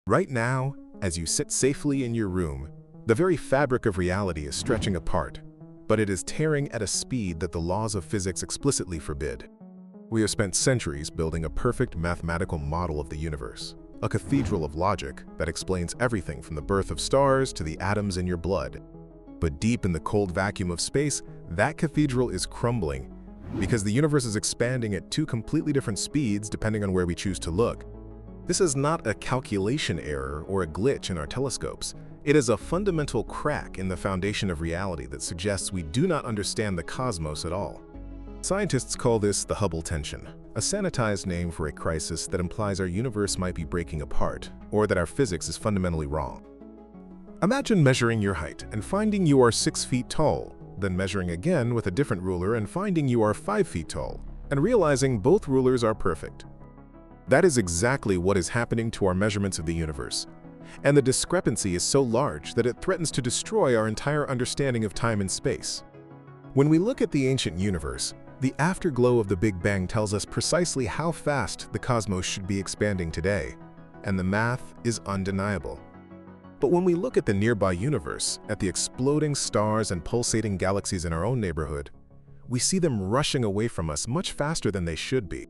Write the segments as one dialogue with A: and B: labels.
A: Right now, as you sit safely in your room, the very fabric of reality is stretching apart, but it is tearing at a speed that the laws of physics explicitly forbid. We have spent centuries building a perfect mathematical model of the universe, a cathedral of logic that explains everything from the birth of stars to the atoms in your blood. But deep in the cold vacuum of space, that cathedral is crumbling because the universe is expanding at two completely different speeds depending on where we choose to look. This is not a calculation error or a glitch in our telescopes. It is a fundamental crack in the foundation of reality that suggests we do not understand the cosmos at all. Scientists call this the Hubble tension, a sanitized name for a crisis that implies our universe might be breaking apart, or that our physics is fundamentally wrong. Imagine measuring your height and finding you are 6 feet tall, then measuring again with a different ruler and finding you are 5 feet tall, and realizing both rulers are perfect. That is exactly what is happening to our measurements of the universe, and the discrepancy is so large that it threatens to destroy our entire understanding of time and space. When we look at the ancient universe, the afterglow of the Big Bang tells us precisely how fast the cosmos should be expanding today, and the math is undeniable. But when we look at the nearby universe, at the exploding stars and pulsating galaxies in our own neighborhood, we see them rushing away from us much faster than they should be.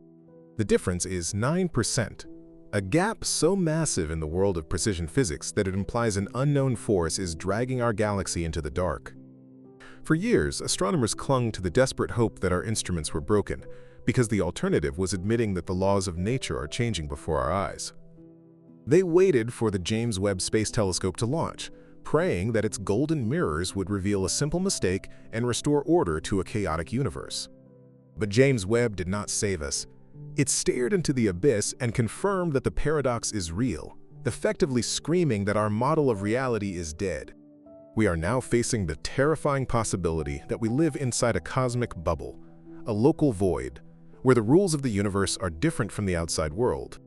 A: The difference is 9%, a gap so massive in the world of precision physics that it implies an unknown force is dragging our galaxy into the dark. For years, astronomers clung to the desperate hope that our instruments were broken, because the alternative was admitting that the laws of nature are changing before our eyes. They waited for the James Webb Space Telescope to launch, praying that its golden mirrors would reveal a simple mistake and restore order to a chaotic universe. But James Webb did not save us. It stared into the abyss and confirmed that the paradox is real, effectively screaming that our model of reality is dead. We are now facing the terrifying possibility that we live inside a cosmic bubble, a local void, where the rules of the universe are different from the outside world.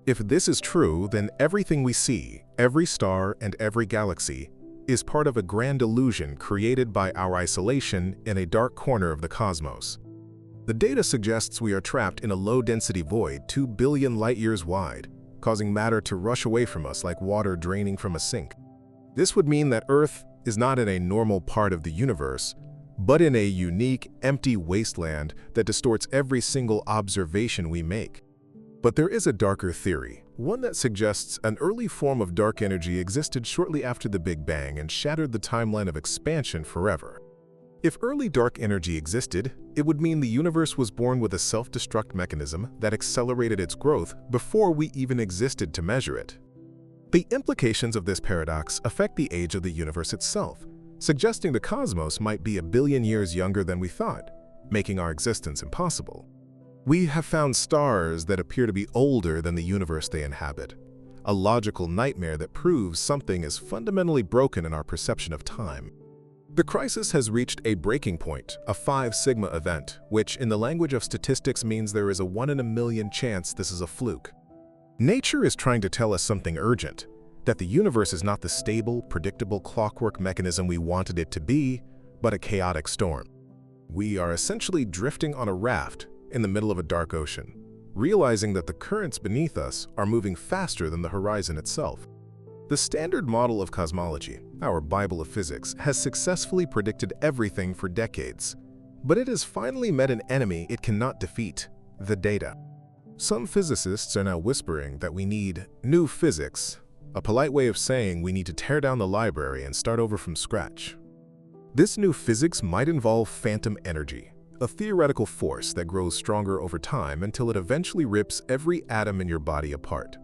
A: If this is true, then everything we see, every star and every galaxy, is part of a grand illusion created by our isolation in a dark corner of the cosmos. The data suggests we are trapped in a low-density void 2 billion light-years wide, causing matter to rush away from us like water draining from a sink. This would mean that Earth is not in a normal part of the universe, but in a unique, empty wasteland that distorts every single observation we make. But there is a darker theory, one that suggests an early form of dark energy existed shortly after the Big Bang and shattered the timeline of expansion forever. If early dark energy existed, it would mean the universe was born with a self-destruct mechanism that accelerated its growth before we even existed to measure it. The implications of this paradox affect the age of the universe itself, suggesting the cosmos might be 1 billion years younger than we thought, making our existence impossible. We have found stars that appear to be older than the universe they inhabit, a logical nightmare that proves something is fundamentally broken in our perception of time. The crisis has reached a breaking point, a 5 sigma event, which in the language of statistics means there is a 1 in a million chance this is a fluke. Nature is trying to tell us something urgent, that the universe is not the stable, predictable clockwork mechanism we wanted it to be, but a chaotic storm. We are essentially drifting on a raft in the middle of a dark ocean, realizing that the currents beneath us are moving faster than the horizon itself. The standard model of cosmology, our Bible of physics, has successfully predicted everything for decades, but it has finally met an enemy it cannot defeat: the data. Some physicists are now whispering that we need new physics, a polite way of saying we need to tear down the library and start over from scratch. This new physics might involve phantom energy, a theoretical force that grows stronger over time until it eventually rips every atom in your body apart.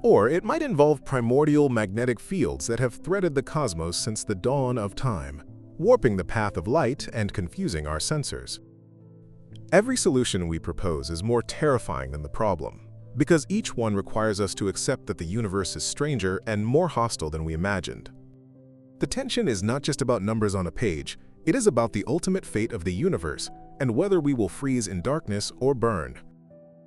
A: Or it might involve primordial magnetic fields that have threaded the cosmos since the dawn of time, warping the path of light and confusing our sensors. Every solution we propose is more terrifying than the problem, because each one requires us to accept that the universe is stranger and more hostile than we imagined. The tension is not just about numbers on a page, it is about the ultimate fate of the universe and whether we will freeze in darkness or burn.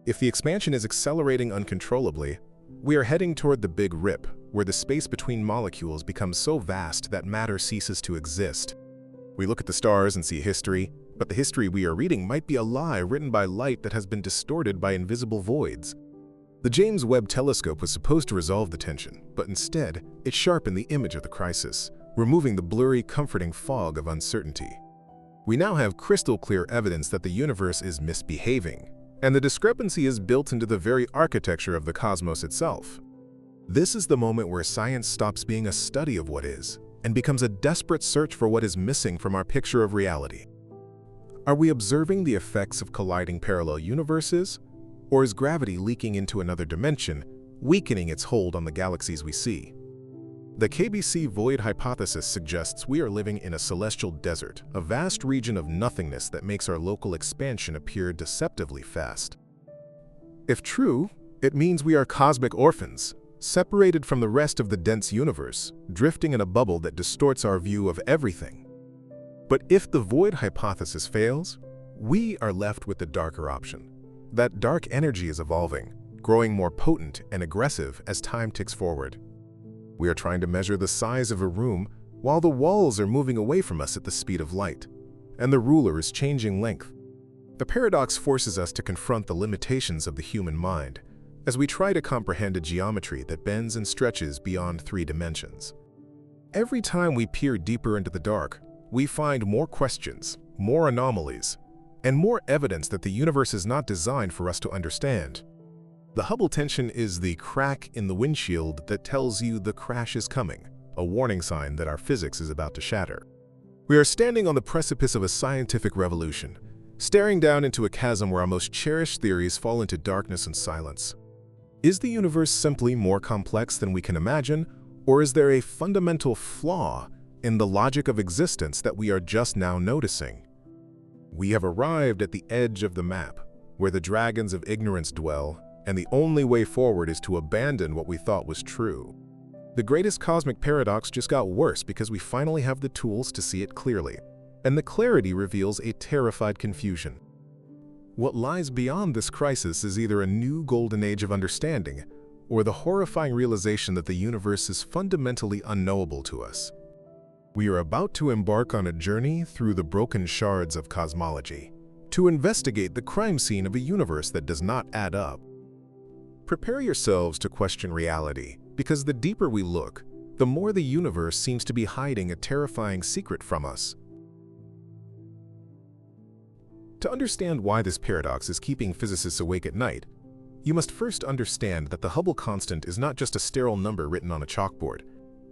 A: If the expansion is accelerating uncontrollably, we are heading toward the Big Rip, where the space between molecules becomes so vast that matter ceases to exist. We look at the stars and see history, but the history we are reading might be a lie written by light that has been distorted by invisible voids. The James Webb Telescope was supposed to resolve the tension, but instead, it sharpened the image of the crisis, removing the blurry, comforting fog of uncertainty. We now have crystal-clear evidence that the universe is misbehaving, and the discrepancy is built into the very architecture of the cosmos itself. This is the moment where science stops being a study of what is and becomes a desperate search for what is missing from our picture of reality. Are we observing the effects of colliding parallel universes? Or is gravity leaking into another dimension, weakening its hold on the galaxies we see? The KBC void hypothesis suggests we are living in a celestial desert, a vast region of nothingness that makes our local expansion appear deceptively fast. If true, it means we are cosmic orphans, separated from the rest of the dense universe, drifting in a bubble that distorts our view of everything. But if the void hypothesis fails, we are left with the darker option. That dark energy is evolving, growing more potent and aggressive as time ticks forward. We are trying to measure the size of a room while the walls are moving away from us at the speed of light, and the ruler is changing length. The paradox forces us to confront the limitations of the human mind as we try to comprehend a geometry that bends and stretches beyond 3 dimensions. Every time we peer deeper into the dark, we find more questions, more anomalies, and more evidence that the universe is not designed for us to understand. The Hubble tension is the crack in the windshield that tells you the crash is coming, a warning sign that our physics is about to shatter. We are standing on the precipice of a scientific revolution, staring down into a chasm where our most cherished theories fall into darkness and silence. Is the universe simply more complex than we can imagine, or is there a fundamental flaw in the logic of existence that we are just now noticing? We have arrived at the edge of the map, where the dragons of ignorance dwell, and the only way forward is to abandon what we thought was true. The greatest cosmic paradox just got worse because we finally have the tools to see it clearly, and the clarity reveals a terrified confusion. What lies beyond this crisis is either a new golden age of understanding, or the horrifying realization that the universe is fundamentally unknowable to us. We are about to embark on a journey through the broken shards of cosmology, to investigate the crime scene of a universe that does not add up. Prepare yourselves to question reality, because the deeper we look, the more the universe seems to be hiding a terrifying secret from us. To understand why this paradox is keeping physicists awake at night, you must first understand that the Hubble constant is not just a sterile number written on a chalkboard.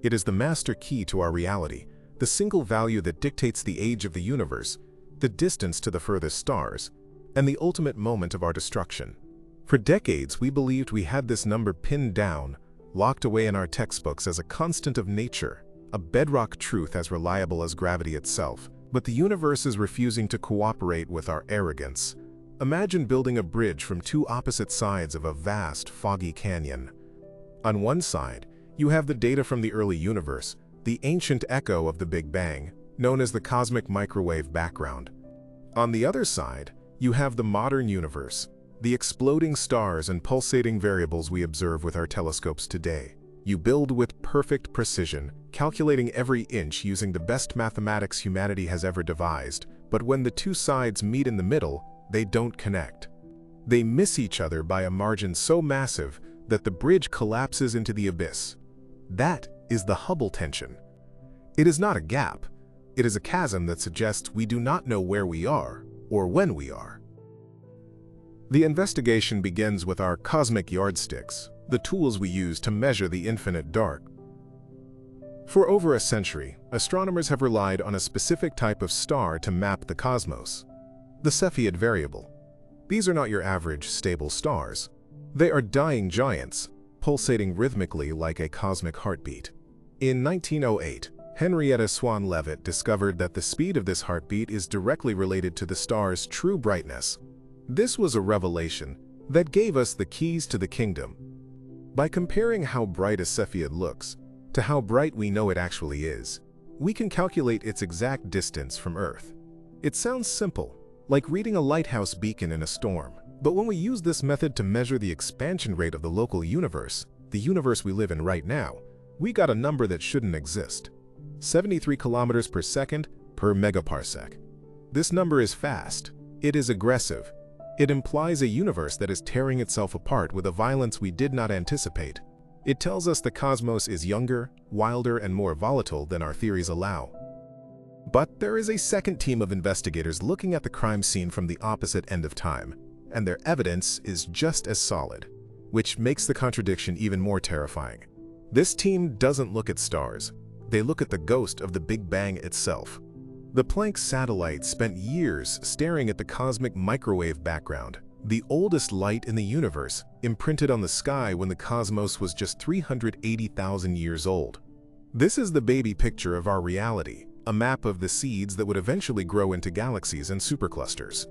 A: It is the master key to our reality, the single value that dictates the age of the universe, the distance to the furthest stars, and the ultimate moment of our destruction. For decades, we believed we had this number pinned down, locked away in our textbooks as a constant of nature, a bedrock truth as reliable as gravity itself. But the universe is refusing to cooperate with our arrogance. Imagine building a bridge from 2 opposite sides of a vast, foggy canyon. On one side, you have the data from the early universe, the ancient echo of the Big Bang, known as the cosmic microwave background. On the other side, you have the modern universe, the exploding stars and pulsating variables we observe with our telescopes today. You build with perfect precision, calculating every inch using the best mathematics humanity has ever devised, but when the 2 sides meet in the middle, they don't connect. They miss each other by a margin so massive that the bridge collapses into the abyss. That is the Hubble tension. It is not a gap. It is a chasm that suggests we do not know where we are or when we are. The investigation begins with our cosmic yardsticks, the tools we use to measure the infinite dark. For over a century, astronomers have relied on a specific type of star to map the cosmos, the Cepheid variable. These are not your average, stable stars. They are dying giants, pulsating rhythmically like a cosmic heartbeat. In 1908, Henrietta Swan Leavitt discovered that the speed of this heartbeat is directly related to the star's true brightness. This was a revelation that gave us the keys to the kingdom. By comparing how bright a Cepheid looks to how bright we know it actually is, we can calculate its exact distance from Earth. It sounds simple, like reading a lighthouse beacon in a storm. But when we use this method to measure the expansion rate of the local universe, the universe we live in right now, we got a number that shouldn't exist. 73 kilometers per second per megaparsec. This number is fast. It is aggressive. It implies a universe that is tearing itself apart with a violence we did not anticipate. It tells us the cosmos is younger, wilder, and more volatile than our theories allow. But there is a second team of investigators looking at the crime scene from the opposite end of time, and their evidence is just as solid, which makes the contradiction even more terrifying. This team doesn't look at stars. They look at the ghost of the Big Bang itself. The Planck satellite spent years staring at the cosmic microwave background, the oldest light in the universe, imprinted on the sky when the cosmos was just 380,000 years old. This is the baby picture of our reality, a map of the seeds that would eventually grow into galaxies and superclusters.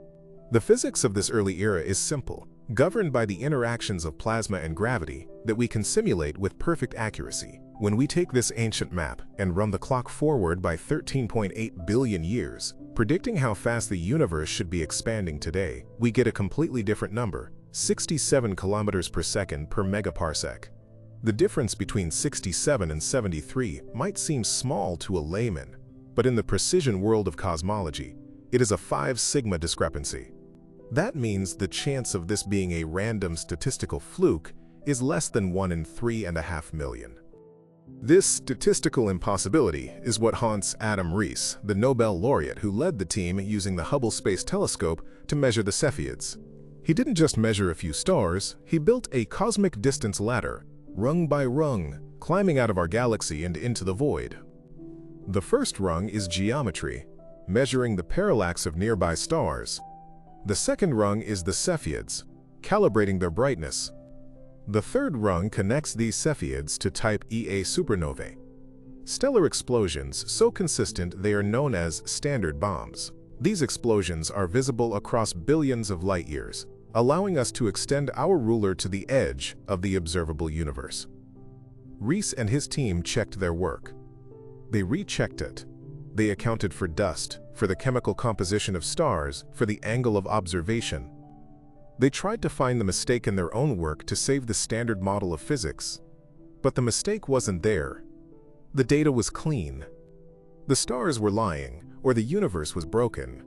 A: The physics of this early era is simple, governed by the interactions of plasma and gravity that we can simulate with perfect accuracy. When we take this ancient map and run the clock forward by 13.8 billion years, predicting how fast the universe should be expanding today, we get a completely different number, 67 kilometers per second per megaparsec. The difference between 67 and 73 might seem small to a layman, but in the precision world of cosmology, it is a 5 sigma discrepancy. That means the chance of this being a random statistical fluke is less than 1 in 3.5 million. This statistical impossibility is what haunts Adam Rees, the Nobel laureate who led the team using the Hubble Space Telescope to measure the Cepheids. He didn't just measure a few stars, he built a cosmic distance ladder, rung by rung, climbing out of our galaxy and into the void. The first rung is geometry, measuring the parallax of nearby stars. The second rung is the Cepheids, calibrating their brightness. The third rung connects these Cepheids to type Ia supernovae, stellar explosions so consistent they are known as standard bombs. These explosions are visible across billions of light years, allowing us to extend our ruler to the edge of the observable universe. Rees and his team checked their work. They rechecked it. They accounted for dust, for the chemical composition of stars, for the angle of observation. They tried to find the mistake in their own work to save the standard model of physics. But the mistake wasn't there. The data was clean. The stars were lying, or the universe was broken.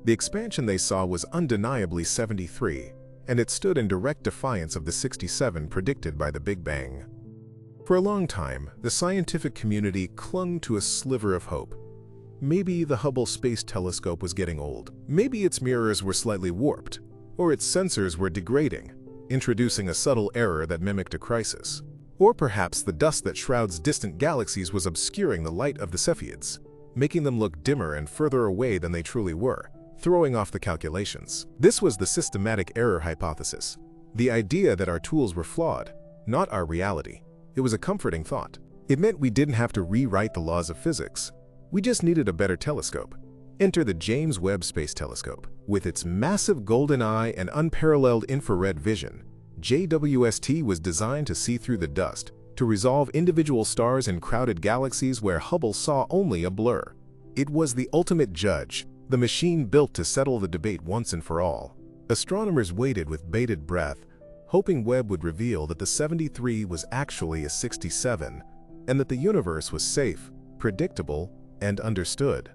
A: The expansion they saw was undeniably 73, and it stood in direct defiance of the 67 predicted by the Big Bang. For a long time, the scientific community clung to a sliver of hope. Maybe the Hubble Space Telescope was getting old. Maybe its mirrors were slightly warped, or its sensors were degrading, introducing a subtle error that mimicked a crisis. Or perhaps the dust that shrouds distant galaxies was obscuring the light of the Cepheids, making them look dimmer and further away than they truly were, throwing off the calculations. This was the systematic error hypothesis, the idea that our tools were flawed, not our reality. It was a comforting thought. It meant we didn't have to rewrite the laws of physics. We just needed a better telescope. Enter the James Webb Space Telescope. With its massive golden eye and unparalleled infrared vision, JWST was designed to see through the dust, to resolve individual stars in crowded galaxies where Hubble saw only a blur. It was the ultimate judge, the machine built to settle the debate once and for all. Astronomers waited with bated breath, hoping Webb would reveal that the 73 was actually a 67, and that the universe was safe, predictable, and understood.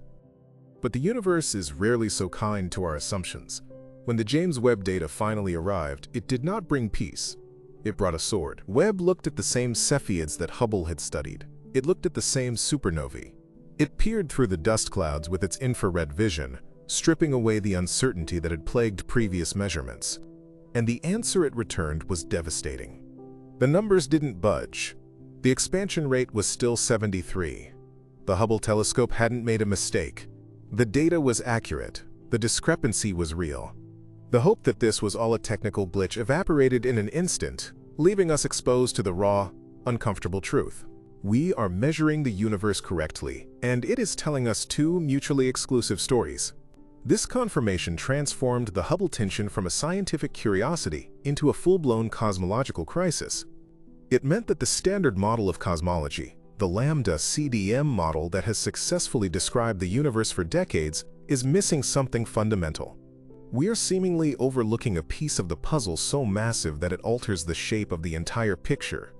A: But the universe is rarely so kind to our assumptions. When the James Webb data finally arrived, it did not bring peace. It brought a sword. Webb looked at the same Cepheids that Hubble had studied. It looked at the same supernovae. It peered through the dust clouds with its infrared vision, stripping away the uncertainty that had plagued previous measurements. And the answer it returned was devastating. The numbers didn't budge. The expansion rate was still 73. The Hubble telescope hadn't made a mistake. The data was accurate. The discrepancy was real. The hope that this was all a technical glitch evaporated in an instant, leaving us exposed to the raw, uncomfortable truth. We are measuring the universe correctly, and it is telling us two mutually exclusive stories. This confirmation transformed the Hubble tension from a scientific curiosity into a full-blown cosmological crisis. It meant that the standard model of cosmology, the lambda CDM model that has successfully described the universe for decades, is missing something fundamental. We are seemingly overlooking a piece of the puzzle so massive that it alters the shape of the entire picture.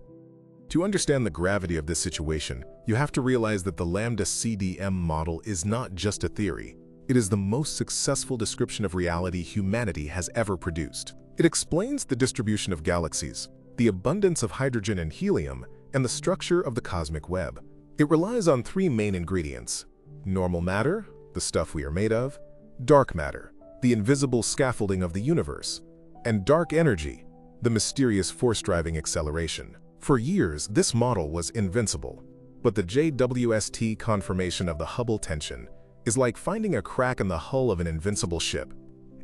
A: To understand the gravity of this situation, you have to realize that the lambda CDM model is not just a theory. It is the most successful description of reality humanity has ever produced. It explains the distribution of galaxies, the abundance of hydrogen and helium, and the structure of the cosmic web. It relies on three main ingredients: normal matter, the stuff we are made of; dark matter, the invisible scaffolding of the universe; and dark energy, the mysterious force-driving acceleration. For years, this model was invincible. But the JWST confirmation of the Hubble tension is like finding a crack in the hull of an invincible ship.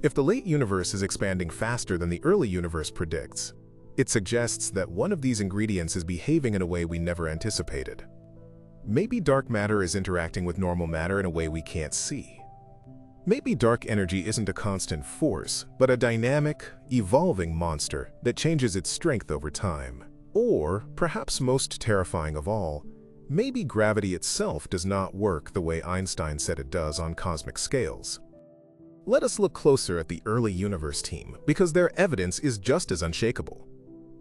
A: If the late universe is expanding faster than the early universe predicts, it suggests that one of these ingredients is behaving in a way we never anticipated. Maybe dark matter is interacting with normal matter in a way we can't see. Maybe dark energy isn't a constant force, but a dynamic, evolving monster that changes its strength over time. Or, perhaps most terrifying of all, maybe gravity itself does not work the way Einstein said it does on cosmic scales. Let us look closer at the early universe team, because their evidence is just as unshakable.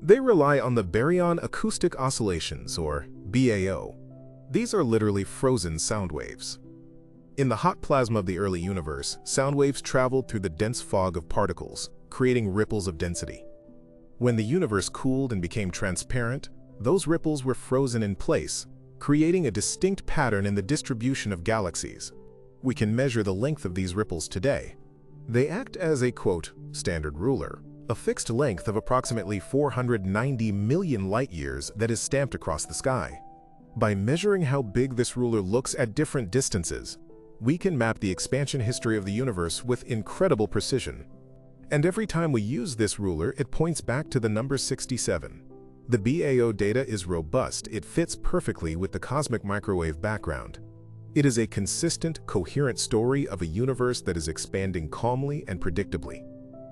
A: They rely on the baryon acoustic oscillations, or BAO. These are literally frozen sound waves. In the hot plasma of the early universe, sound waves traveled through the dense fog of particles, creating ripples of density. When the universe cooled and became transparent, those ripples were frozen in place, creating a distinct pattern in the distribution of galaxies. We can measure the length of these ripples today. They act as a, quote, standard ruler, a fixed length of approximately 490 million light-years that is stamped across the sky. By measuring how big this ruler looks at different distances, we can map the expansion history of the universe with incredible precision. And every time we use this ruler, it points back to the number 67. The BAO data is robust. It fits perfectly with the cosmic microwave background. It is a consistent, coherent story of a universe that is expanding calmly and predictably.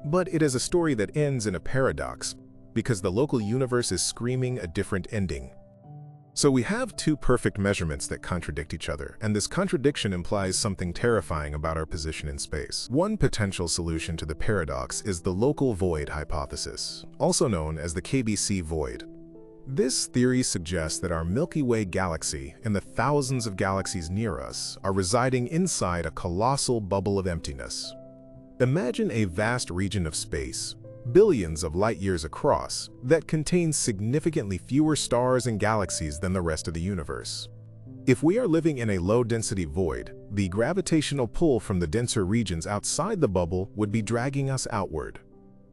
A: But it is a story that ends in a paradox, because the local universe is screaming a different ending. So we have two perfect measurements that contradict each other, and this contradiction implies something terrifying about our position in space. One potential solution to the paradox is the local void hypothesis, also known as the KBC void. This theory suggests that our Milky Way galaxy and the thousands of galaxies near us are residing inside a colossal bubble of emptiness. Imagine a vast region of space, billions of light-years across, that contains significantly fewer stars and galaxies than the rest of the universe. If we are living in a low-density void, the gravitational pull from the denser regions outside the bubble would be dragging us outward.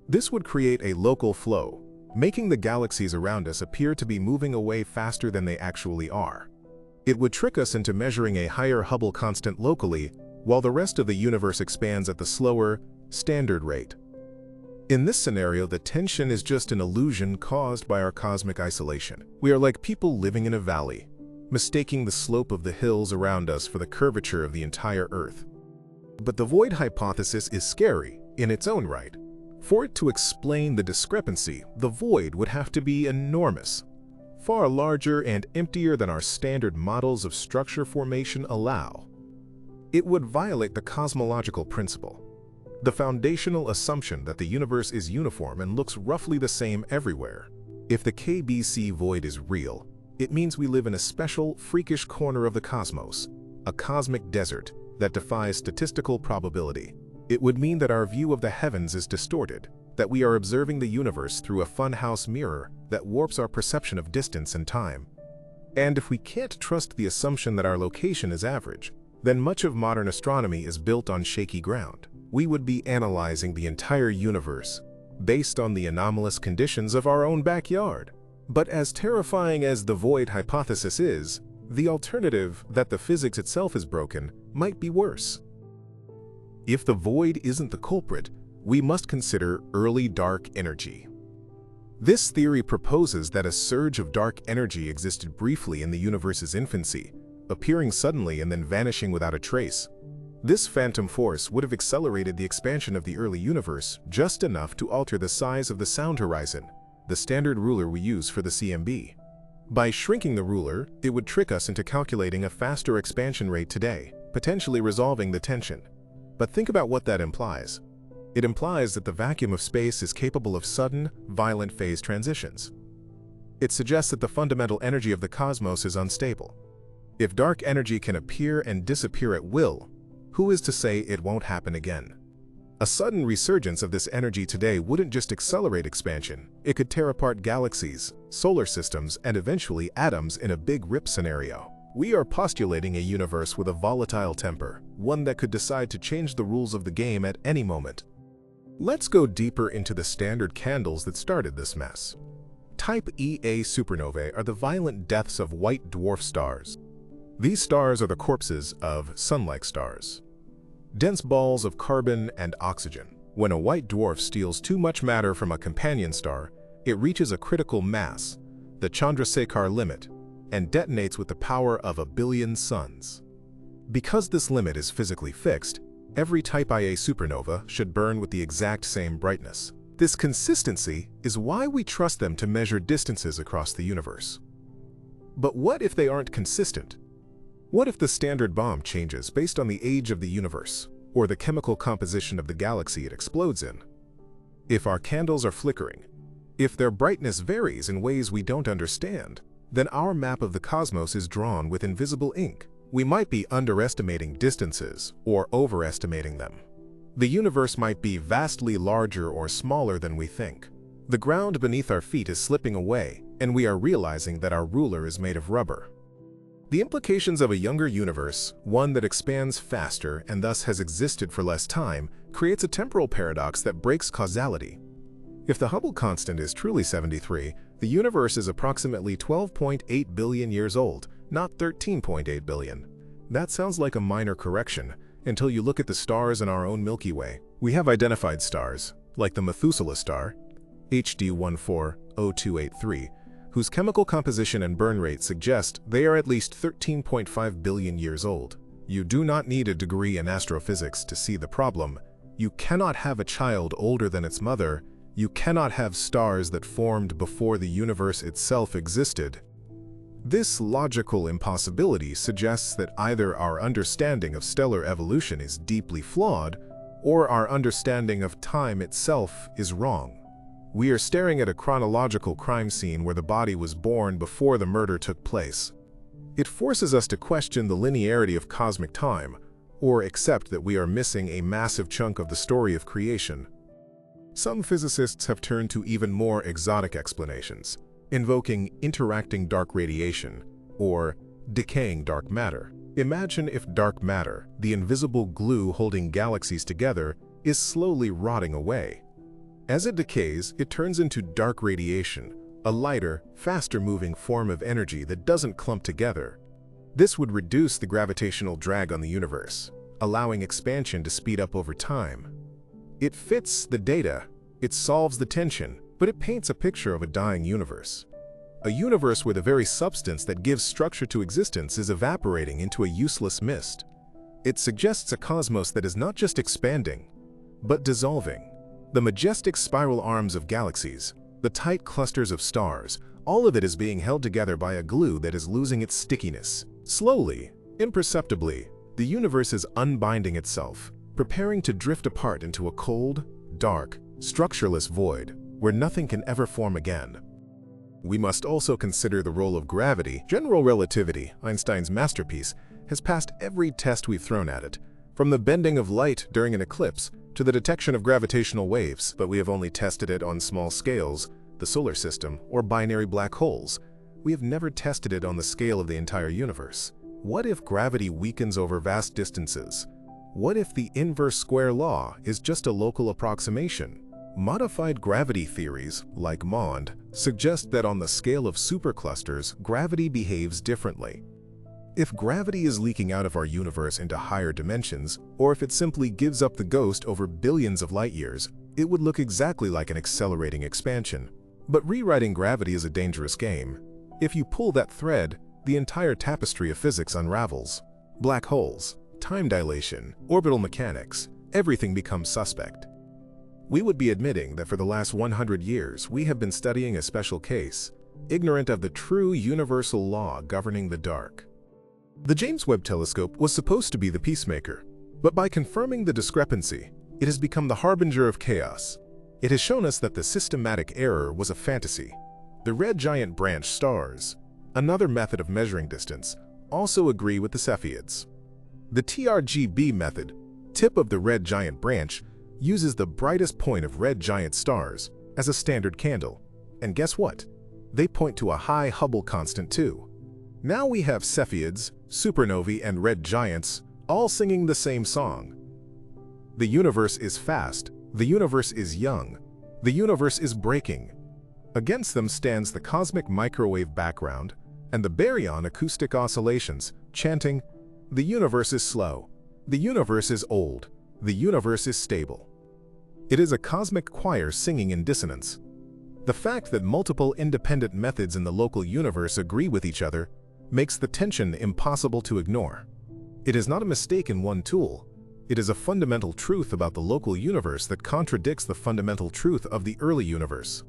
A: This would create a local flow, making the galaxies around us appear to be moving away faster than they actually are. It would trick us into measuring a higher Hubble constant locally, while the rest of the universe expands at the slower, standard rate. In this scenario, the tension is just an illusion caused by our cosmic isolation. We are like people living in a valley, mistaking the slope of the hills around us for the curvature of the entire Earth. But the void hypothesis is scary in its own right. For it to explain the discrepancy, the void would have to be enormous, far larger and emptier than our standard models of structure formation allow. It would violate the cosmological principle, the foundational assumption that the universe is uniform and looks roughly the same everywhere. If the KBC void is real, it means we live in a special, freakish corner of the cosmos, a cosmic desert that defies statistical probability. It would mean that our view of the heavens is distorted, that we are observing the universe through a funhouse mirror that warps our perception of distance and time. And if we can't trust the assumption that our location is average, then much of modern astronomy is built on shaky ground. We would be analyzing the entire universe based on the anomalous conditions of our own backyard. But as terrifying as the void hypothesis is, the alternative, that the physics itself is broken, might be worse. If the void isn't the culprit, we must consider early dark energy. This theory proposes that a surge of dark energy existed briefly in the universe's infancy, appearing suddenly and then vanishing without a trace. This phantom force would have accelerated the expansion of the early universe just enough to alter the size of the sound horizon, the standard ruler we use for the CMB. By shrinking the ruler, it would trick us into calculating a faster expansion rate today, potentially resolving the tension. But think about what that implies. It implies that the vacuum of space is capable of sudden, violent phase transitions. It suggests that the fundamental energy of the cosmos is unstable. If dark energy can appear and disappear at will, Who is to say it won't happen again? A sudden resurgence of this energy today wouldn't just accelerate expansion, it could tear apart galaxies, solar systems, and eventually atoms in a big rip scenario. We are postulating a universe with a volatile temper, one that could decide to change the rules of the game at any moment. Let's go deeper into the standard candles that started this mess. Type Ia supernovae are the violent deaths of white dwarf stars. These stars are the corpses of sun-like stars, dense balls of carbon and oxygen. When a white dwarf steals too much matter from a companion star, it reaches a critical mass, the Chandrasekhar limit, and detonates with the power of 1 billion suns. Because this limit is physically fixed, every Type Ia supernova should burn with the exact same brightness. This consistency is why we trust them to measure distances across the universe. But what if they aren't consistent? What if the standard bomb changes based on the age of the universe, or the chemical composition of the galaxy it explodes in? If our candles are flickering, if their brightness varies in ways we don't understand, then our map of the cosmos is drawn with invisible ink. We might be underestimating distances or overestimating them. The universe might be vastly larger or smaller than we think. The ground beneath our feet is slipping away, and we are realizing that our ruler is made of rubber. The implications of a younger universe, one that expands faster and thus has existed for less time, creates a temporal paradox that breaks causality. If the Hubble constant is truly 73, the universe is approximately 12.8 billion years old, not 13.8 billion. That sounds like a minor correction, until you look at the stars in our own Milky Way. We have identified stars, like the Methuselah star, HD 140283, whose chemical composition and burn rate suggest they are at least 13.5 billion years old. You do not need a degree in astrophysics to see the problem. You cannot have a child older than its mother. You cannot have stars that formed before the universe itself existed. This logical impossibility suggests that either our understanding of stellar evolution is deeply flawed, or our understanding of time itself is wrong. We are staring at a chronological crime scene where the body was born before the murder took place. It forces us to question the linearity of cosmic time, or accept that we are missing a massive chunk of the story of creation. Some physicists have turned to even more exotic explanations, invoking interacting dark radiation, or decaying dark matter. Imagine if dark matter, the invisible glue holding galaxies together, is slowly rotting away. As it decays, it turns into dark radiation, a lighter, faster-moving form of energy that doesn't clump together. This would reduce the gravitational drag on the universe, allowing expansion to speed up over time. It fits the data, it solves the tension, but it paints a picture of a dying universe. A universe where the very substance that gives structure to existence is evaporating into a useless mist. It suggests a cosmos that is not just expanding, but dissolving. The majestic spiral arms of galaxies, the tight clusters of stars, all of it is being held together by a glue that is losing its stickiness. Slowly, imperceptibly, the universe is unbinding itself, preparing to drift apart into a cold, dark, structureless void where nothing can ever form again. We must also consider the role of gravity. General relativity, Einstein's masterpiece, has passed every test we've thrown at it, from the bending of light during an eclipse to the detection of gravitational waves, but we have only tested it on small scales, the solar system, or binary black holes. We have never tested it on the scale of the entire universe. What if gravity weakens over vast distances? What if the inverse square law is just a local approximation? Modified gravity theories, like MOND, suggest that on the scale of superclusters, gravity behaves differently. If gravity is leaking out of our universe into higher dimensions, or if it simply gives up the ghost over billions of light years, it would look exactly like an accelerating expansion. But rewriting gravity is a dangerous game. If you pull that thread, the entire tapestry of physics unravels. Black holes, time dilation, orbital mechanics, everything becomes suspect. We would be admitting that for the last 100 years we have been studying a special case, ignorant of the true universal law governing the dark. The James Webb Telescope was supposed to be the peacemaker, but by confirming the discrepancy, it has become the harbinger of chaos. It has shown us that the systematic error was a fantasy. The red giant branch stars, another method of measuring distance, also agree with the Cepheids. The TRGB method, tip of the red giant branch, uses the brightest point of red giant stars as a standard candle. And guess what? They point to a high Hubble constant too. Now we have Cepheids, supernovae, and red giants all singing the same song. The universe is fast, the universe is young, the universe is breaking. Against them stands the cosmic microwave background and the baryon acoustic oscillations, chanting, "The universe is slow, the universe is old, the universe is stable." It is a cosmic choir singing in dissonance. The fact that multiple independent methods in the local universe agree with each other makes the tension impossible to ignore. It is not a mistake in one tool. It is a fundamental truth about the local universe that contradicts the fundamental truth of the early universe.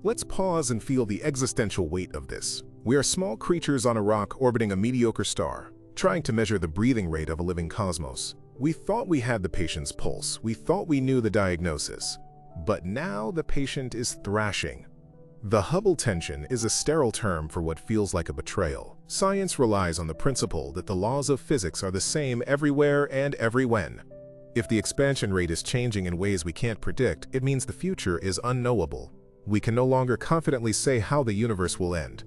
A: Let's pause and feel the existential weight of this. We are small creatures on a rock orbiting a mediocre star, trying to measure the breathing rate of a living cosmos. We thought we had the patient's pulse. We thought we knew the diagnosis. But now the patient is thrashing. The Hubble tension is a sterile term for what feels like a betrayal. Science relies on the principle that the laws of physics are the same everywhere and everywhen. If the expansion rate is changing in ways we can't predict, it means the future is unknowable. We can no longer confidently say how the universe will end.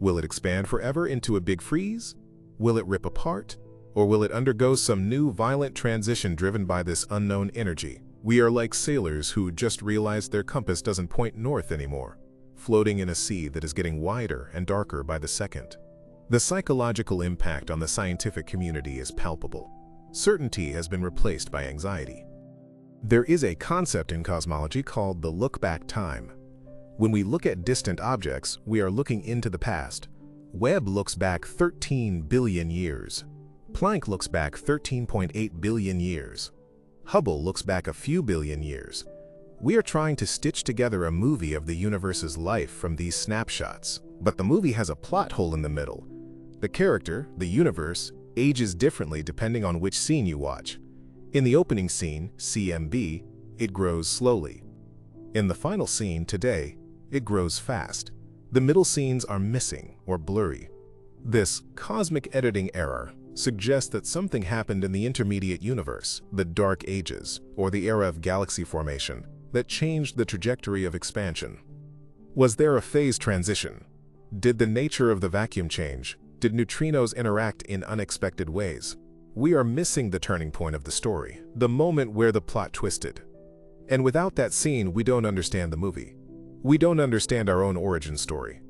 A: Will it expand forever into a big freeze? Will it rip apart? Or will it undergo some new violent transition driven by this unknown energy? We are like sailors who just realized their compass doesn't point north anymore, floating in a sea that is getting wider and darker by the second. The psychological impact on the scientific community is palpable. Certainty has been replaced by anxiety. There is a concept in cosmology called the look-back time. When we look at distant objects, we are looking into the past. Webb looks back 13 billion years. Planck looks back 13.8 billion years. Hubble looks back a few billion years. We are trying to stitch together a movie of the universe's life from these snapshots, but the movie has a plot hole in the middle. The character, the universe, ages differently depending on which scene you watch. In the opening scene, CMB, it grows slowly. In the final scene, today, it grows fast. The middle scenes are missing or blurry. This cosmic editing error suggests that something happened in the intermediate universe, the Dark Ages, or the era of galaxy formation, that changed the trajectory of expansion. Was there a phase transition? Did the nature of the vacuum change? Did neutrinos interact in unexpected ways? We are missing the turning point of the story, the moment where the plot twisted. And without that scene, we don't understand the movie. We don't understand our own origin story.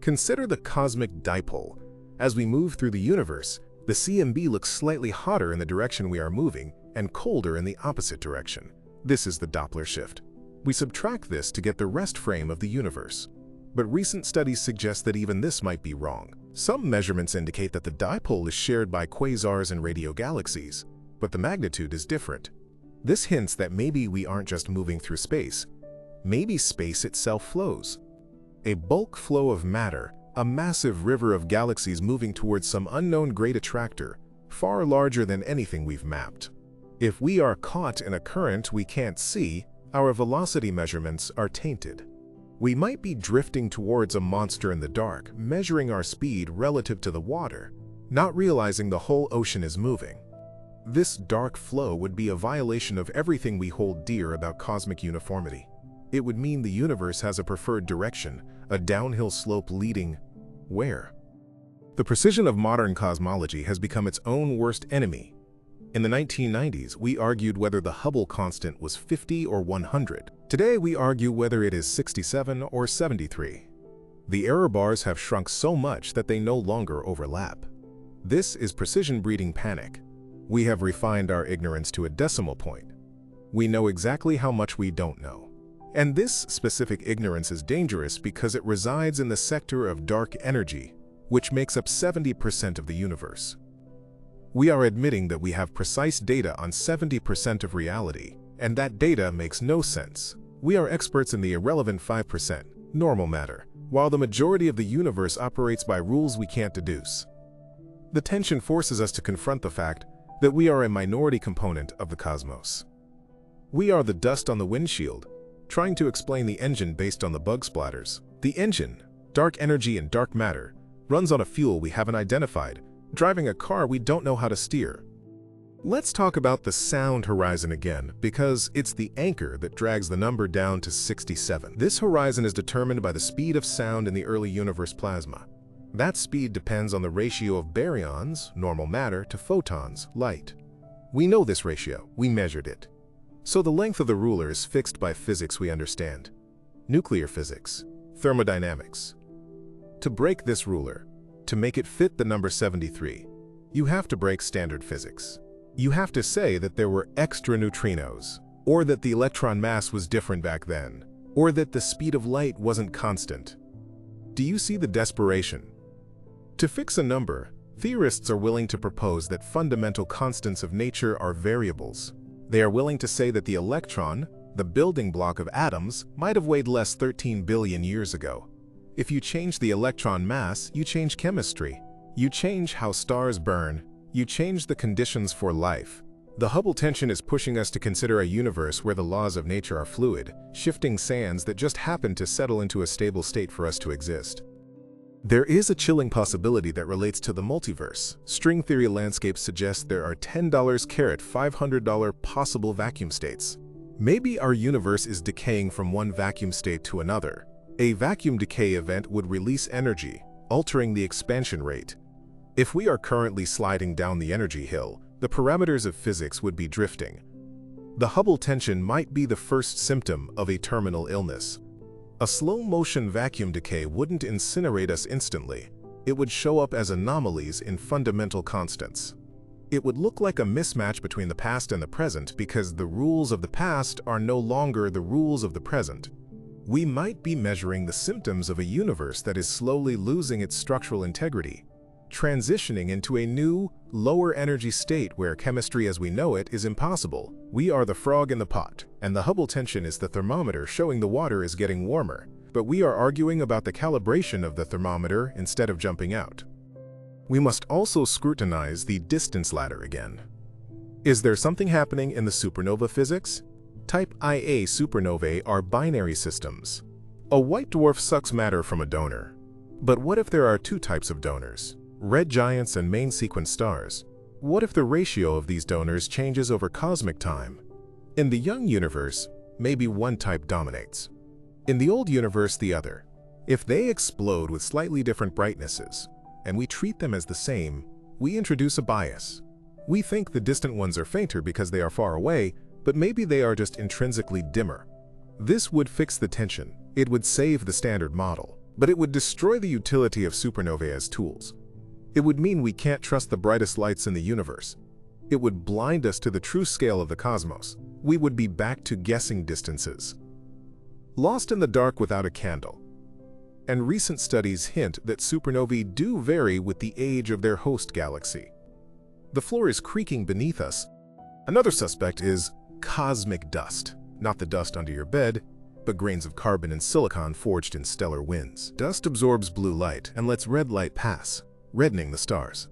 A: Consider the cosmic dipole. As we move through the universe, the CMB looks slightly hotter in the direction we are moving and colder in the opposite direction. This is the Doppler shift. We subtract this to get the rest frame of the universe. But recent studies suggest that even this might be wrong. Some measurements indicate that the dipole is shared by quasars and radio galaxies, but the magnitude is different. This hints that maybe we aren't just moving through space. Maybe space itself flows. A bulk flow of matter, a massive river of galaxies moving towards some unknown great attractor, far larger than anything we've mapped. If we are caught in a current we can't see, our velocity measurements are tainted. We might be drifting towards a monster in the dark, measuring our speed relative to the water, not realizing the whole ocean is moving. This dark flow would be a violation of everything we hold dear about cosmic uniformity. It would mean the universe has a preferred direction, a downhill slope leading where? The precision of modern cosmology has become its own worst enemy. In the 1990s, we argued whether the Hubble constant was 50 or 100. Today, we argue whether it is 67 or 73. The error bars have shrunk so much that they no longer overlap. This is precision breeding panic. We have refined our ignorance to a decimal point. We know exactly how much we don't know. And this specific ignorance is dangerous because it resides in the sector of dark energy, which makes up 70% of the universe. We are admitting that we have precise data on 70% of reality, and that data makes no sense. We are experts in the irrelevant 5%, normal matter, while the majority of the universe operates by rules we can't deduce. The tension forces us to confront the fact that we are a minority component of the cosmos. We are the dust on the windshield, trying to explain the engine based on the bug splatters. The engine, dark energy and dark matter, runs on a fuel we haven't identified, driving a car we don't know how to steer. Let's talk about the sound horizon again, because it's the anchor that drags the number down to 67. This horizon is determined by the speed of sound in the early universe plasma. That speed depends on the ratio of baryons, normal matter, to photons, light. We know this ratio, we measured it. So the length of the ruler is fixed by physics we understand. Nuclear physics, thermodynamics. To break this ruler, to make it fit the number 73, you have to break standard physics. You have to say that there were extra neutrinos, or that the electron mass was different back then, or that the speed of light wasn't constant. Do you see the desperation? To fix a number, theorists are willing to propose that fundamental constants of nature are variables. They are willing to say that the electron, the building block of atoms, might have weighed less 13 billion years ago. If you change the electron mass, you change chemistry. You change how stars burn. You change the conditions for life. The Hubble tension is pushing us to consider a universe where the laws of nature are fluid, shifting sands that just happen to settle into a stable state for us to exist. There is a chilling possibility that relates to the multiverse. String theory landscapes suggest there are $10 carat $500 possible vacuum states. Maybe our universe is decaying from one vacuum state to another. A vacuum decay event would release energy, altering the expansion rate. If we are currently sliding down the energy hill, the parameters of physics would be drifting. The Hubble tension might be the first symptom of a terminal illness. A slow-motion vacuum decay wouldn't incinerate us instantly. It would show up as anomalies in fundamental constants. It would look like a mismatch between the past and the present because the rules of the past are no longer the rules of the present. We might be measuring the symptoms of a universe that is slowly losing its structural integrity, transitioning into a new, lower-energy state where chemistry as we know it is impossible. We are the frog in the pot, and the Hubble tension is the thermometer showing the water is getting warmer, but we are arguing about the calibration of the thermometer instead of jumping out. We must also scrutinize the distance ladder again. Is there something happening in the supernova physics? Type Ia supernovae are binary systems. A white dwarf sucks matter from a donor. But what if there are two types of donors? Red giants and main sequence stars. What if the ratio of these donors changes over cosmic time? In the young universe, maybe one type dominates. In the old universe, the other. If they explode with slightly different brightnesses, and we treat them as the same, we introduce a bias. We think the distant ones are fainter because they are far away, but maybe they are just intrinsically dimmer. This would fix the tension. It would save the standard model, but it would destroy the utility of supernovae as tools. It would mean we can't trust the brightest lights in the universe. It would blind us to the true scale of the cosmos. We would be back to guessing distances. Lost in the dark without a candle. And recent studies hint that supernovae do vary with the age of their host galaxy. The floor is creaking beneath us. Another suspect is cosmic dust. Not the dust under your bed, but grains of carbon and silicon forged in stellar winds. Dust absorbs blue light and lets red light pass, reddening the stars.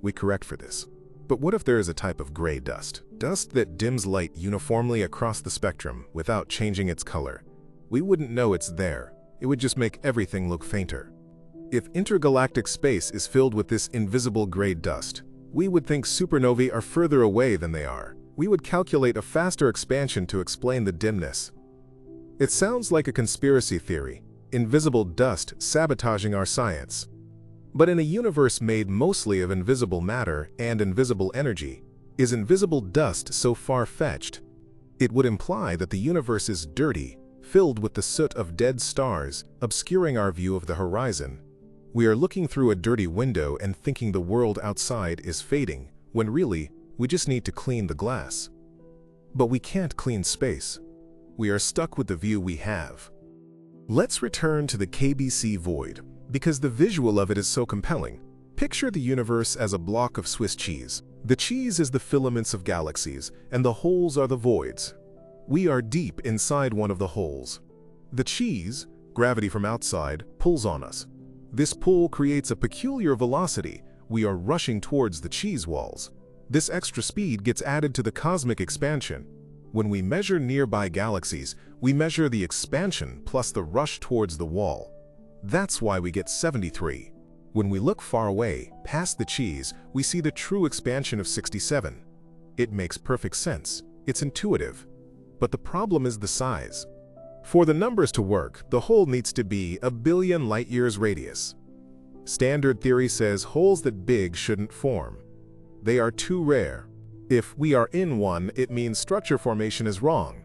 A: We correct for this. But what if there is a type of gray dust? Dust that dims light uniformly across the spectrum without changing its color. We wouldn't know it's there. It would just make everything look fainter. If intergalactic space is filled with this invisible gray dust, we would think supernovae are further away than they are. We would calculate a faster expansion to explain the dimness. It sounds like a conspiracy theory, invisible dust sabotaging our science. But in a universe made mostly of invisible matter and invisible energy, is invisible dust so far-fetched? It would imply that the universe is dirty, filled with the soot of dead stars, obscuring our view of the horizon. We are looking through a dirty window and thinking the world outside is fading, when really, we just need to clean the glass. But we can't clean space. We are stuck with the view we have. Let's return to the KBC void, because the visual of it is so compelling. Picture the universe as a block of Swiss cheese. The cheese is the filaments of galaxies, and the holes are the voids. We are deep inside one of the holes. The cheese, gravity from outside, pulls on us. This pull creates a peculiar velocity. We are rushing towards the cheese walls. This extra speed gets added to the cosmic expansion. When we measure nearby galaxies, we measure the expansion plus the rush towards the wall. That's why we get 73. When we look far away, past the cheese, we see the true expansion of 67. It makes perfect sense. It's intuitive. But the problem is the size. For the numbers to work, the hole needs to be a billion light-years radius. Standard theory says holes that big shouldn't form. They are too rare. If we are in one, it means structure formation is wrong.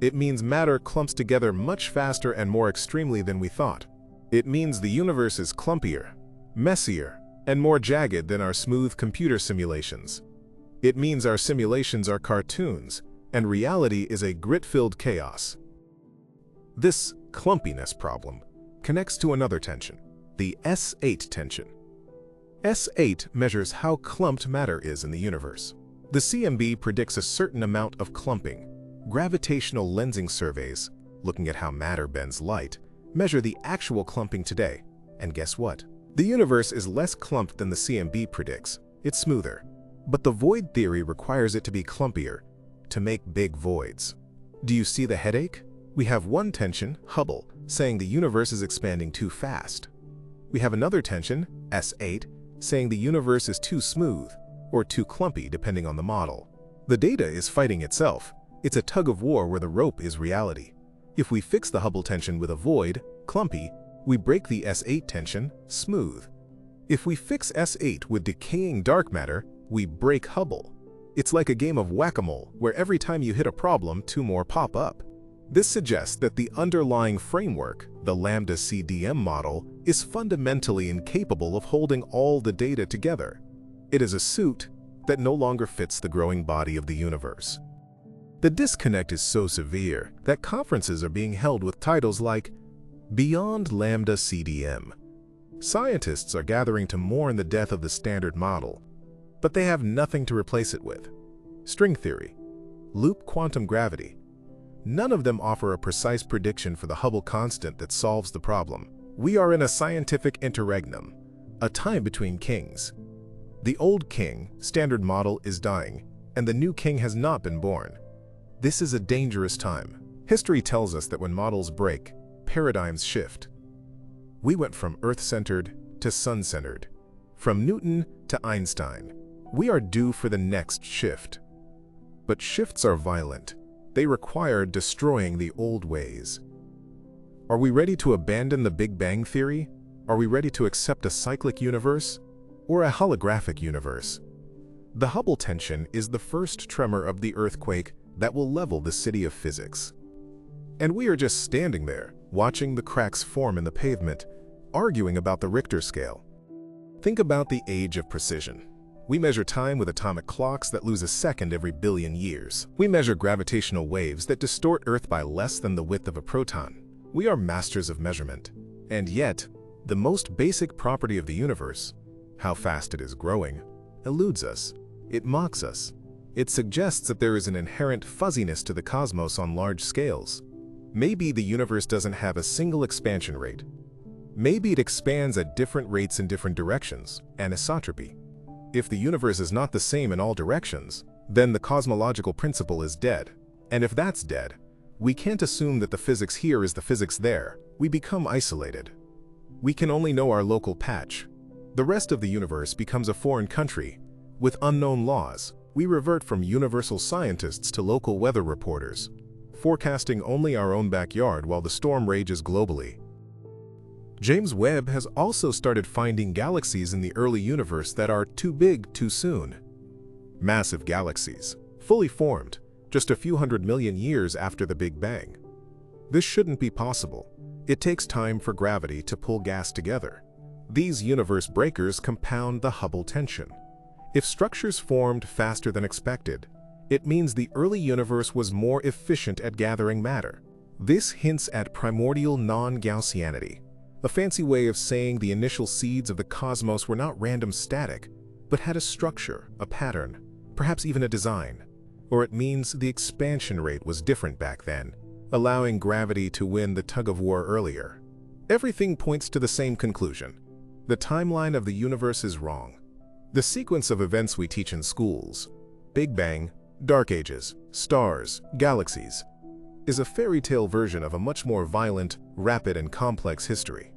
A: It means matter clumps together much faster and more extremely than we thought. It means the universe is clumpier, messier, and more jagged than our smooth computer simulations. It means our simulations are cartoons, and reality is a grit-filled chaos. This clumpiness problem connects to another tension, the S8 tension. S8 measures how clumped matter is in the universe. The CMB predicts a certain amount of clumping. Gravitational lensing surveys, looking at how matter bends light, measure the actual clumping today. And guess what? The universe is less clumped than the CMB predicts. It's smoother. But the void theory requires it to be clumpier to make big voids. Do you see the headache? We have one tension, Hubble, saying the universe is expanding too fast. We have another tension, S8, saying the universe is too smooth, or too clumpy depending on the model. The data is fighting itself. It's a tug of war where the rope is reality. If we fix the Hubble tension with a void, clumpy, we break the S8 tension, smooth. If we fix S8 with decaying dark matter, we break Hubble. It's like a game of whack-a-mole, where every time you hit a problem, two more pop up. This suggests that the underlying framework, the lambda CDM model, is fundamentally incapable of holding all the data together. It is a suit that no longer fits the growing body of the universe. The disconnect is so severe that conferences are being held with titles like Beyond Lambda CDM. Scientists are gathering to mourn the death of the standard model, but they have nothing to replace it with. String theory, loop quantum gravity. None of them offer a precise prediction for the Hubble constant that solves the problem. We are in a scientific interregnum, a time between kings. The old king, standard model, is dying, and the new king has not been born. This is a dangerous time. History tells us that when models break, paradigms shift. We went from Earth-centered to sun-centered, from Newton to Einstein. We are due for the next shift. But shifts are violent. They require destroying the old ways. Are we ready to abandon the Big Bang Theory? Are we ready to accept a cyclic universe or a holographic universe? The Hubble tension is the first tremor of the earthquake that will level the city of physics. And we are just standing there, watching the cracks form in the pavement, arguing about the Richter scale. Think about the age of precision. We measure time with atomic clocks that lose a second every billion years. We measure gravitational waves that distort Earth by less than the width of a proton. We are masters of measurement. And yet, the most basic property of the universe, how fast it is growing, eludes us. It mocks us. It suggests that there is an inherent fuzziness to the cosmos on large scales. Maybe the universe doesn't have a single expansion rate. Maybe it expands at different rates in different directions, anisotropy. If the universe is not the same in all directions, then the cosmological principle is dead. And if that's dead, we can't assume that the physics here is the physics there. We become isolated. We can only know our local patch. The rest of the universe becomes a foreign country, with unknown laws. We revert from universal scientists to local weather reporters, forecasting only our own backyard while the storm rages globally. James Webb has also started finding galaxies in the early universe that are too big too soon. Massive galaxies, fully formed, just a few 100 million years after the Big Bang. This shouldn't be possible. It takes time for gravity to pull gas together. These universe breakers compound the Hubble tension. If structures formed faster than expected, it means the early universe was more efficient at gathering matter. This hints at primordial non-Gaussianity, a fancy way of saying the initial seeds of the cosmos were not random static, but had a structure, a pattern, perhaps even a design. Or it means the expansion rate was different back then, allowing gravity to win the tug-of-war earlier. Everything points to the same conclusion. The timeline of the universe is wrong. The sequence of events we teach in schools, Big Bang, Dark Ages, stars, galaxies, is a fairy tale version of a much more violent, rapid, and complex history.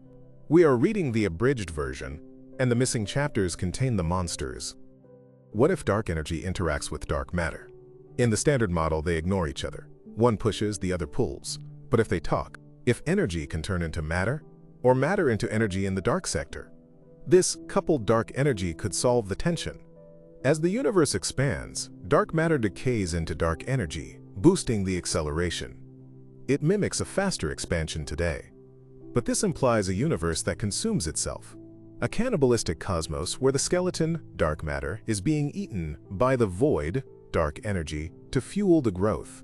A: We are reading the abridged version, and the missing chapters contain the monsters. What if dark energy interacts with dark matter? In the standard model, they ignore each other. One pushes, the other pulls. But if they talk, if energy can turn into matter, or matter into energy in the dark sector, this coupled dark energy could solve the tension. As the universe expands, dark matter decays into dark energy, boosting the acceleration. It mimics a faster expansion today. But this implies a universe that consumes itself. A cannibalistic cosmos where the skeleton, dark matter, is being eaten by the void, dark energy, to fuel the growth.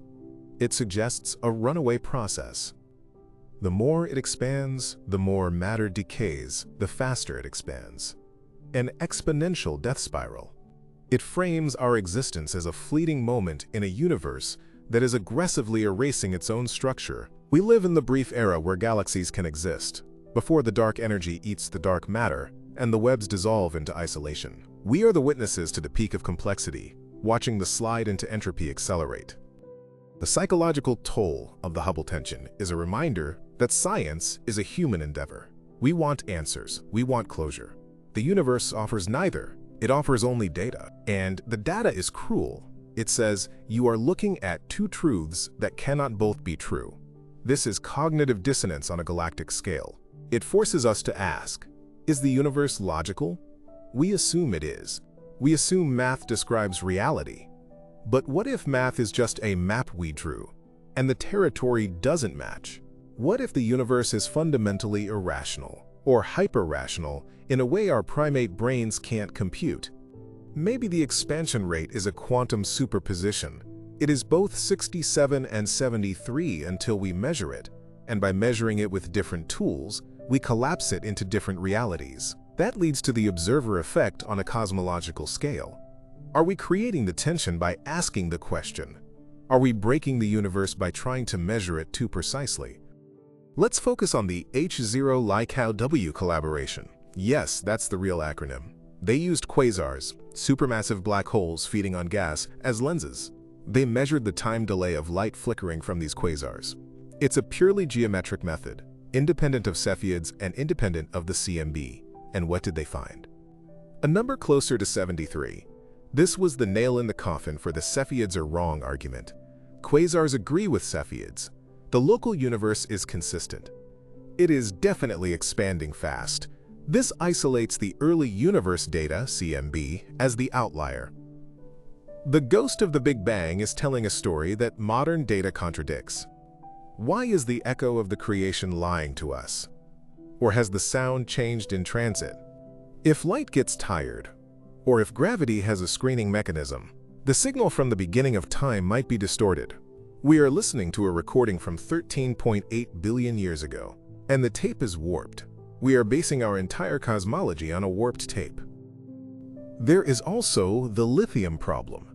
A: It suggests a runaway process. The more it expands, the more matter decays, the faster it expands. An exponential death spiral. It frames our existence as a fleeting moment in a universe that is aggressively erasing its own structure. We live in the brief era where galaxies can exist, before the dark energy eats the dark matter and the webs dissolve into isolation. We are the witnesses to the peak of complexity, watching the slide into entropy accelerate. The psychological toll of the Hubble tension is a reminder that science is a human endeavor. We want answers, we want closure. The universe offers neither. It offers only data. And the data is cruel. It says, you are looking at two truths that cannot both be true. This is cognitive dissonance on a galactic scale. It forces us to ask, is the universe logical? We assume it is. We assume math describes reality. But what if math is just a map we drew, and the territory doesn't match? What if the universe is fundamentally irrational, or hyper-rational, in a way our primate brains can't compute? Maybe the expansion rate is a quantum superposition. It is both 67 and 73 until we measure it, and by measuring it with different tools, we collapse it into different realities. That leads to the observer effect on a cosmological scale. Are we creating the tension by asking the question? Are we breaking the universe by trying to measure it too precisely? Let's focus on the H0 LICAO-W collaboration. Yes, that's the real acronym. They used quasars, supermassive black holes feeding on gas, as lenses. They measured the time delay of light flickering from these quasars. It's a purely geometric method, independent of Cepheids and independent of the CMB. And what did they find? A number closer to 73. This was the nail in the coffin for the Cepheids are wrong argument. Quasars agree with Cepheids. The local universe is consistent. It is definitely expanding fast. This isolates the early universe data, CMB, as the outlier. The ghost of the Big Bang is telling a story that modern data contradicts. Why is the echo of the creation lying to us? Or has the sound changed in transit? If light gets tired, or if gravity has a screening mechanism, the signal from the beginning of time might be distorted. We are listening to a recording from 13.8 billion years ago, and the tape is warped. We are basing our entire cosmology on a warped tape. There is also the lithium problem.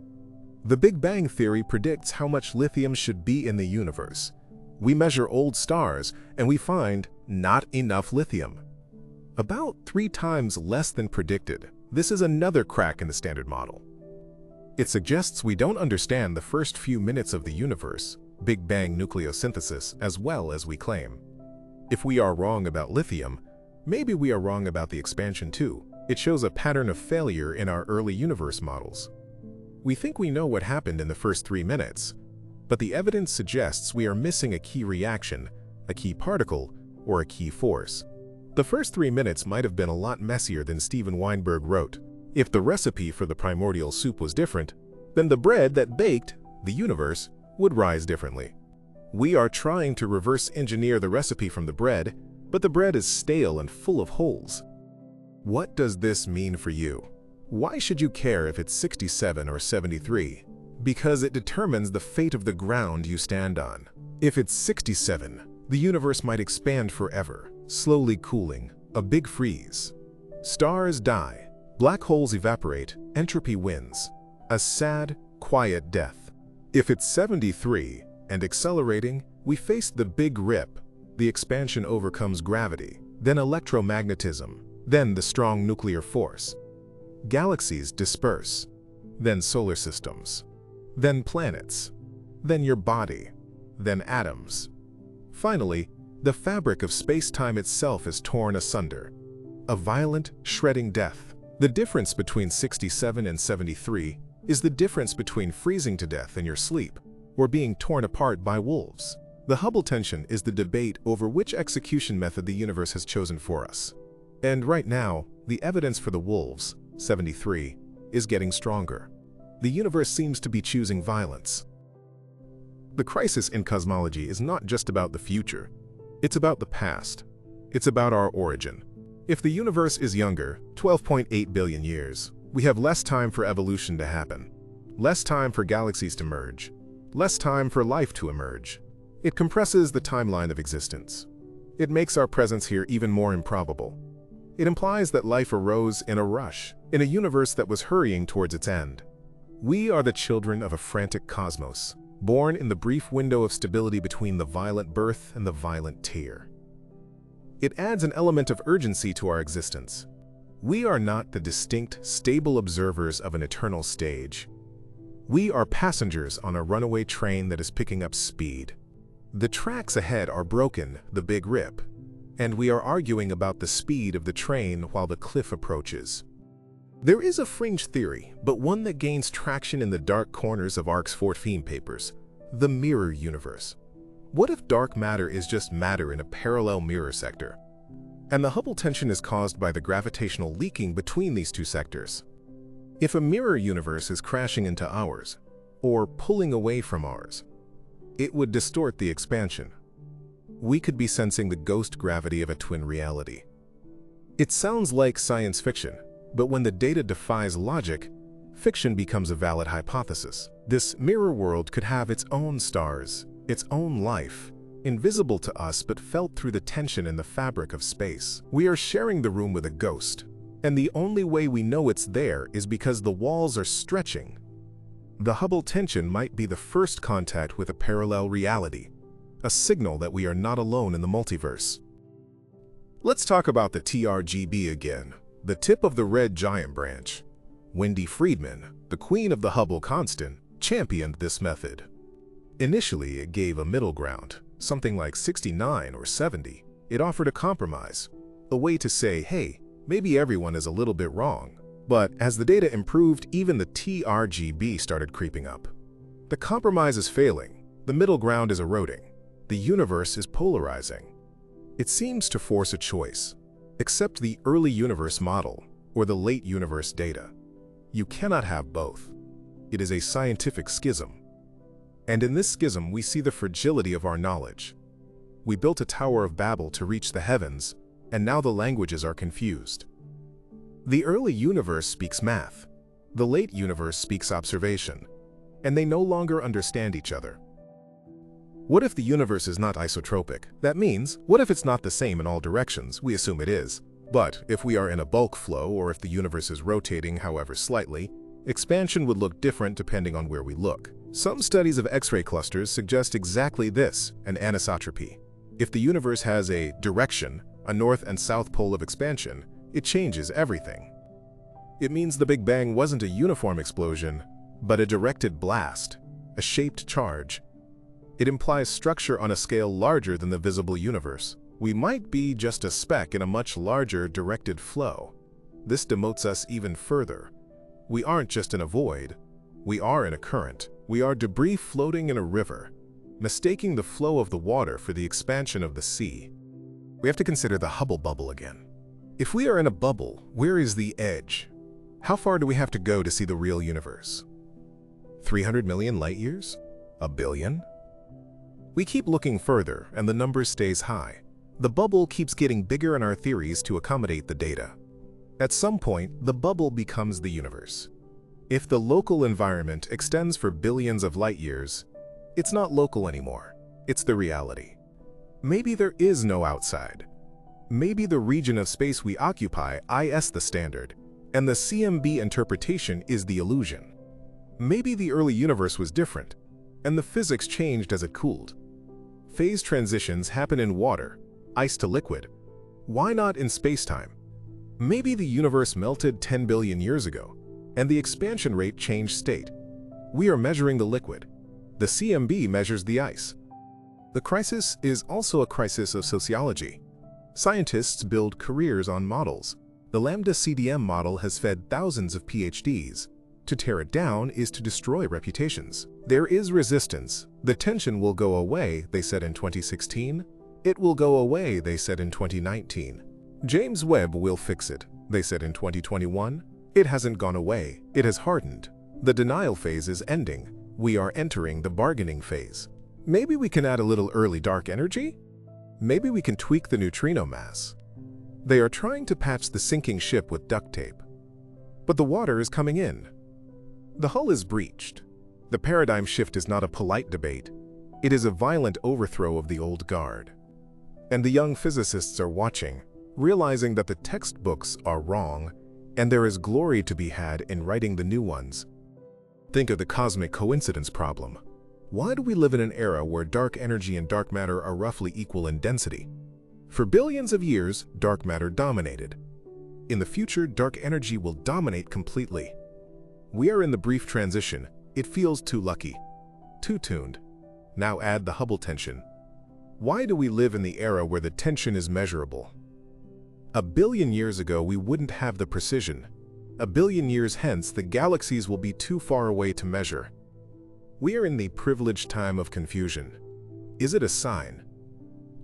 A: The Big Bang Theory predicts how much lithium should be in the universe. We measure old stars, and we find not enough lithium. About 3 times less than predicted. This is another crack in the standard model. It suggests we don't understand the first few minutes of the universe, Big Bang nucleosynthesis, as well as we claim. If we are wrong about lithium, maybe we are wrong about the expansion too. It shows a pattern of failure in our early universe models. We think we know what happened in the first 3 minutes, but the evidence suggests we are missing a key reaction, a key particle, or a key force. The first 3 minutes might have been a lot messier than Steven Weinberg wrote. If the recipe for the primordial soup was different, then the bread that baked the universe would rise differently. We are trying to reverse engineer the recipe from the bread, but the bread is stale and full of holes. What does this mean for you? Why should you care if it's 67 or 73? Because it determines the fate of the ground you stand on. If it's 67, the universe might expand forever, slowly cooling, a big freeze. Stars die. Black holes evaporate, entropy wins. A sad, quiet death. If it's 73 and accelerating, we face the big rip. The expansion overcomes gravity, then electromagnetism, then the strong nuclear force. Galaxies disperse, then solar systems, then planets, then your body, then atoms. Finally, the fabric of space-time itself is torn asunder. a violent, shredding death. The difference between 67 and 73 is the difference between freezing to death in your sleep or being torn apart by wolves. The Hubble tension is the debate over which execution method the universe has chosen for us. And right now, the evidence for the wolves, 73, is getting stronger. The universe seems to be choosing violence. The crisis in cosmology is not just about the future. It's about the past. It's about our origin. If the universe is younger, 12.8 billion years, we have less time for evolution to happen, less time for galaxies to merge, less time for life to emerge. It compresses the timeline of existence. It makes our presence here even more improbable. It implies that life arose in a rush, in a universe that was hurrying towards its end. We are the children of a frantic cosmos, born in the brief window of stability between the violent birth and the violent tear. It adds an element of urgency to our existence. We are not the distinct, stable observers of an eternal stage. We are passengers on a runaway train that is picking up speed. The tracks ahead are broken, the big rip, and we are arguing about the speed of the train while the cliff approaches. There is a fringe theory, but one that gains traction in the dark corners of ARC's 14 papers, the mirror universe. What if dark matter is just matter in a parallel mirror sector? And the Hubble tension is caused by the gravitational leaking between these two sectors. If a mirror universe is crashing into ours, or pulling away from ours, it would distort the expansion. We could be sensing the ghost gravity of a twin reality. It sounds like science fiction, but when the data defies logic, fiction becomes a valid hypothesis. This mirror world could have its own stars, its own life, invisible to us but felt through the tension in the fabric of space. We are sharing the room with a ghost, and the only way we know it's there is because the walls are stretching. The Hubble tension might be the first contact with a parallel reality, a signal that we are not alone in the multiverse. Let's talk about the TRGB again, the tip of the red giant branch. Wendy Friedman, the queen of the Hubble constant, championed this method. Initially, it gave a middle ground, something like 69 or 70. It offered a compromise, a way to say, hey, maybe everyone is a little bit wrong. But as the data improved, even the TRGB started creeping up. The compromise is failing, the middle ground is eroding, the universe is polarizing. It seems to force a choice. Accept the early universe model or the late universe data. You cannot have both. It is a scientific schism. And in this schism, we see the fragility of our knowledge. We built a Tower of Babel to reach the heavens, and now the languages are confused. The early universe speaks math. The late universe speaks observation, and they no longer understand each other. What if the universe is not isotropic? That means, what if it's not the same in all directions? We assume it is. But if we are in a bulk flow, or if the universe is rotating, however slightly, expansion would look different depending on where we look. Some studies of X-ray clusters suggest exactly this, an anisotropy. If the universe has a direction, a north and south pole of expansion, it changes everything. It means the Big Bang wasn't a uniform explosion, but a directed blast, a shaped charge. It implies structure on a scale larger than the visible universe. We might be just a speck in a much larger directed flow. This demotes us even further. We aren't just in a void. We are in a current. We are debris floating in a river, mistaking the flow of the water for the expansion of the sea. We have to consider the Hubble bubble again. If we are in a bubble, where is the edge? How far do we have to go to see the real universe? 300 million light years? A billion? We keep looking further, and the number stays high. The bubble keeps getting bigger in our theories to accommodate the data. At some point, the bubble becomes the universe. If the local environment extends for billions of light years, it's not local anymore. It's the reality. Maybe there is no outside. Maybe the region of space we occupy is the standard, and the CMB interpretation is the illusion. Maybe the early universe was different, and the physics changed as it cooled. Phase transitions happen in water, ice to liquid. Why not in space-time? Maybe the universe melted 10 billion years ago, and the expansion rate changed state. We are measuring the liquid. The CMB measures the ice. The crisis is also a crisis of sociology. Scientists build careers on models. The Lambda CDM model has fed thousands of PhDs. To tear it down is to destroy reputations. There is resistance. The tension will go away, they said in 2016. It will go away, they said in 2019. James Webb will fix it, they said in 2021. It hasn't gone away. It has hardened. The denial phase is ending. We are entering the bargaining phase. Maybe we can add a little early dark energy? Maybe we can tweak the neutrino mass. They are trying to patch the sinking ship with duct tape. But the water is coming in. The hull is breached. The paradigm shift is not a polite debate. It is a violent overthrow of the old guard. And the young physicists are watching, realizing that the textbooks are wrong, and there is glory to be had in writing the new ones. Think of the cosmic coincidence problem. Why do we live in an era where dark energy and dark matter are roughly equal in density? For billions of years, dark matter dominated. In the future, dark energy will dominate completely. We are in the brief transition. It feels too lucky, too tuned. Now add the Hubble tension. Why do we live in the era where the tension is measurable? A billion years ago, we wouldn't have the precision. A billion years hence, the galaxies will be too far away to measure. We are in the privileged time of confusion. Is it a sign?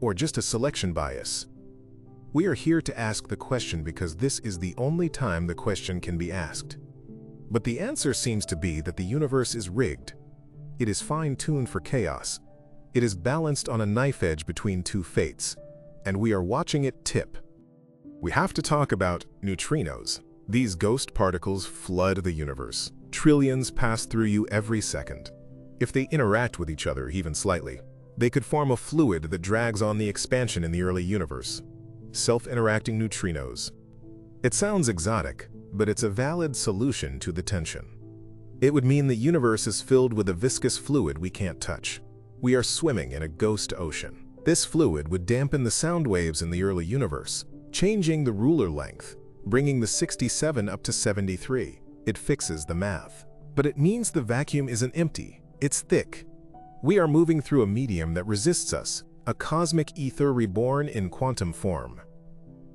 A: Or just a selection bias? We are here to ask the question because this is the only time the question can be asked. But the answer seems to be that the universe is rigged. It is fine-tuned for chaos. It is balanced on a knife edge between two fates, and we are watching it tip. We have to talk about neutrinos. These ghost particles flood the universe. Trillions pass through you every second. If they interact with each other even slightly, they could form a fluid that drags on the expansion in the early universe. Self-interacting neutrinos. It sounds exotic, but it's a valid solution to the tension. It would mean the universe is filled with a viscous fluid we can't touch. We are swimming in a ghost ocean. This fluid would dampen the sound waves in the early universe, changing the ruler length, bringing the 67 up to 73. It fixes the math. But it means the vacuum isn't empty, it's thick. We are moving through a medium that resists us, a cosmic ether reborn in quantum form.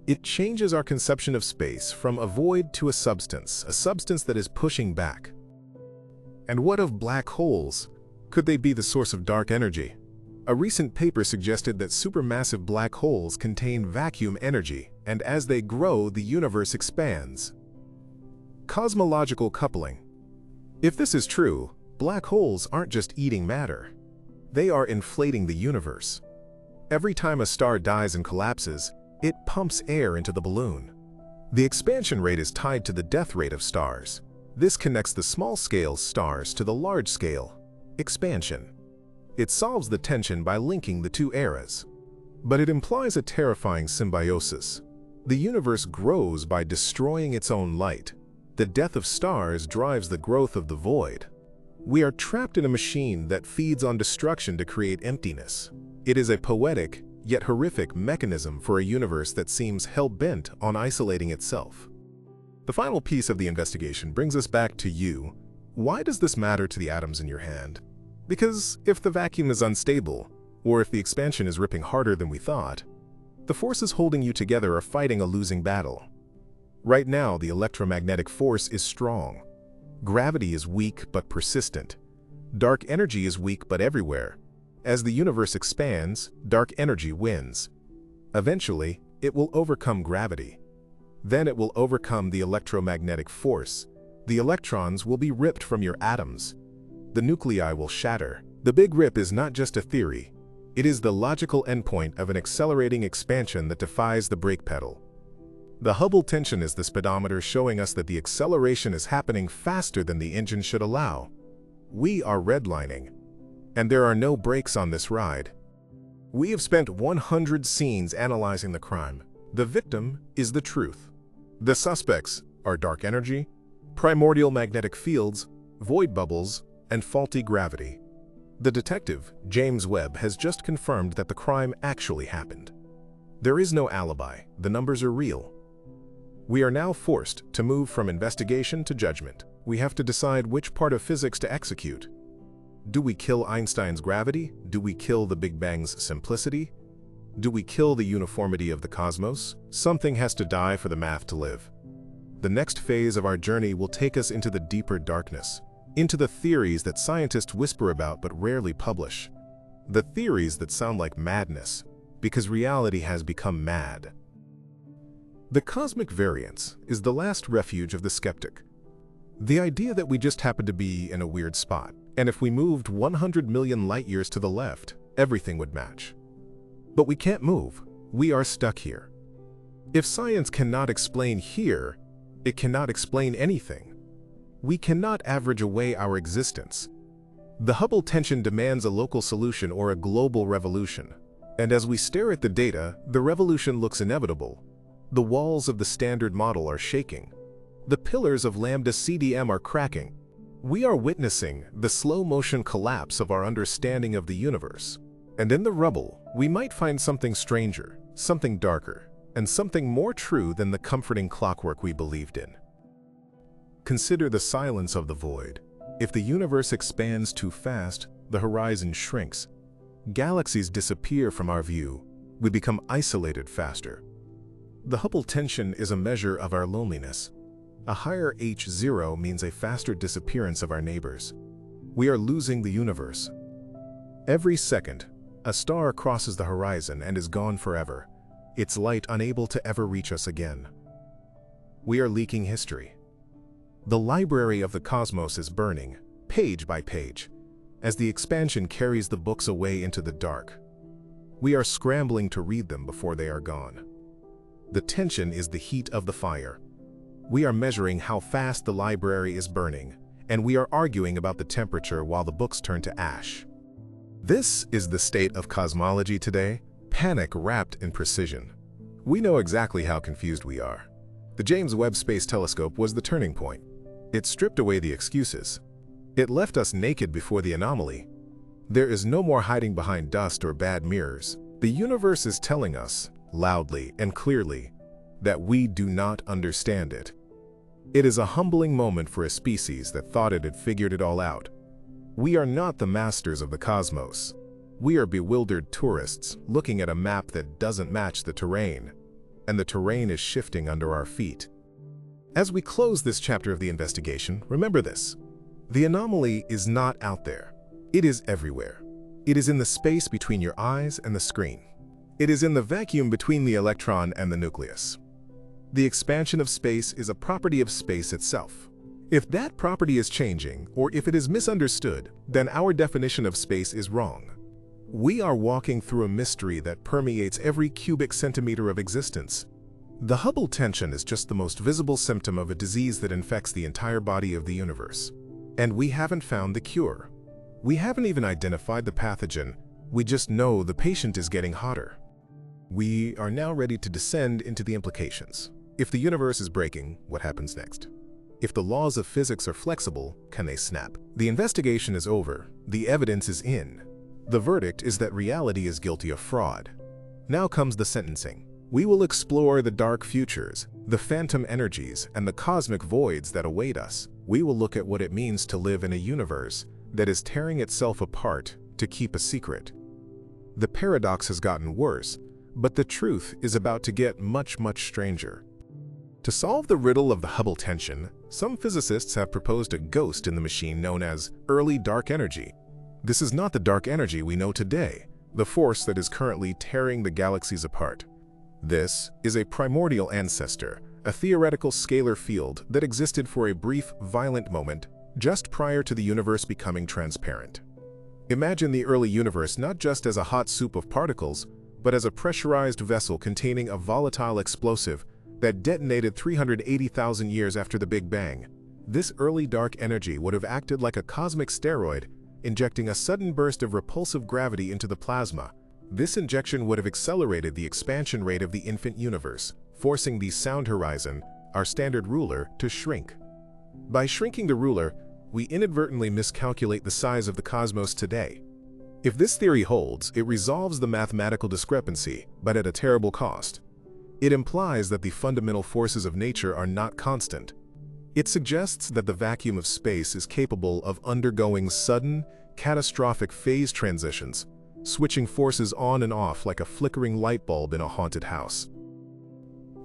A: It changes our conception of space from a void to a substance that is pushing back. And what of black holes? Could they be the source of dark energy? A recent paper suggested that supermassive black holes contain vacuum energy, and as they grow, the universe expands. Cosmological coupling. If this is true, black holes aren't just eating matter. They are inflating the universe. Every time a star dies and collapses, it pumps air into the balloon. The expansion rate is tied to the death rate of stars. This connects the small-scale stars to the large-scale expansion. It solves the tension by linking the two eras. But it implies a terrifying symbiosis. The universe grows by destroying its own light. The death of stars drives the growth of the void. We are trapped in a machine that feeds on destruction to create emptiness. It is a poetic, yet horrific mechanism for a universe that seems hell-bent on isolating itself. The final piece of the investigation brings us back to you. Why does this matter to the atoms in your hand? Because if the vacuum is unstable, or if the expansion is ripping harder than we thought, the forces holding you together are fighting a losing battle. Right now, the electromagnetic force is strong. Gravity is weak but persistent. Dark energy is weak but everywhere. As the universe expands, dark energy wins. Eventually, it will overcome gravity. Then it will overcome the electromagnetic force. The electrons will be ripped from your atoms. The nuclei will shatter. The Big Rip is not just a theory. It is the logical endpoint of an accelerating expansion that defies the brake pedal. The Hubble tension is the speedometer showing us that the acceleration is happening faster than the engine should allow. We are redlining, and there are no brakes on this ride. We have spent 100 scenes analyzing the crime. The victim is the truth. The suspects are dark energy, primordial magnetic fields, void bubbles, and faulty gravity. The detective, James Webb, has just confirmed that the crime actually happened. There is no alibi. The numbers are real. We are now forced to move from investigation to judgment. We have to decide which part of physics to execute. Do we kill Einstein's gravity? Do we kill the Big Bang's simplicity? Do we kill the uniformity of the cosmos? Something has to die for the math to live. The next phase of our journey will take us into the deeper darkness, into the theories that scientists whisper about but rarely publish. The theories that sound like madness, because reality has become mad. The cosmic variance is the last refuge of the skeptic. The idea that we just happen to be in a weird spot, and if we moved 100 million light-years to the left, everything would match. But we can't move. We are stuck here. If science cannot explain here, it cannot explain anything. We cannot average away our existence. The Hubble tension demands a local solution or a global revolution. And as we stare at the data, the revolution looks inevitable. The walls of the standard model are shaking. The pillars of lambda CDM are cracking. We are witnessing the slow-motion collapse of our understanding of the universe. And in the rubble, we might find something stranger, something darker, and something more true than the comforting clockwork we believed in. Consider the silence of the void. If the universe expands too fast, the horizon shrinks. Galaxies disappear from our view. We become isolated faster. The Hubble tension is a measure of our loneliness. A higher H0 means a faster disappearance of our neighbors. We are losing the universe. Every second, a star crosses the horizon and is gone forever, its light unable to ever reach us again. We are leaking history. The library of the cosmos is burning, page by page, as the expansion carries the books away into the dark. We are scrambling to read them before they are gone. The tension is the heat of the fire. We are measuring how fast the library is burning, and we are arguing about the temperature while the books turn to ash. This is the state of cosmology today, panic wrapped in precision. We know exactly how confused we are. The James Webb Space Telescope was the turning point. It stripped away the excuses. It left us naked before the anomaly. There is no more hiding behind dust or bad mirrors. The universe is telling us, loudly and clearly, that we do not understand it. It is a humbling moment for a species that thought it had figured it all out. We are not the masters of the cosmos. We are bewildered tourists looking at a map that doesn't match the terrain, and the terrain is shifting under our feet. As we close this chapter of the investigation, remember this. The anomaly is not out there. It is everywhere. It is in the space between your eyes and the screen. It is in the vacuum between the electron and the nucleus. The expansion of space is a property of space itself. If that property is changing, or if it is misunderstood, then our definition of space is wrong. We are walking through a mystery that permeates every cubic centimeter of existence. The Hubble tension is just the most visible symptom of a disease that infects the entire body of the universe. And we haven't found the cure. We haven't even identified the pathogen. We just know the patient is getting hotter. We are now ready to descend into the implications. If the universe is breaking, what happens next? If the laws of physics are flexible, can they snap? The investigation is over. The evidence is in. The verdict is that reality is guilty of fraud. Now comes the sentencing. We will explore the dark futures, the phantom energies, and the cosmic voids that await us. We will look at what it means to live in a universe that is tearing itself apart to keep a secret. The paradox has gotten worse, but the truth is about to get much, much stranger. To solve the riddle of the Hubble tension, some physicists have proposed a ghost in the machine known as early dark energy. This is not the dark energy we know today, the force that is currently tearing the galaxies apart. This is a primordial ancestor, a theoretical scalar field that existed for a brief, violent moment just prior to the universe becoming transparent. Imagine the early universe not just as a hot soup of particles, but as a pressurized vessel containing a volatile explosive that detonated 380,000 years after the Big Bang. This early dark energy would have acted like a cosmic steroid, injecting a sudden burst of repulsive gravity into the plasma. This injection would have accelerated the expansion rate of the infant universe, forcing the sound horizon, our standard ruler, to shrink. By shrinking the ruler, we inadvertently miscalculate the size of the cosmos today. If this theory holds, it resolves the mathematical discrepancy, but at a terrible cost. It implies that the fundamental forces of nature are not constant. It suggests that the vacuum of space is capable of undergoing sudden, catastrophic phase transitions, switching forces on and off like a flickering light bulb in a haunted house.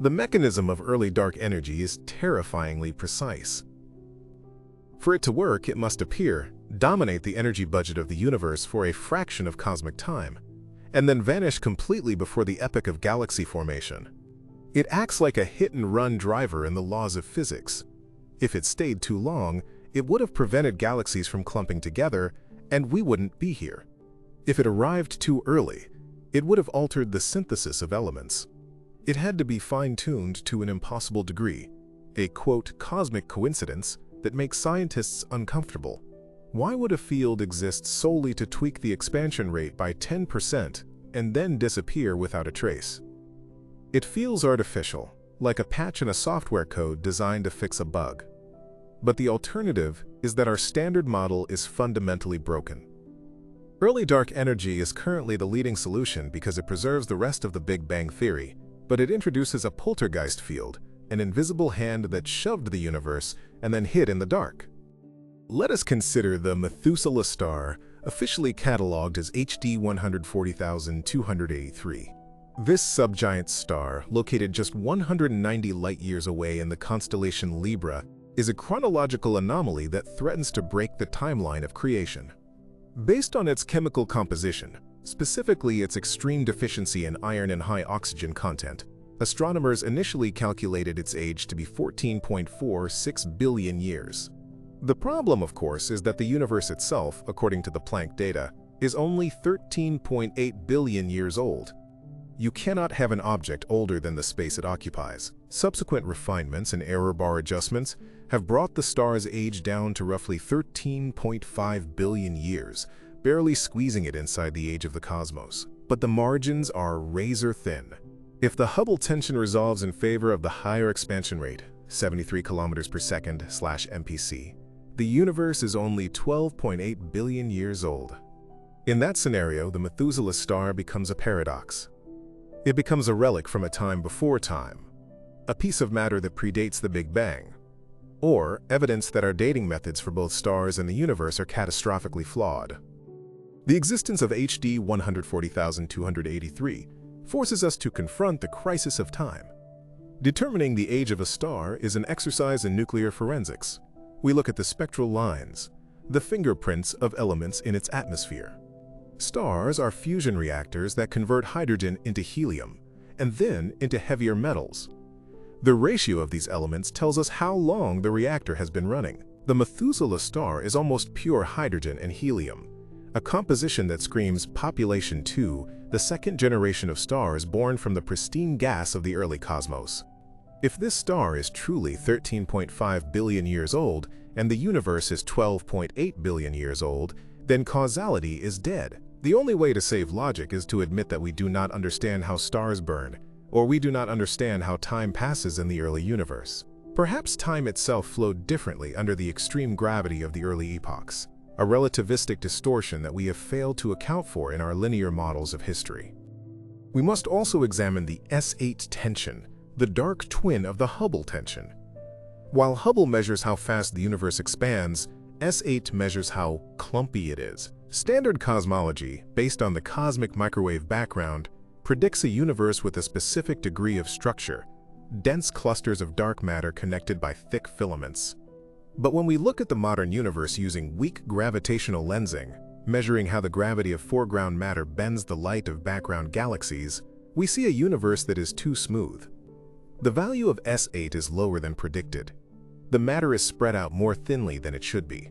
A: The mechanism of early dark energy is terrifyingly precise. For it to work, it must appear, dominate the energy budget of the universe for a fraction of cosmic time, and then vanish completely before the epoch of galaxy formation. It acts like a hit-and-run driver in the laws of physics. If it stayed too long, it would have prevented galaxies from clumping together, and we wouldn't be here. If it arrived too early, it would have altered the synthesis of elements. It had to be fine-tuned to an impossible degree, a, quote, cosmic coincidence that makes scientists uncomfortable. Why would a field exist solely to tweak the expansion rate by 10% and then disappear without a trace? It feels artificial, like a patch in a software code designed to fix a bug. But the alternative is that our standard model is fundamentally broken. Early dark energy is currently the leading solution because it preserves the rest of the Big Bang theory, but it introduces a poltergeist field, an invisible hand that shoved the universe and then hid in the dark. Let us consider the Methuselah star, officially catalogued as HD 140,283. This subgiant star, located just 190 light-years away in the constellation Libra, is a chronological anomaly that threatens to break the timeline of creation. Based on its chemical composition, specifically its extreme deficiency in iron and high oxygen content, astronomers initially calculated its age to be 14.46 billion years. The problem, of course, is that the universe itself, according to the Planck data, is only 13.8 billion years old. You cannot have an object older than the space it occupies. Subsequent refinements and error bar adjustments have brought the star's age down to roughly 13.5 billion years, barely squeezing it inside the age of the cosmos. But the margins are razor thin. If the Hubble tension resolves in favor of the higher expansion rate, 73 kilometers per second/MPC, the universe is only 12.8 billion years old. In that scenario, the Methuselah star becomes a paradox. It becomes a relic from a time before time, a piece of matter that predates the Big Bang, or evidence that our dating methods for both stars and the universe are catastrophically flawed. The existence of HD 140,283 forces us to confront the crisis of time. Determining the age of a star is an exercise in nuclear forensics. We look at the spectral lines, the fingerprints of elements in its atmosphere. Stars are fusion reactors that convert hydrogen into helium and then into heavier metals. The ratio of these elements tells us how long the reactor has been running. The Methuselah star is almost pure hydrogen and helium, a composition that screams population 2, the second generation of stars born from the pristine gas of the early cosmos. If this star is truly 13.5 billion years old and the universe is 12.8 billion years old, then causality is dead. The only way to save logic is to admit that we do not understand how stars burn, or we do not understand how time passes in the early universe. Perhaps time itself flowed differently under the extreme gravity of the early epochs, a relativistic distortion that we have failed to account for in our linear models of history. We must also examine the S8 tension, the dark twin of the Hubble tension. While Hubble measures how fast the universe expands, S8 measures how clumpy it is. Standard cosmology, based on the cosmic microwave background, predicts a universe with a specific degree of structure, dense clusters of dark matter connected by thick filaments. But when we look at the modern universe using weak gravitational lensing, measuring how the gravity of foreground matter bends the light of background galaxies, we see a universe that is too smooth. The value of S8 is lower than predicted. The matter is spread out more thinly than it should be.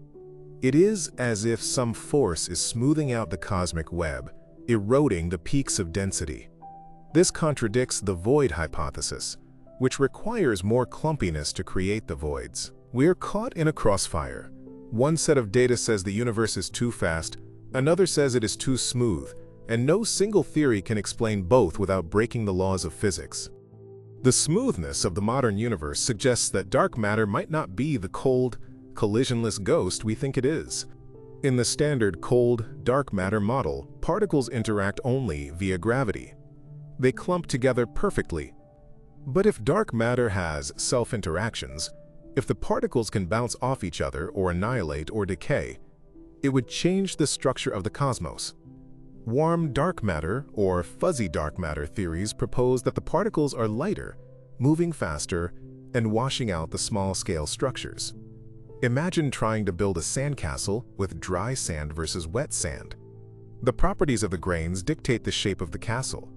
A: It is as if some force is smoothing out the cosmic web, eroding the peaks of density. This contradicts the void hypothesis, which requires more clumpiness to create the voids. We're caught in a crossfire. One set of data says the universe is too fast, another says it is too smooth, and no single theory can explain both without breaking the laws of physics. The smoothness of the modern universe suggests that dark matter might not be the cold, collisionless ghost we think it is. In the standard cold, dark matter model, particles interact only via gravity. They clump together perfectly. But if dark matter has self-interactions, if the particles can bounce off each other or annihilate or decay, it would change the structure of the cosmos. Warm dark matter or fuzzy dark matter theories propose that the particles are lighter, moving faster, and washing out the small-scale structures. Imagine trying to build a sandcastle with dry sand versus wet sand. The properties of the grains dictate the shape of the castle.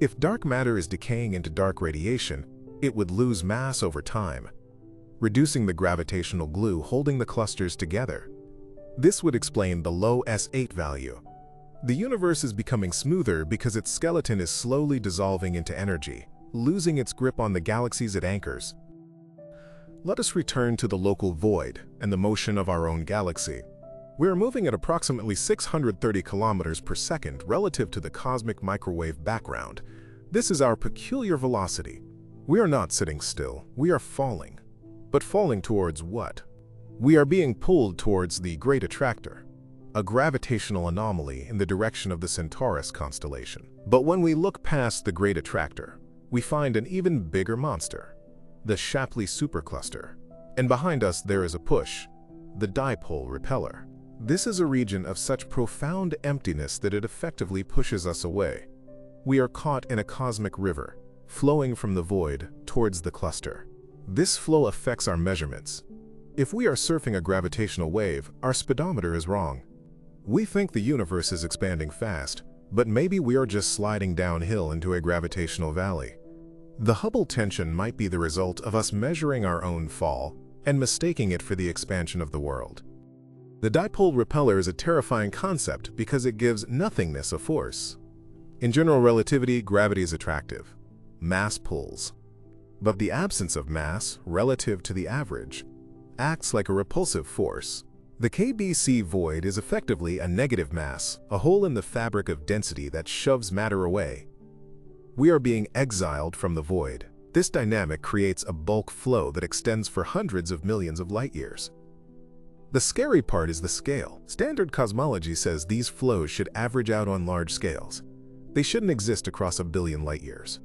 A: If dark matter is decaying into dark radiation, it would lose mass over time, reducing the gravitational glue holding the clusters together. This would explain the low S8 value. The universe is becoming smoother because its skeleton is slowly dissolving into energy, losing its grip on the galaxies it anchors. Let us return to the local void and the motion of our own galaxy. We are moving at approximately 630 kilometers per second relative to the cosmic microwave background. This is our peculiar velocity. We are not sitting still, we are falling. But falling towards what? We are being pulled towards the Great Attractor, a gravitational anomaly in the direction of the Centaurus constellation. But when we look past the Great Attractor, we find an even bigger monster, the Shapley supercluster. And behind us there is a push, the dipole repeller. This is a region of such profound emptiness that it effectively pushes us away. We are caught in a cosmic river, flowing from the void towards the cluster. This flow affects our measurements. If we are surfing a gravitational wave, our speedometer is wrong. We think the universe is expanding fast, but maybe we are just sliding downhill into a gravitational valley. The Hubble tension might be the result of us measuring our own fall and mistaking it for the expansion of the world. The dipole repeller is a terrifying concept because it gives nothingness a force. In general relativity, gravity is attractive. Mass pulls. But the absence of mass, relative to the average, acts like a repulsive force. The KBC void is effectively a negative mass, a hole in the fabric of density that shoves matter away. We are being exiled from the void. This dynamic creates a bulk flow that extends for hundreds of millions of light years. The scary part is the scale. Standard cosmology says these flows should average out on large scales. They shouldn't exist across a billion light years.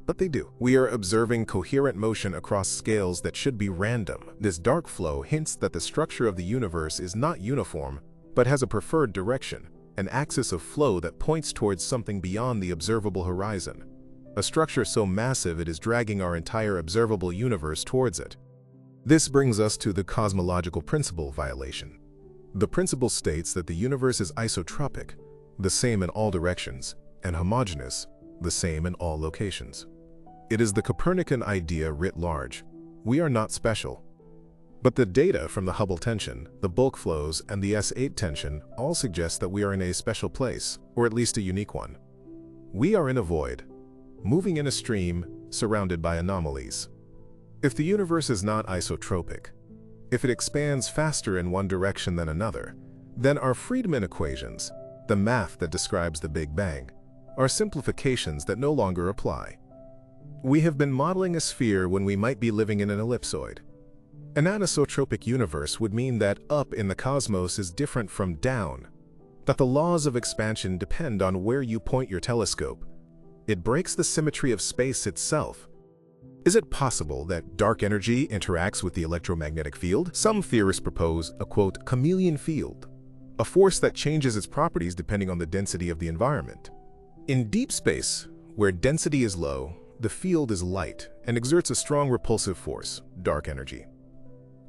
A: But they do. We are observing coherent motion across scales that should be random. This dark flow hints that the structure of the universe is not uniform, but has a preferred direction, an axis of flow that points towards something beyond the observable horizon. A structure so massive it is dragging our entire observable universe towards it. This brings us to the cosmological principle violation. The principle states that the universe is isotropic, the same in all directions, and homogeneous, the same in all locations. It is the Copernican idea writ large. We are not special. But the data from the Hubble tension, the bulk flows, and the S8 tension all suggest that we are in a special place, or at least a unique one. We are in a void, moving in a stream, surrounded by anomalies. If the universe is not isotropic, if it expands faster in one direction than another, then our Friedmann equations, the math that describes the Big Bang, are simplifications that no longer apply. We have been modeling a sphere when we might be living in an ellipsoid. An anisotropic universe would mean that up in the cosmos is different from down, that the laws of expansion depend on where you point your telescope. It breaks the symmetry of space itself. Is it possible that dark energy interacts with the electromagnetic field? Some theorists propose a, quote, chameleon field, a force that changes its properties depending on the density of the environment. In deep space, where density is low, the field is light and exerts a strong repulsive force, dark energy.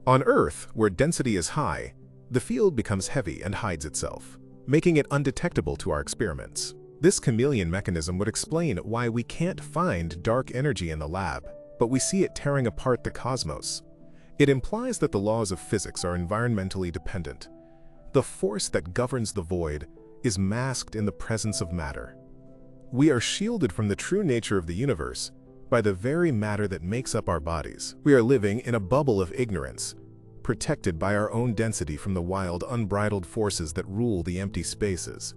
A: On Earth, where density is high, the field becomes heavy and hides itself, making it undetectable to our experiments. This chameleon mechanism would explain why we can't find dark energy in the lab, but we see it tearing apart the cosmos. It implies that the laws of physics are environmentally dependent. The force that governs the void is masked in the presence of matter. We are shielded from the true nature of the universe by the very matter that makes up our bodies. We are living in a bubble of ignorance, protected by our own density from the wild, unbridled forces that rule the empty spaces.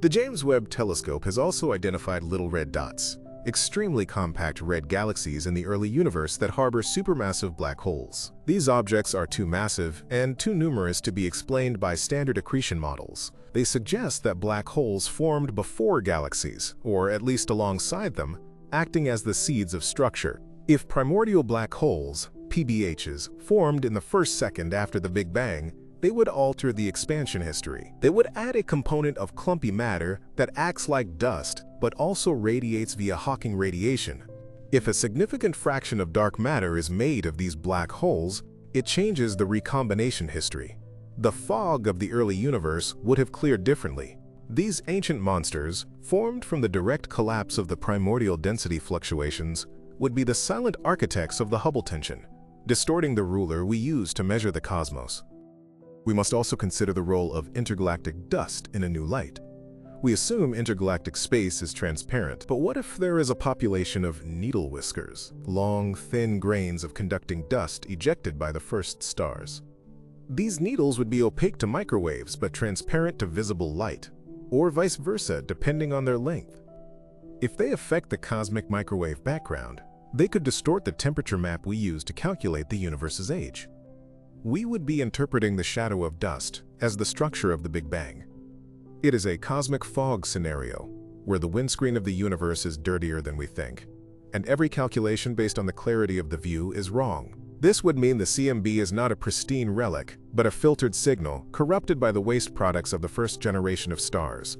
A: The James Webb Telescope has also identified little red dots, extremely compact red galaxies in the early universe that harbor supermassive black holes. These objects are too massive and too numerous to be explained by standard accretion models. They suggest that black holes formed before galaxies, or at least alongside them, acting as the seeds of structure. If primordial black holes, PBHs, formed in the first second after the Big Bang, they would alter the expansion history. They would add a component of clumpy matter that acts like dust but also radiates via Hawking radiation. If a significant fraction of dark matter is made of these black holes, it changes the recombination history. The fog of the early universe would have cleared differently. These ancient monsters, formed from the direct collapse of the primordial density fluctuations, would be the silent architects of the Hubble tension, distorting the ruler we use to measure the cosmos. We must also consider the role of intergalactic dust in a new light. We assume intergalactic space is transparent, but what if there is a population of needle whiskers, long, thin grains of conducting dust ejected by the first stars? These needles would be opaque to microwaves but transparent to visible light, or vice versa depending on their length. If they affect the cosmic microwave background, they could distort the temperature map we use to calculate the universe's age. We would be interpreting the shadow of dust as the structure of the Big Bang. It is a cosmic fog scenario, where the windscreen of the universe is dirtier than we think, and every calculation based on the clarity of the view is wrong. This would mean the CMB is not a pristine relic, but a filtered signal corrupted by the waste products of the first generation of stars.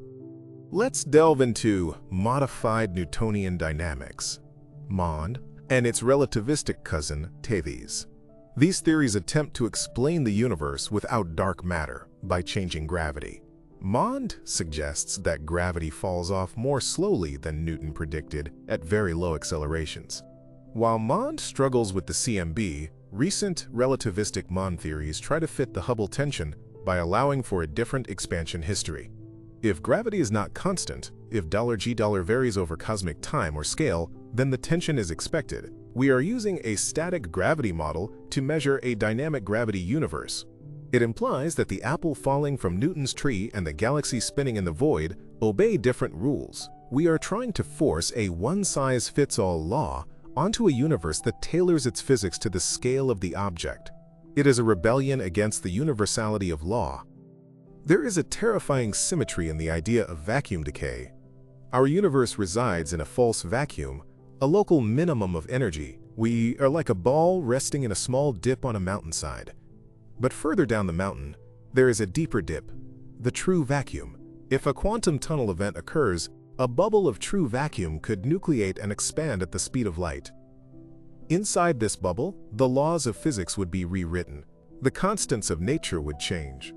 A: Let's delve into modified Newtonian dynamics, MOND, and its relativistic cousin, TeVeS. These theories attempt to explain the universe without dark matter by changing gravity. MOND suggests that gravity falls off more slowly than Newton predicted at very low accelerations. While MOND struggles with the CMB, recent relativistic MOND theories try to fit the Hubble tension by allowing for a different expansion history. If gravity is not constant, if $G$ varies over cosmic time or scale, then the tension is expected. We are using a static gravity model to measure a dynamic gravity universe. It implies that the apple falling from Newton's tree and the galaxy spinning in the void obey different rules. We are trying to force a one-size-fits-all law onto a universe that tailors its physics to the scale of the object. It is a rebellion against the universality of law. There is a terrifying symmetry in the idea of vacuum decay. Our universe resides in a false vacuum, a local minimum of energy. We are like a ball resting in a small dip on a mountainside. But further down the mountain, there is a deeper dip, the true vacuum. If a quantum tunnel event occurs, a bubble of true vacuum could nucleate and expand at the speed of light. Inside this bubble, the laws of physics would be rewritten. The constants of nature would change.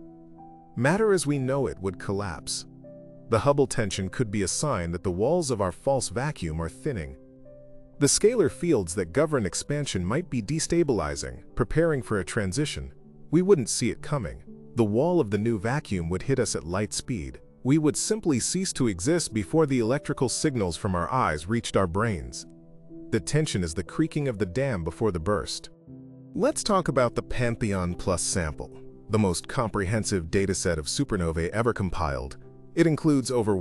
A: Matter as we know it would collapse. The Hubble tension could be a sign that the walls of our false vacuum are thinning. The scalar fields that govern expansion might be destabilizing, preparing for a transition. We wouldn't see it coming. The wall of the new vacuum would hit us at light speed. We would simply cease to exist before the electrical signals from our eyes reached our brains. The tension is the creaking of the dam before the burst. Let's talk about the Pantheon Plus sample, the most comprehensive dataset of supernovae ever compiled. It includes over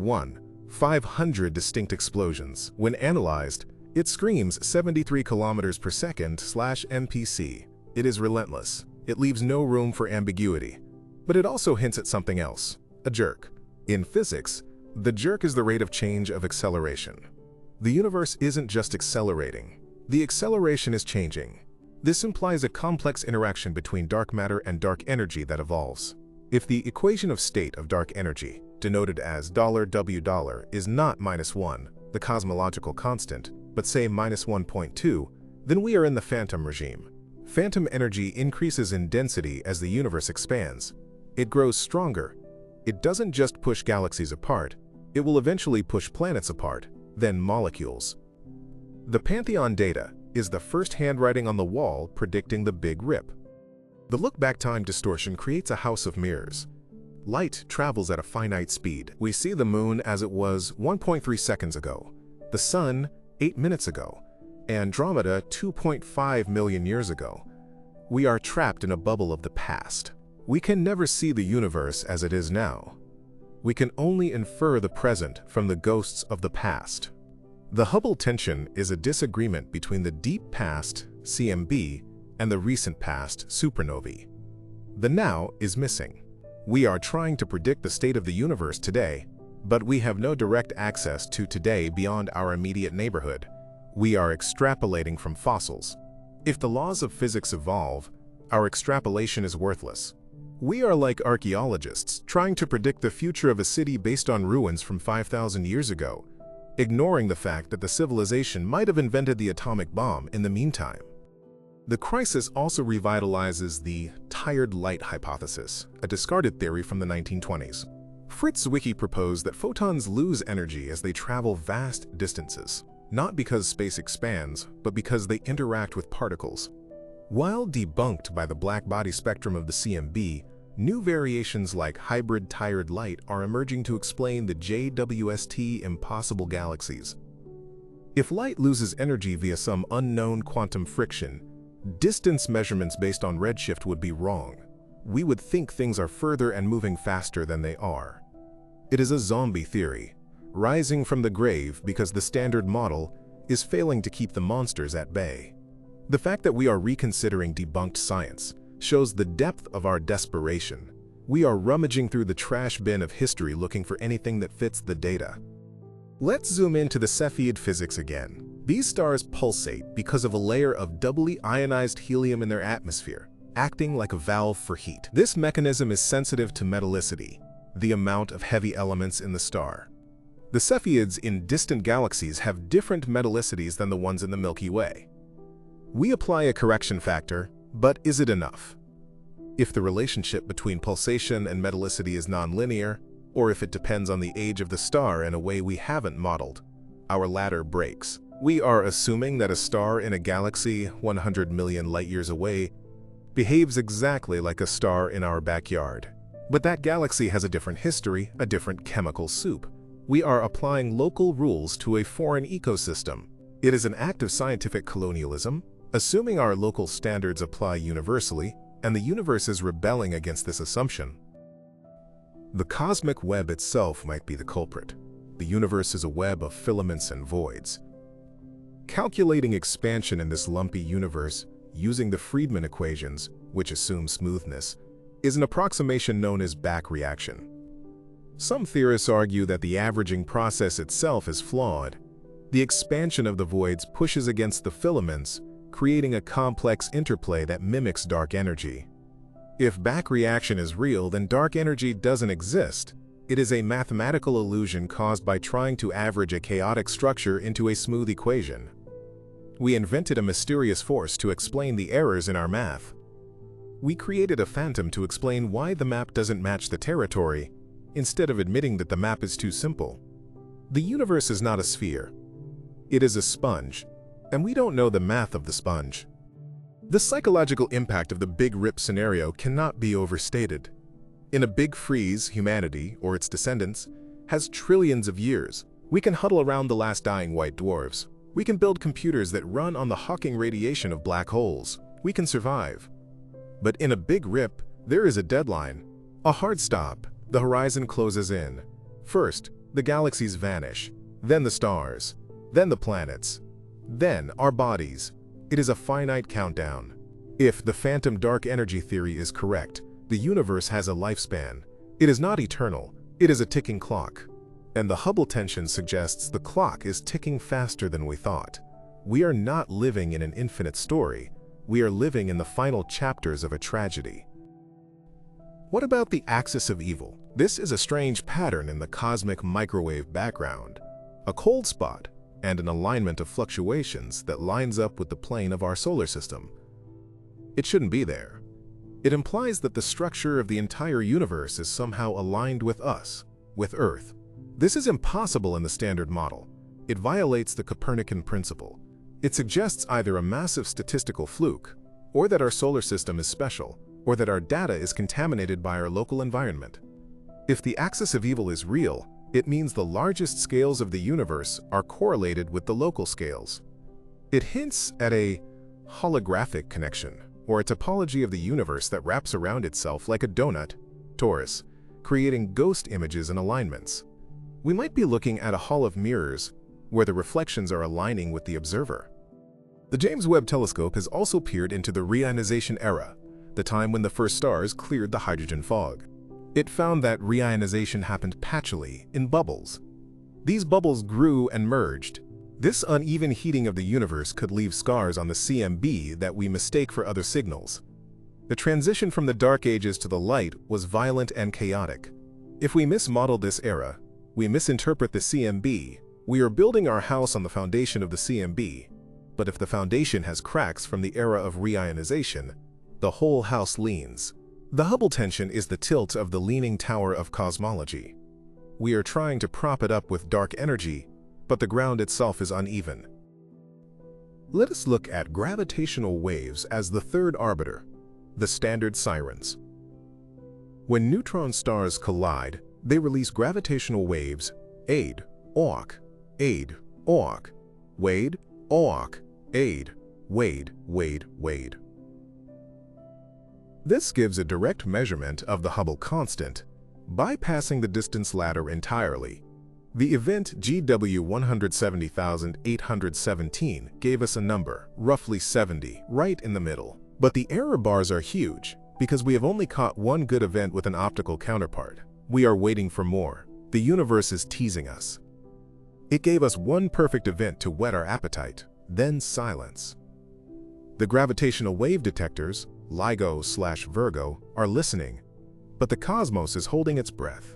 A: 500 distinct explosions. When analyzed, it screams 73 kilometers per second /MPC. It is relentless. It leaves no room for ambiguity. But it also hints at something else, a jerk. In physics, the jerk is the rate of change of acceleration. The universe isn't just accelerating. The acceleration is changing. This implies a complex interaction between dark matter and dark energy that evolves. If the equation of state of dark energy, denoted as $W, is not -1, the cosmological constant, but say -1.2, then we are in the phantom regime. Phantom energy increases in density as the universe expands. It grows stronger. It doesn't just push galaxies apart, it will eventually push planets apart, then molecules. The Pantheon data is the first handwriting on the wall predicting the Big Rip. The look-back time distortion creates a house of mirrors. Light travels at a finite speed. We see the moon as it was 1.3 seconds ago, the sun 8 minutes ago, Andromeda 2.5 million years ago. We are trapped in a bubble of the past. We can never see the universe as it is now. We can only infer the present from the ghosts of the past. The Hubble tension is a disagreement between the deep past, CMB, and the recent past, supernovae. The now is missing. We are trying to predict the state of the universe today, but we have no direct access to today beyond our immediate neighborhood. We are extrapolating from fossils. If the laws of physics evolve, our extrapolation is worthless. We are like archaeologists trying to predict the future of a city based on ruins from 5,000 years ago, ignoring the fact that the civilization might have invented the atomic bomb in the meantime. The crisis also revitalizes the tired light hypothesis, a discarded theory from the 1920s. Fritz Zwicky proposed that photons lose energy as they travel vast distances, not because space expands, but because they interact with particles. While debunked by the black body spectrum of the CMB, new variations like hybrid tired light are emerging to explain the JWST impossible galaxies. If light loses energy via some unknown quantum friction, distance measurements based on redshift would be wrong. We would think things are further and moving faster than they are. It is a zombie theory, rising from the grave because the standard model is failing to keep the monsters at bay. The fact that we are reconsidering debunked science shows the depth of our desperation. We are rummaging through the trash bin of history looking for anything that fits the data. Let's zoom into the Cepheid physics again. These stars pulsate because of a layer of doubly ionized helium in their atmosphere, acting like a valve for heat. This mechanism is sensitive to metallicity, the amount of heavy elements in the star. The Cepheids in distant galaxies have different metallicities than the ones in the Milky Way. We apply a correction factor, but is it enough? If the relationship between pulsation and metallicity is nonlinear, or if it depends on the age of the star in a way we haven't modeled, our ladder breaks. We are assuming that a star in a galaxy 100 million light-years away behaves exactly like a star in our backyard. But that galaxy has a different history, a different chemical soup. We are applying local rules to a foreign ecosystem. It is an act of scientific colonialism, assuming our local standards apply universally, and the universe is rebelling against this assumption. The cosmic web itself might be the culprit. The universe is a web of filaments and voids. Calculating expansion in this lumpy universe using the Friedmann equations, which assume smoothness, is an approximation known as back reaction. Some theorists argue that the averaging process itself is flawed. The expansion of the voids pushes against the filaments, creating a complex interplay that mimics dark energy. If back reaction is real, then dark energy doesn't exist. It is a mathematical illusion caused by trying to average a chaotic structure into a smooth equation. We invented a mysterious force to explain the errors in our math. We created a phantom to explain why the map doesn't match the territory, instead of admitting that the map is too simple. The universe is not a sphere. It is a sponge, and we don't know the math of the sponge. The psychological impact of the Big Rip scenario cannot be overstated. In a big freeze, humanity, or its descendants, has trillions of years. We can huddle around the last dying white dwarfs. We can build computers that run on the Hawking radiation of black holes. We can survive. But in a Big Rip, there is a deadline, a hard stop. The horizon closes in. First, the galaxies vanish, then the stars, then the planets, then our bodies. It is a finite countdown. If the phantom dark energy theory is correct, the universe has a lifespan. It is not eternal, it is a ticking clock. And the Hubble tension suggests the clock is ticking faster than we thought. We are not living in an infinite story. We are living in the final chapters of a tragedy. What about the axis of evil? This is a strange pattern in the cosmic microwave background, a cold spot and an alignment of fluctuations that lines up with the plane of our solar system. It shouldn't be there. It implies that the structure of the entire universe is somehow aligned with us, with Earth. This is impossible in the standard model. It violates the Copernican principle. It suggests either a massive statistical fluke, or that our solar system is special, or that our data is contaminated by our local environment. If the axis of evil is real, it means the largest scales of the universe are correlated with the local scales. It hints at a holographic connection, or a topology of the universe that wraps around itself like a donut, torus, creating ghost images and alignments. We might be looking at a hall of mirrors, where the reflections are aligning with the observer. The James Webb Telescope has also peered into the reionization era, the time when the first stars cleared the hydrogen fog. It found that reionization happened patchily, in bubbles. These bubbles grew and merged. This uneven heating of the universe could leave scars on the CMB that we mistake for other signals. The transition from the Dark Ages to the light was violent and chaotic. If we mismodel this era, we misinterpret the CMB. We are building our house on the foundation of the CMB, but if the foundation has cracks from the era of reionization, the whole house leans. The Hubble tension is the tilt of the leaning tower of cosmology. We are trying to prop it up with dark energy, but the ground itself is uneven. Let us look at gravitational waves as the third arbiter, the standard sirens. When neutron stars collide, they release gravitational waves aid, awk, aid, awk, wade, awk, aid, wade, wade, wade. This gives a direct measurement of the Hubble constant, bypassing the distance ladder entirely. The event GW 170,817 gave us a number, roughly 70, right in the middle. But the error bars are huge, because we have only caught one good event with an optical counterpart. We are waiting for more. The universe is teasing us. It gave us one perfect event to whet our appetite, then silence. The gravitational wave detectors, LIGO/Virgo, are listening, but the cosmos is holding its breath.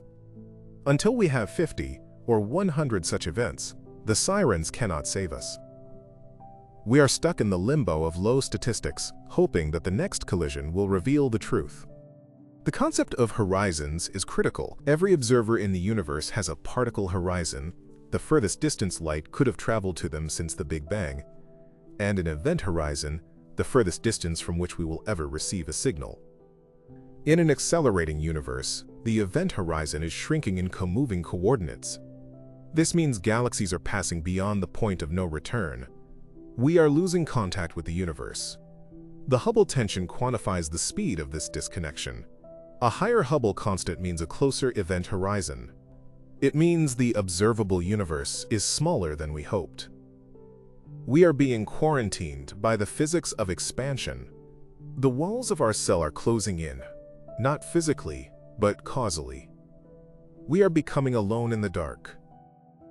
A: Until we have 50 or 100 such events, the sirens cannot save us. We are stuck in the limbo of low statistics, hoping that the next collision will reveal the truth. The concept of horizons is critical. Every observer in the universe has a particle horizon, the furthest distance light could have traveled to them since the Big Bang, and an event horizon, the furthest distance from which we will ever receive a signal. In an accelerating universe, the event horizon is shrinking in co-moving coordinates. This means galaxies are passing beyond the point of no return. We are losing contact with the universe. The Hubble tension quantifies the speed of this disconnection. A higher Hubble constant means a closer event horizon. It means the observable universe is smaller than we hoped. We are being quarantined by the physics of expansion. The walls of our cell are closing in, not physically, but causally. We are becoming alone in the dark.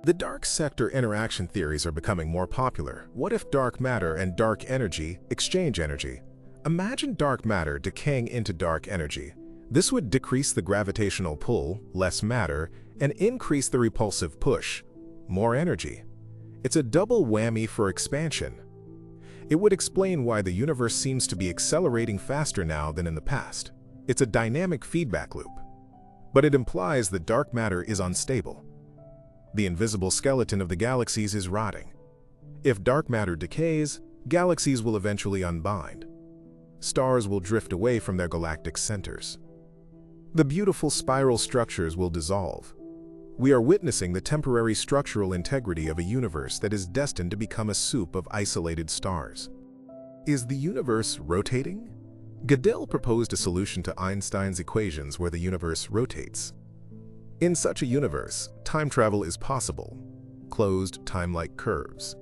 A: The dark sector interaction theories are becoming more popular. What if dark matter and dark energy exchange energy? Imagine dark matter decaying into dark energy. This would decrease the gravitational pull, less matter, and increase the repulsive push, more energy. It's a double whammy for expansion. It would explain why the universe seems to be accelerating faster now than in the past. It's a dynamic feedback loop. But it implies that dark matter is unstable. The invisible skeleton of the galaxies is rotting. If dark matter decays, galaxies will eventually unbind. Stars will drift away from their galactic centers. The beautiful spiral structures will dissolve. We are witnessing the temporary structural integrity of a universe that is destined to become a soup of isolated stars. Is the universe rotating? Gödel proposed a solution to Einstein's equations where the universe rotates. In such a universe, time travel is possible, closed time-like curves.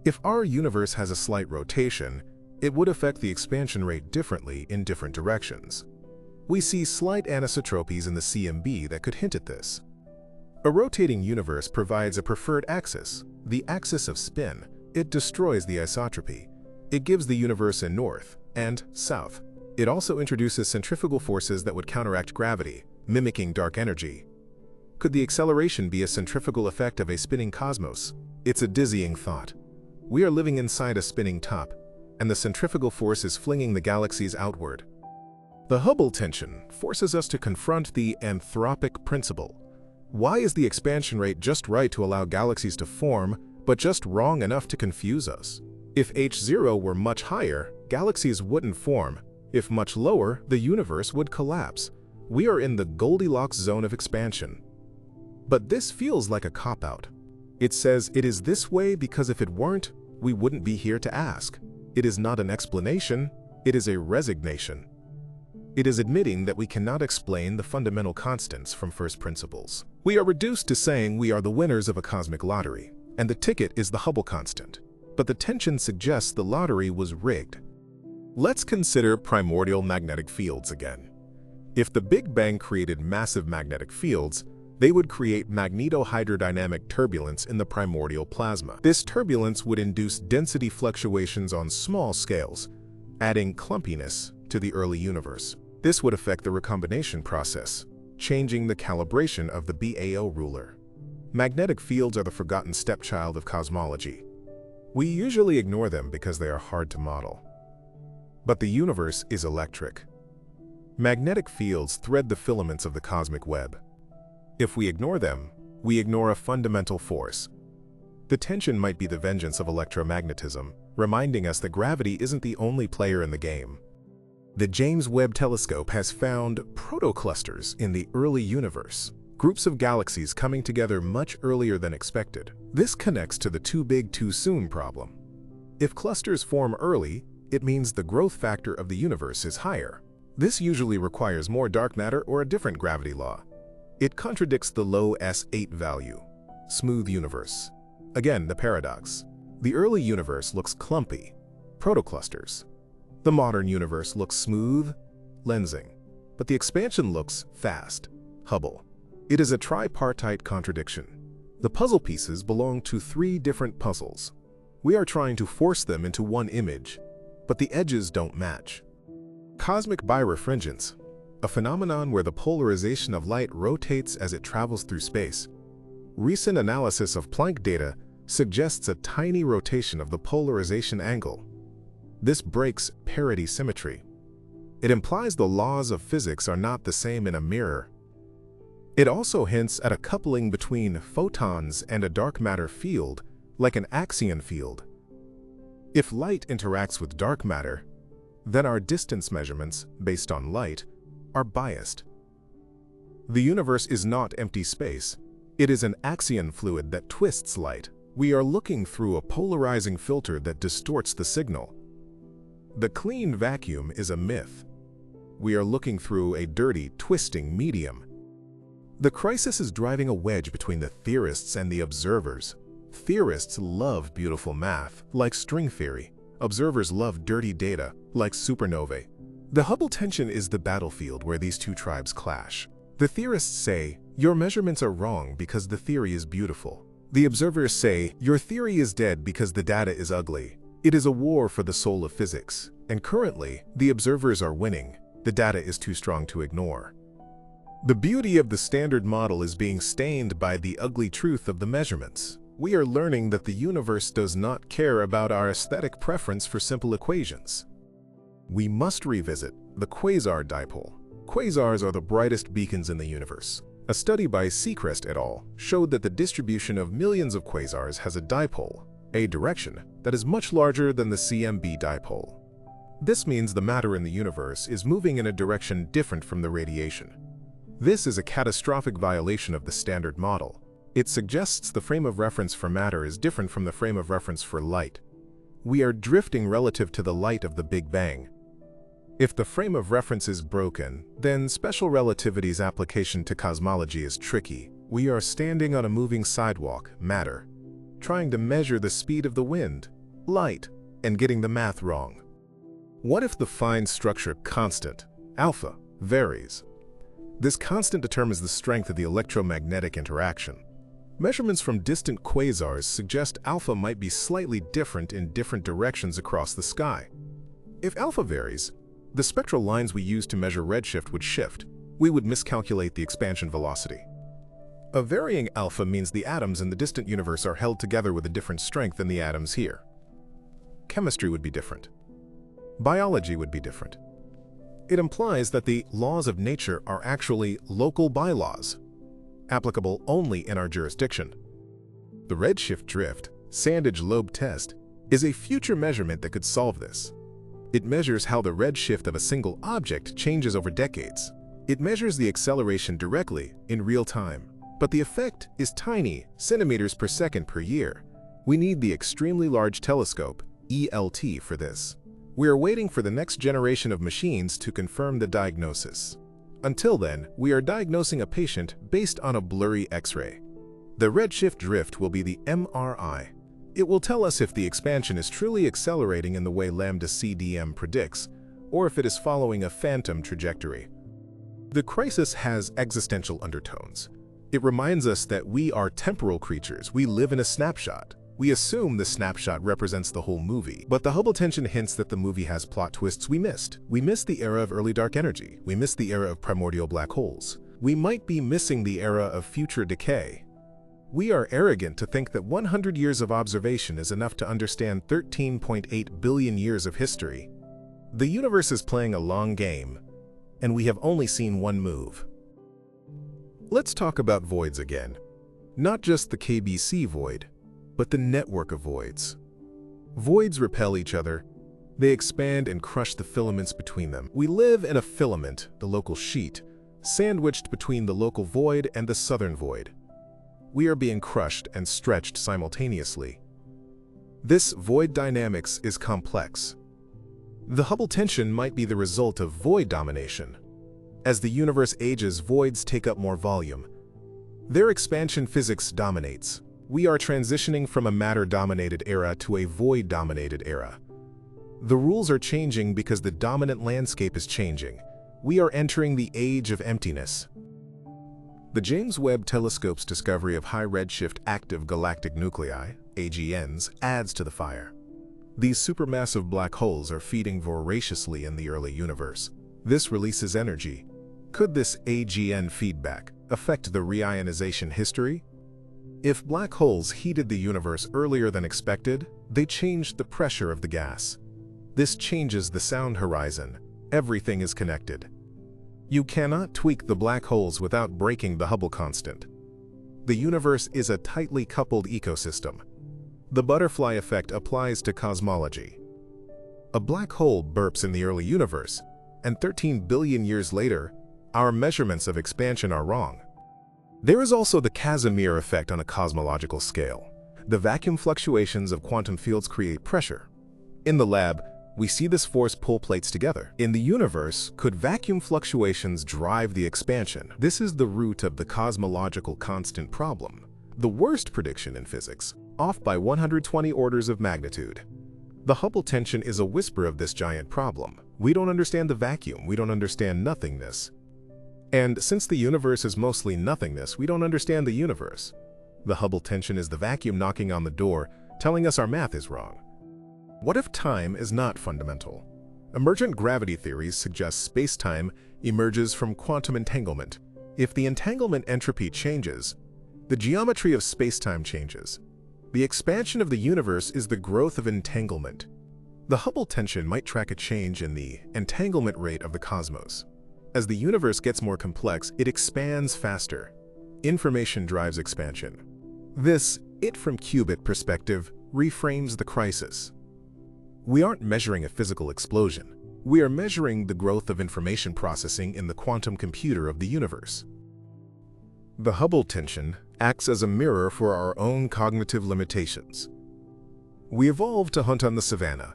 A: If our universe has a slight rotation, it would affect the expansion rate differently in different directions. We see slight anisotropies in the CMB that could hint at this. A rotating universe provides a preferred axis, the axis of spin. It destroys the isotropy. It gives the universe a north and south. It also introduces centrifugal forces that would counteract gravity, mimicking dark energy. Could the acceleration be a centrifugal effect of a spinning cosmos? It's a dizzying thought. We are living inside a spinning top, and the centrifugal force is flinging the galaxies outward. The Hubble tension forces us to confront the anthropic principle. Why is the expansion rate just right to allow galaxies to form, but just wrong enough to confuse us? If H0 were much higher, galaxies wouldn't form. If much lower, the universe would collapse. We are in the Goldilocks zone of expansion. But this feels like a cop-out. It says it is this way because if it weren't, we wouldn't be here to ask. It is not an explanation, it is a resignation. It is admitting that we cannot explain the fundamental constants from first principles. We are reduced to saying we are the winners of a cosmic lottery, and the ticket is the Hubble constant. But the tension suggests the lottery was rigged. Let's consider primordial magnetic fields again. If the Big Bang created massive magnetic fields, they would create magnetohydrodynamic turbulence in the primordial plasma. This turbulence would induce density fluctuations on small scales, adding clumpiness to the early universe. This would affect the recombination process, changing the calibration of the BAO ruler. Magnetic fields are the forgotten stepchild of cosmology. We usually ignore them because they are hard to model. But the universe is electric. Magnetic fields thread the filaments of the cosmic web. If we ignore them, we ignore a fundamental force. The tension might be the vengeance of electromagnetism, reminding us that gravity isn't the only player in the game. The James Webb Telescope has found protoclusters in the early universe, groups of galaxies coming together much earlier than expected. This connects to the too big too soon problem. If clusters form early, it means the growth factor of the universe is higher. This usually requires more dark matter or a different gravity law. It contradicts the low S8 value. Smooth universe. Again, the paradox. The early universe looks clumpy, protoclusters. The modern universe looks smooth, lensing. But the expansion looks fast, Hubble. It is a tripartite contradiction. The puzzle pieces belong to three different puzzles. We are trying to force them into one image, but the edges don't match. Cosmic birefringence, a phenomenon where the polarization of light rotates as it travels through space. Recent analysis of Planck data suggests a tiny rotation of the polarization angle. This breaks parity symmetry. It implies the laws of physics are not the same in a mirror. It also hints at a coupling between photons and a dark matter field, like an axion field. If light interacts with dark matter, then our distance measurements, based on light, are biased. The universe is not empty space. It is an axion fluid that twists light. We are looking through a polarizing filter that distorts the signal. The clean vacuum is a myth. We are looking through a dirty, twisting medium. The crisis is driving a wedge between the theorists and the observers. Theorists love beautiful math, like string theory. Observers love dirty data, like supernovae. The Hubble tension is the battlefield where these two tribes clash. The theorists say, your measurements are wrong because the theory is beautiful. The observers say, your theory is dead because the data is ugly. It is a war for the soul of physics, and currently, the observers are winning. The data is too strong to ignore. The beauty of the standard model is being stained by the ugly truth of the measurements. We are learning that the universe does not care about our aesthetic preference for simple equations. We must revisit the quasar dipole. Quasars are the brightest beacons in the universe. A study by Seacrest et al. Showed that the distribution of millions of quasars has a dipole, a direction, that is much larger than the CMB dipole. This means the matter in the universe is moving in a direction different from the radiation. This is a catastrophic violation of the standard model. It suggests the frame of reference for matter is different from the frame of reference for light. We are drifting relative to the light of the Big Bang. If the frame of reference is broken, then special relativity's application to cosmology is tricky. We are standing on a moving sidewalk, matter, trying to measure the speed of the wind, light, and getting the math wrong. What if the fine structure constant, alpha, varies? This constant determines the strength of the electromagnetic interaction. Measurements from distant quasars suggest alpha might be slightly different in different directions across the sky. If alpha varies, the spectral lines we use to measure redshift would shift. We would miscalculate the expansion velocity. A varying alpha means the atoms in the distant universe are held together with a different strength than the atoms here. Chemistry would be different. Biology would be different. It implies that the laws of nature are actually local bylaws, applicable only in our jurisdiction. The redshift drift, Sandage-Loeb test, is a future measurement that could solve this. It measures how the redshift of a single object changes over decades. It measures the acceleration directly, in real time. But the effect is tiny, centimeters per second per year. We need the extremely large telescope, ELT, for this. We are waiting for the next generation of machines to confirm the diagnosis. Until then, we are diagnosing a patient based on a blurry X-ray. The redshift drift will be the MRI. It will tell us if the expansion is truly accelerating in the way lambda CDM predicts, or if it is following a phantom trajectory. The crisis has existential undertones. It reminds us that we are temporal creatures. We live in a snapshot. We assume the snapshot represents the whole movie, but the Hubble tension hints that the movie has plot twists we missed. We missed the era of early dark energy. We missed the era of primordial black holes. We might be missing the era of future decay. We are arrogant to think that 100 years of observation is enough to understand 13.8 billion years of history. The universe is playing a long game, and we have only seen one move. Let's talk about voids again. Not just the KBC void, but the network of voids. Voids repel each other. They expand and crush the filaments between them. We live in a filament, the local sheet, sandwiched between the local void and the southern void. We are being crushed and stretched simultaneously. This void dynamics is complex. The Hubble tension might be the result of void domination. As the universe ages, voids take up more volume. Their expansion physics dominates. We are transitioning from a matter-dominated era to a void-dominated era. The rules are changing because the dominant landscape is changing. We are entering the age of emptiness. The James Webb Telescope's discovery of high redshift active galactic nuclei, AGNs, adds to the fire. These supermassive black holes are feeding voraciously in the early universe. This releases energy. Could this AGN feedback affect the reionization history? If black holes heated the universe earlier than expected, they changed the pressure of the gas. This changes the sound horizon. Everything is connected. You cannot tweak the black holes without breaking the Hubble constant. The universe is a tightly coupled ecosystem. The butterfly effect applies to cosmology. A black hole burps in the early universe, and 13 billion years later, our measurements of expansion are wrong. There is also the Casimir effect on a cosmological scale. The vacuum fluctuations of quantum fields create pressure. In the lab, we see this force pull plates together. In the universe, could vacuum fluctuations drive the expansion? This is the root of the cosmological constant problem. The worst prediction in physics, off by 120 orders of magnitude. The Hubble tension is a whisper of this giant problem. We don't understand the vacuum, we don't understand nothingness. And since the universe is mostly nothingness, we don't understand the universe. The Hubble tension is the vacuum knocking on the door, telling us our math is wrong. What if time is not fundamental? Emergent gravity theories suggest space-time emerges from quantum entanglement. If the entanglement entropy changes, the geometry of space-time changes. The expansion of the universe is the growth of entanglement. The Hubble tension might track a change in the entanglement rate of the cosmos. As the universe gets more complex, it expands faster. Information drives expansion. This it-from-qubit perspective reframes the crisis. We aren't measuring a physical explosion. We are measuring the growth of information processing in the quantum computer of the universe. The Hubble tension acts as a mirror for our own cognitive limitations. We evolved to hunt on the savannah,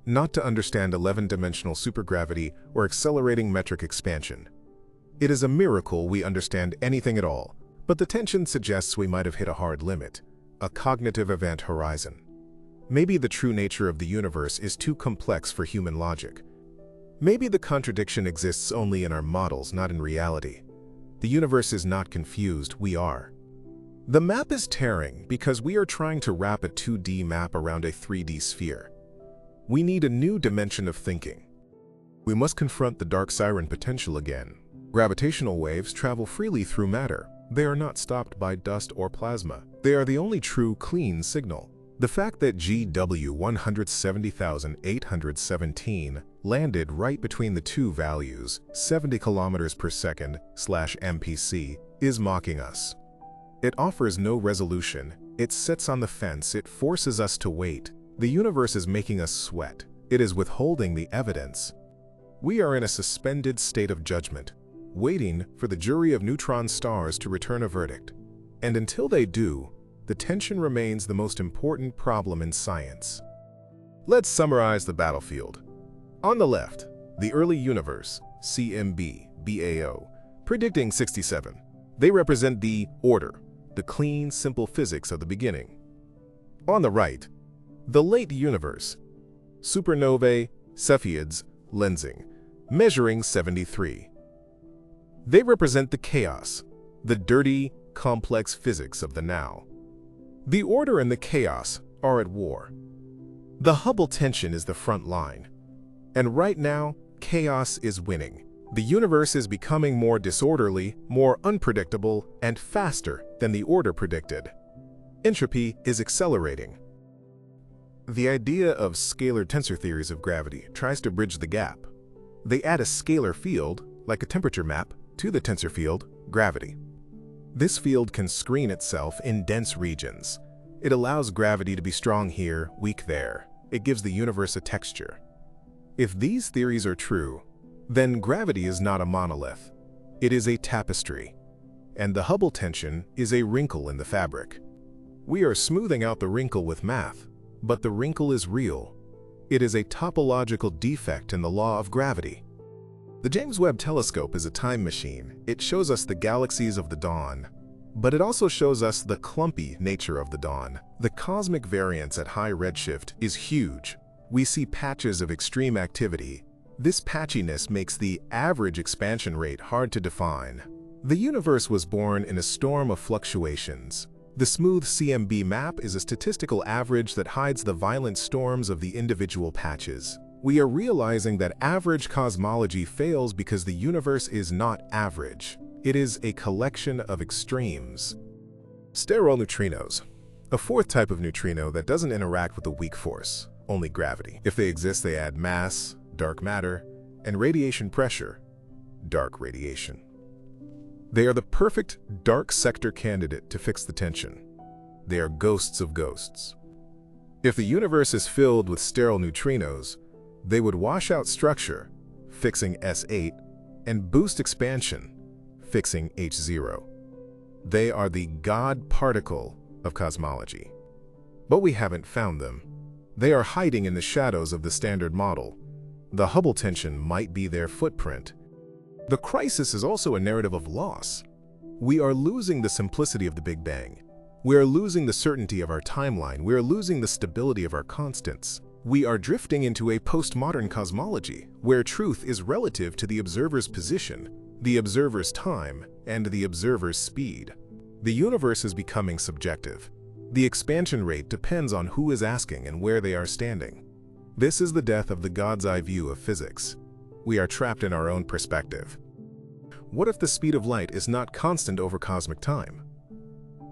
A: not to understand 11-dimensional supergravity or accelerating metric expansion. It is a miracle we understand anything at all, but the tension suggests we might have hit a hard limit, a cognitive event horizon. Maybe the true nature of the universe is too complex for human logic. Maybe the contradiction exists only in our models, not in reality. The universe is not confused, we are. The map is tearing because we are trying to wrap a 2D map around a 3D sphere. We need a new dimension of thinking. We must confront the dark siren potential again. Gravitational waves travel freely through matter. They are not stopped by dust or plasma. They are the only true clean signal. The fact that GW 170,817 landed right between the two values, 70 kilometers per second /MPC, is mocking us. It offers no resolution. It sits on the fence. It forces us to wait. The universe is making us sweat. It is withholding the evidence. We are in a suspended state of judgment, waiting for the jury of neutron stars to return a verdict. And until they do, the tension remains the most important problem in science. Let's summarize the battlefield. On the left, the early universe, CMB, BAO, predicting 67. They represent the order, the clean, simple physics of the beginning. On the right, the late universe, supernovae, Cepheids, lensing, measuring 73. They represent the chaos, the dirty, complex physics of the now. The order and the chaos are at war. The Hubble tension is the front line. And right now, chaos is winning. The universe is becoming more disorderly, more unpredictable, and faster than the order predicted. Entropy is accelerating. The idea of scalar tensor theories of gravity tries to bridge the gap. They add a scalar field, like a temperature map, to the tensor field, gravity. This field can screen itself in dense regions. It allows gravity to be strong here, weak there. It gives the universe a texture. If these theories are true, then gravity is not a monolith. It is a tapestry. And the Hubble tension is a wrinkle in the fabric. We are smoothing out the wrinkle with math, but the wrinkle is real. It is a topological defect in the law of gravity. The James Webb Telescope is a time machine. It shows us the galaxies of the dawn, but it also shows us the clumpy nature of the dawn. The cosmic variance at high redshift is huge. We see patches of extreme activity. This patchiness makes the average expansion rate hard to define. The universe was born in a storm of fluctuations. The smooth CMB map is a statistical average that hides the violent storms of the individual patches. We are realizing that average cosmology fails because the universe is not average. It is a collection of extremes. Sterile neutrinos, a fourth type of neutrino that doesn't interact with a weak force, only gravity. If they exist, they add mass, dark matter, and radiation pressure, dark radiation. They are the perfect dark sector candidate to fix the tension. They are ghosts of ghosts. If the universe is filled with sterile neutrinos, they would wash out structure, fixing S8, and boost expansion, fixing H0. They are the God particle of cosmology. But we haven't found them. They are hiding in the shadows of the standard model. The Hubble tension might be their footprint. The crisis is also a narrative of loss. We are losing the simplicity of the Big Bang. We are losing the certainty of our timeline. We are losing the stability of our constants. We are drifting into a postmodern cosmology, where truth is relative to the observer's position, the observer's time, and the observer's speed. The universe is becoming subjective. The expansion rate depends on who is asking and where they are standing. This is the death of the God's eye view of physics. We are trapped in our own perspective. What if the speed of light is not constant over cosmic time?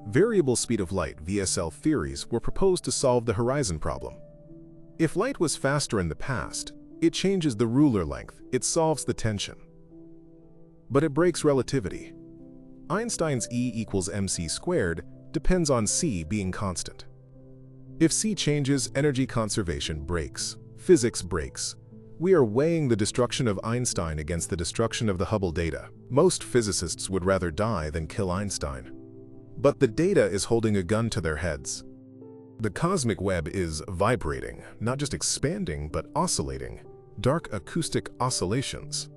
A: Variable speed of light (VSL) theories were proposed to solve the horizon problem. If light was faster in the past, it changes the ruler length, it solves the tension. But it breaks relativity. Einstein's E equals mc squared depends on c being constant. If c changes, energy conservation breaks, physics breaks. We are weighing the destruction of Einstein against the destruction of the Hubble data. Most physicists would rather die than kill Einstein. But the data is holding a gun to their heads. The cosmic web is vibrating, not just expanding, but oscillating. Dark acoustic oscillations.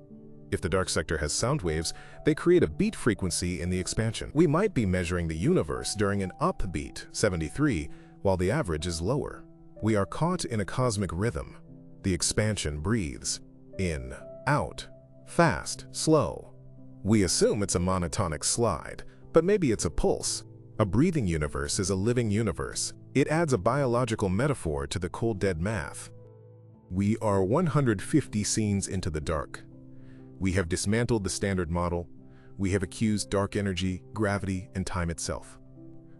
A: If the dark sector has sound waves, they create a beat frequency in the expansion. We might be measuring the universe during an upbeat, 73, while the average is lower. We are caught in a cosmic rhythm. The expansion breathes. In, out, fast, slow. We assume it's a monotonic slide, but maybe it's a pulse. A breathing universe is a living universe. It adds a biological metaphor to the cold dead math. We are 150 scenes into the dark. We have dismantled the standard model. We have accused dark energy, gravity, and time itself.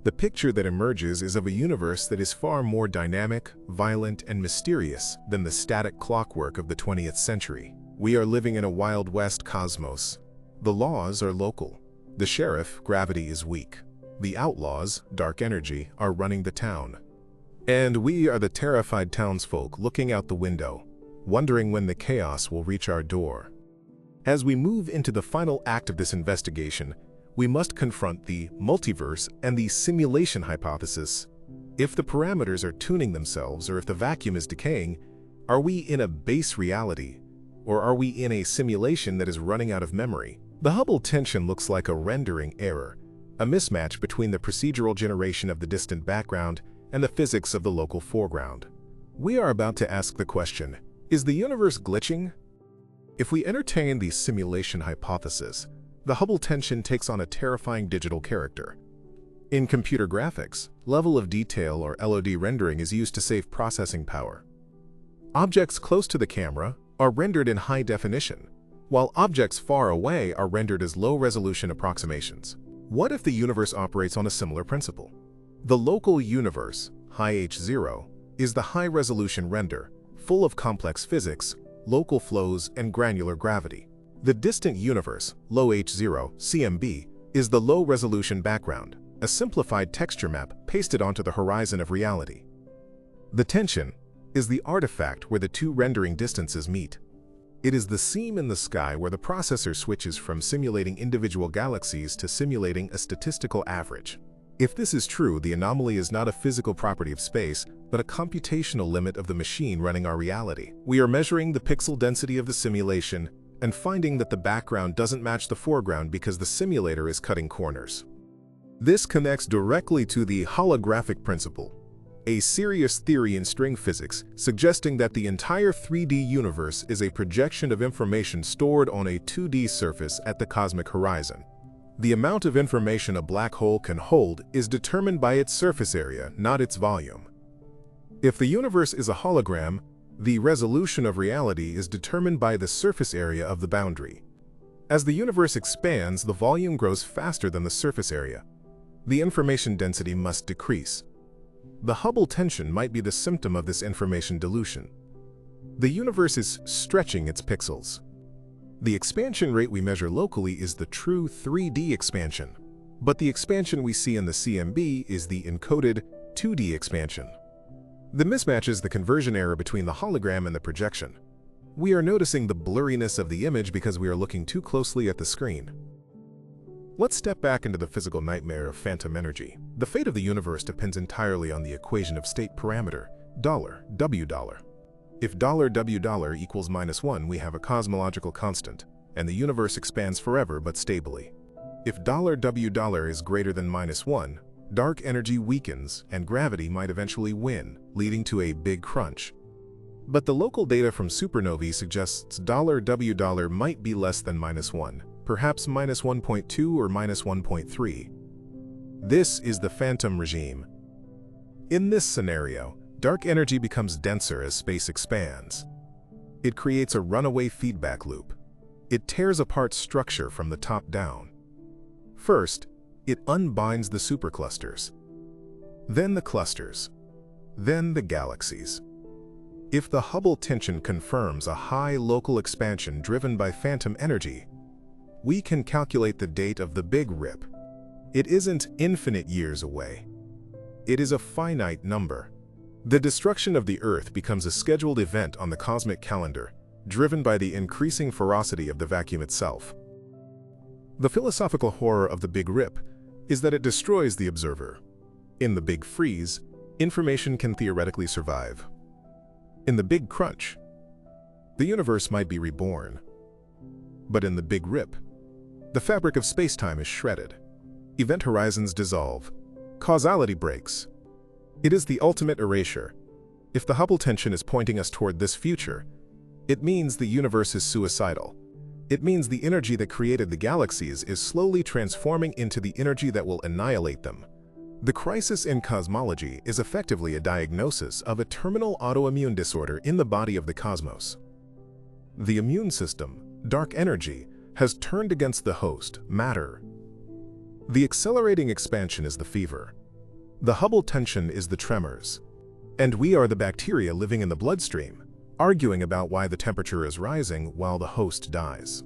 A: The picture that emerges is of a universe that is far more dynamic, violent, and mysterious than the static clockwork of the 20th century. We are living in a Wild West cosmos. The laws are local. The sheriff, gravity, is weak. The outlaws, dark energy, are running the town. And we are the terrified townsfolk looking out the window, wondering when the chaos will reach our door. As we move into the final act of this investigation, we must confront the multiverse and the simulation hypothesis. If the parameters are tuning themselves or if the vacuum is decaying, are we in a base reality, or are we in a simulation that is running out of memory? The Hubble tension looks like a rendering error, a mismatch between the procedural generation of the distant background and the physics of the local foreground. We are about to ask the question, is the universe glitching? If we entertain the simulation hypothesis, the Hubble tension takes on a terrifying digital character. In computer graphics, level of detail or LOD rendering is used to save processing power. Objects close to the camera are rendered in high definition, while objects far away are rendered as low-resolution approximations. What if the universe operates on a similar principle? The local universe, high H0, is the high-resolution render, full of complex physics, local flows, and granular gravity. The distant universe, low H0, CMB, is the low-resolution background, a simplified texture map pasted onto the horizon of reality. The tension is the artifact where the two rendering distances meet. It is the seam in the sky where the processor switches from simulating individual galaxies to simulating a statistical average. If this is true, the anomaly is not a physical property of space, but a computational limit of the machine running our reality. We are measuring the pixel density of the simulation and finding that the background doesn't match the foreground because the simulator is cutting corners. This connects directly to the holographic principle, a serious theory in string physics suggesting that the entire 3D universe is a projection of information stored on a 2D surface at the cosmic horizon. The amount of information a black hole can hold is determined by its surface area, not its volume. If the universe is a hologram, the resolution of reality is determined by the surface area of the boundary. As the universe expands, the volume grows faster than the surface area. The information density must decrease. The Hubble tension might be the symptom of this information dilution. The universe is stretching its pixels. The expansion rate we measure locally is the true 3D expansion, but the expansion we see in the CMB is the encoded 2D expansion. The mismatch is the conversion error between the hologram and the projection. We are noticing the blurriness of the image because we are looking too closely at the screen. Let's step back into the physical nightmare of phantom energy. The fate of the universe depends entirely on the equation of state parameter, $W$. If $W$ equals -1, we have a cosmological constant, and the universe expands forever but stably. If $W$ is greater than -1, dark energy weakens and gravity might eventually win, leading to a big crunch. But the local data from supernovae suggests $W$ might be less than -1. Perhaps -1.2 or -1.3. This is the phantom regime. In this scenario, dark energy becomes denser as space expands. It creates a runaway feedback loop. It tears apart structure from the top down. First, it unbinds the superclusters, then the clusters, then the galaxies. If the Hubble tension confirms a high local expansion driven by phantom energy, we can calculate the date of the Big Rip. It isn't infinite years away. It is a finite number. The destruction of the Earth becomes a scheduled event on the cosmic calendar, driven by the increasing ferocity of the vacuum itself. The philosophical horror of the Big Rip is that it destroys the observer. In the Big Freeze, information can theoretically survive. In the Big Crunch, the universe might be reborn. But in the Big Rip, the fabric of space-time is shredded. Event horizons dissolve. Causality breaks. It is the ultimate erasure. If the Hubble tension is pointing us toward this future, it means the universe is suicidal. It means the energy that created the galaxies is slowly transforming into the energy that will annihilate them. The crisis in cosmology is effectively a diagnosis of a terminal autoimmune disorder in the body of the cosmos. The immune system, dark energy, has turned against the host, matter. The accelerating expansion is the fever. The Hubble tension is the tremors. And we are the bacteria living in the bloodstream, arguing about why the temperature is rising while the host dies.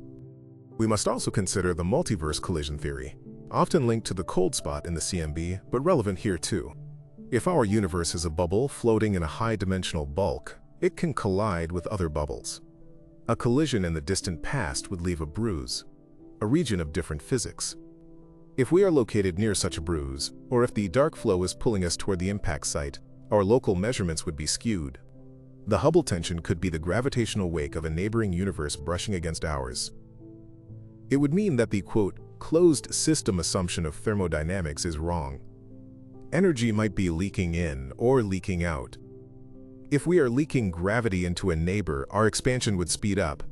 A: We must also consider the multiverse collision theory, often linked to the cold spot in the CMB, but relevant here too. If our universe is a bubble floating in a high-dimensional bulk, it can collide with other bubbles. A collision in the distant past would leave a bruise, a region of different physics. If we are located near such a bruise, or if the dark flow is pulling us toward the impact site, our local measurements would be skewed. The Hubble tension could be the gravitational wake of a neighboring universe brushing against ours. It would mean that the, quote, closed system assumption of thermodynamics is wrong. Energy might be leaking in or leaking out. If we are leaking gravity into a neighbor, our expansion would speed up.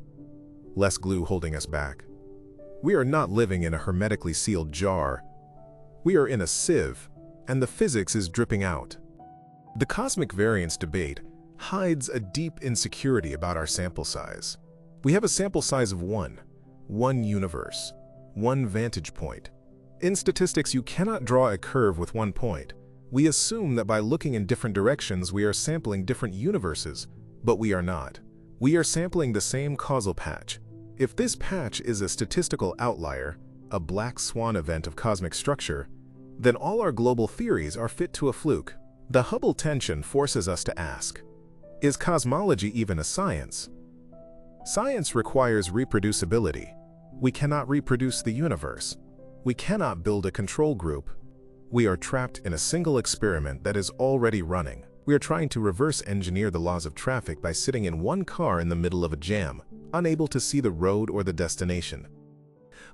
A: Less glue holding us back. We are not living in a hermetically sealed jar. We are in a sieve, and the physics is dripping out. The cosmic variance debate hides a deep insecurity about our sample size. We have a sample size of one universe, one vantage point. In statistics, you cannot draw a curve with one point. We assume that by looking in different directions, we are sampling different universes, but we are not. We are sampling the same causal patch. If this patch is a statistical outlier, a black swan event of cosmic structure, then all our global theories are fit to a fluke. The Hubble tension forces us to ask, is cosmology even a science? Science requires reproducibility. We cannot reproduce the universe. We cannot build a control group. We are trapped in a single experiment that is already running. We are trying to reverse engineer the laws of traffic by sitting in one car in the middle of a jam, unable to see the road or the destination.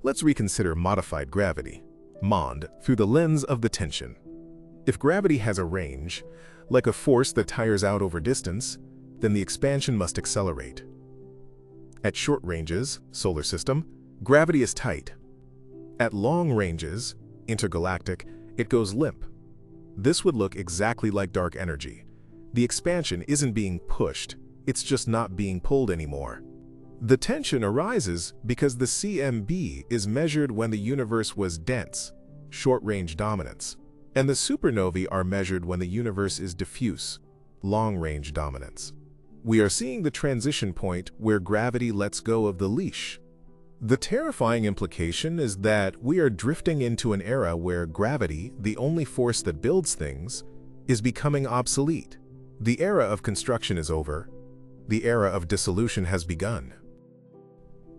A: Let's reconsider modified gravity, MOND, through the lens of the tension. If gravity has a range, like a force that tires out over distance, then the expansion must accelerate. At short ranges, solar system, gravity is tight. At long ranges, intergalactic, it goes limp. This would look exactly like dark energy. The expansion isn't being pushed, it's just not being pulled anymore. The tension arises because the CMB is measured when the universe was dense, short-range dominance, and the supernovae are measured when the universe is diffuse, long-range dominance. We are seeing the transition point where gravity lets go of the leash. The terrifying implication is that we are drifting into an era where gravity, the only force that builds things, is becoming obsolete. The era of construction is over. The era of dissolution has begun.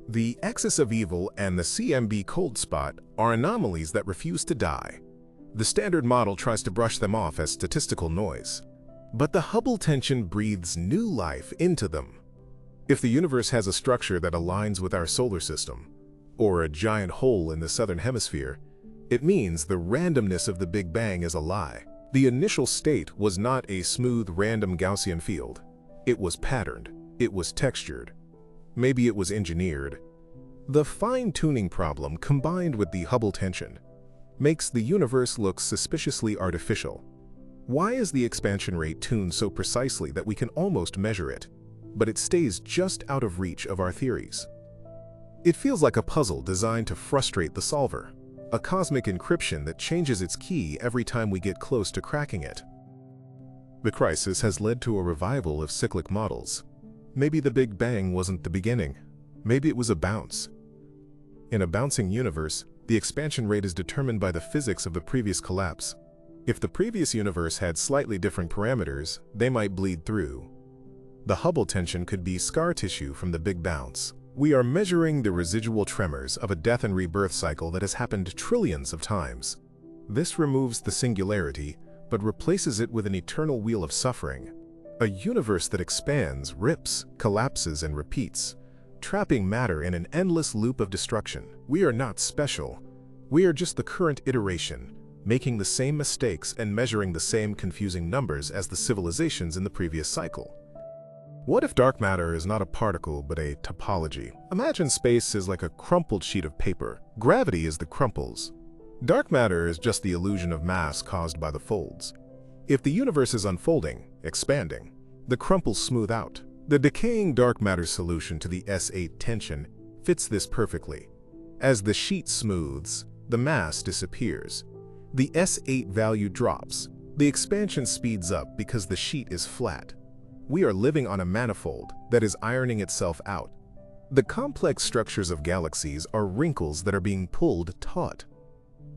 A: The axis of evil and the CMB cold spot are anomalies that refuse to die. The standard model tries to brush them off as statistical noise. But the Hubble tension breathes new life into them. If the universe has a structure that aligns with our solar system, or a giant hole in the southern hemisphere, it means the randomness of the Big Bang is a lie. The initial state was not a smooth, random Gaussian field. It was patterned. It was textured. Maybe it was engineered. The fine-tuning problem, combined with the Hubble tension, makes the universe look suspiciously artificial. Why is the expansion rate tuned so precisely that we can almost measure it, but it stays just out of reach of our theories? It feels like a puzzle designed to frustrate the solver, a cosmic encryption that changes its key every time we get close to cracking it. The crisis has led to a revival of cyclic models. Maybe the Big Bang wasn't the beginning. Maybe it was a bounce. In a bouncing universe, the expansion rate is determined by the physics of the previous collapse. If the previous universe had slightly different parameters, they might bleed through. The Hubble tension could be scar tissue from the big bounce. We are measuring the residual tremors of a death and rebirth cycle that has happened trillions of times. This removes the singularity, but replaces it with an eternal wheel of suffering. A universe that expands, rips, collapses, and repeats, trapping matter in an endless loop of destruction. We are not special. We are just the current iteration, making the same mistakes and measuring the same confusing numbers as the civilizations in the previous cycle. What if dark matter is not a particle but a topology? Imagine space is like a crumpled sheet of paper. Gravity is the crumples. Dark matter is just the illusion of mass caused by the folds. If the universe is unfolding, expanding, the crumples smooth out. The decaying dark matter solution to the S8 tension fits this perfectly. As the sheet smooths, the mass disappears. The S8 value drops. The expansion speeds up because the sheet is flat. We are living on a manifold that is ironing itself out. The complex structures of galaxies are wrinkles that are being pulled taut.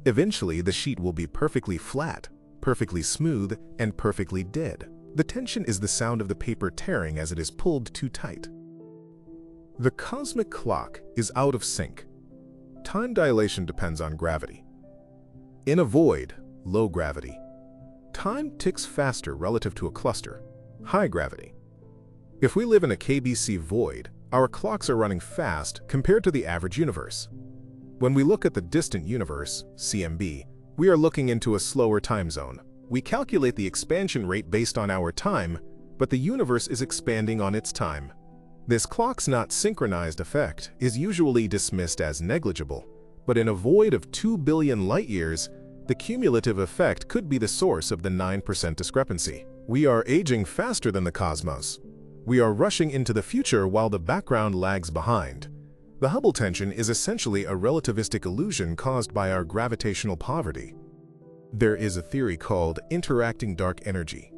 A: Eventually, the sheet will be perfectly flat, perfectly smooth, and perfectly dead. The tension is the sound of the paper tearing as it is pulled too tight. The cosmic clock is out of sync. Time dilation depends on gravity. In a void, low gravity, time ticks faster relative to a cluster, high gravity. If we live in a KBC void, our clocks are running fast compared to the average universe. When we look at the distant universe, CMB, we are looking into a slower time zone. We calculate the expansion rate based on our time, but the universe is expanding on its time. This clock's not synchronized effect is usually dismissed as negligible, but in a void of 2 billion light-years, The cumulative effect could be the source of the 9% discrepancy. We are aging faster than the cosmos. We are rushing into the future while the background lags behind. The Hubble tension is essentially a relativistic illusion caused by our gravitational poverty. There is a theory called interacting dark energy.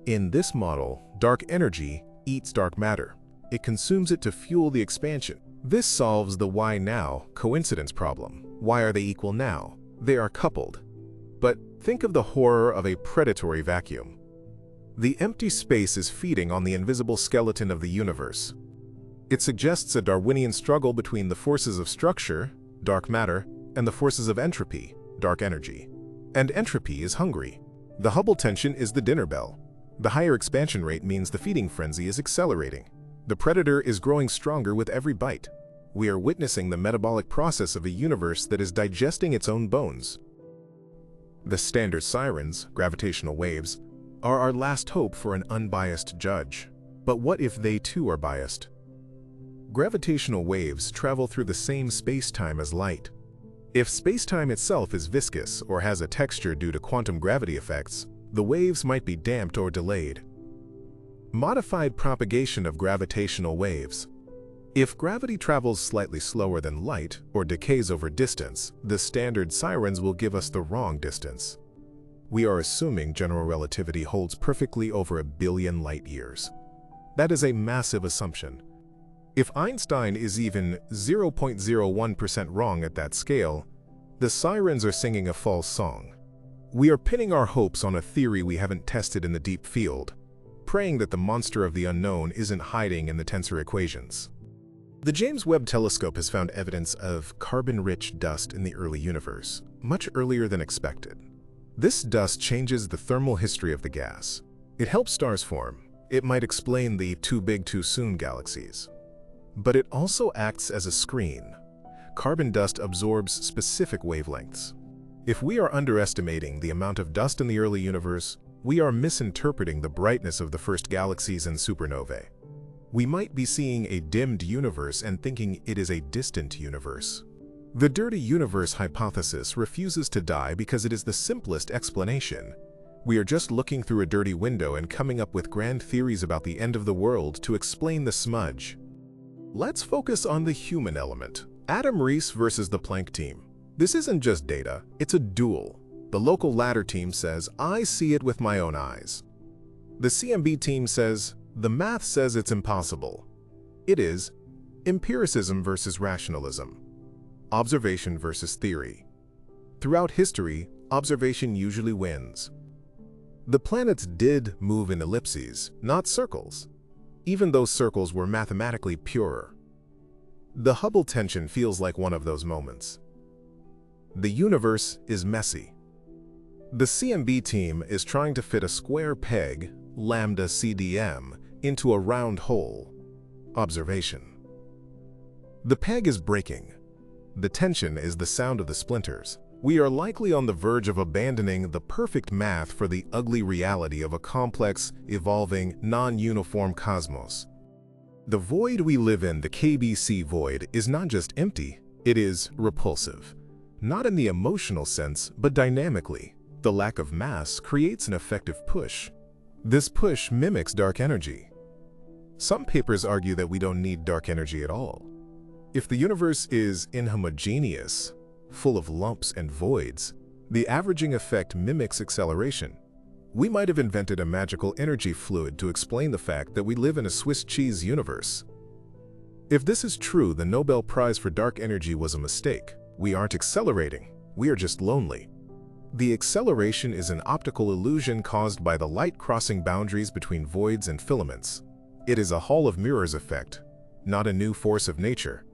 A: In this model, dark energy eats dark matter. It consumes it to fuel the expansion. This solves the why now coincidence problem. Why are they equal now? They are coupled. But think of the horror of a predatory vacuum. The empty space is feeding on the invisible skeleton of the universe. It suggests a Darwinian struggle between the forces of structure, dark matter, and the forces of entropy, dark energy. And entropy is hungry. The Hubble tension is the dinner bell. The higher expansion rate means the feeding frenzy is accelerating. The predator is growing stronger with every bite. We are witnessing the metabolic process of a universe that is digesting its own bones. The standard sirens, gravitational waves, are our last hope for an unbiased judge. But what if they too are biased? Gravitational waves travel through the same space-time as light. If space-time itself is viscous or has a texture due to quantum gravity effects, the waves might be damped or delayed. Modified propagation of gravitational waves. If gravity travels slightly slower than light or decays over distance, the standard sirens will give us the wrong distance. We are assuming general relativity holds perfectly over 1 billion light-years. That is a massive assumption. If Einstein is even 0.01% wrong at that scale, the sirens are singing a false song. We are pinning our hopes on a theory we haven't tested in the deep field, praying that the monster of the unknown isn't hiding in the tensor equations. The James Webb Telescope has found evidence of carbon-rich dust in the early universe, much earlier than expected. This dust changes the thermal history of the gas. It helps stars form. It might explain the too big too soon galaxies. But it also acts as a screen. Carbon dust absorbs specific wavelengths. If we are underestimating the amount of dust in the early universe, we are misinterpreting the brightness of the first galaxies and supernovae. We might be seeing a dimmed universe and thinking it is a distant universe. The dirty universe hypothesis refuses to die because it is the simplest explanation. We are just looking through a dirty window and coming up with grand theories about the end of the world to explain the smudge. Let's focus on the human element. Adam Rees versus the Planck team. This isn't just data, it's a duel. The local ladder team says, I see it with my own eyes. The CMB team says, the math says it's impossible. It is empiricism versus rationalism. Observation versus theory. Throughout history, observation usually wins. The planets did move in ellipses, not circles, even though circles were mathematically purer. The Hubble tension feels like one of those moments. The universe is messy. The CMB team is trying to fit a square peg, lambda CDM, into a round hole. Observation. The peg is breaking. The tension is the sound of the splinters. We are likely on the verge of abandoning the perfect math for the ugly reality of a complex, evolving, non-uniform cosmos. The void we live in, the KBC void, is not just empty, it is repulsive. Not in the emotional sense, but dynamically. The lack of mass creates an effective push. This push mimics dark energy. Some papers argue that we don't need dark energy at all. If the universe is inhomogeneous, full of lumps and voids, the averaging effect mimics acceleration. We might have invented a magical energy fluid to explain the fact that we live in a Swiss cheese universe. If this is true, the Nobel Prize for Dark Energy was a mistake. We aren't accelerating, we are just lonely. The acceleration is an optical illusion caused by the light crossing boundaries between voids and filaments. It is a Hall of Mirrors effect, not a new force of nature.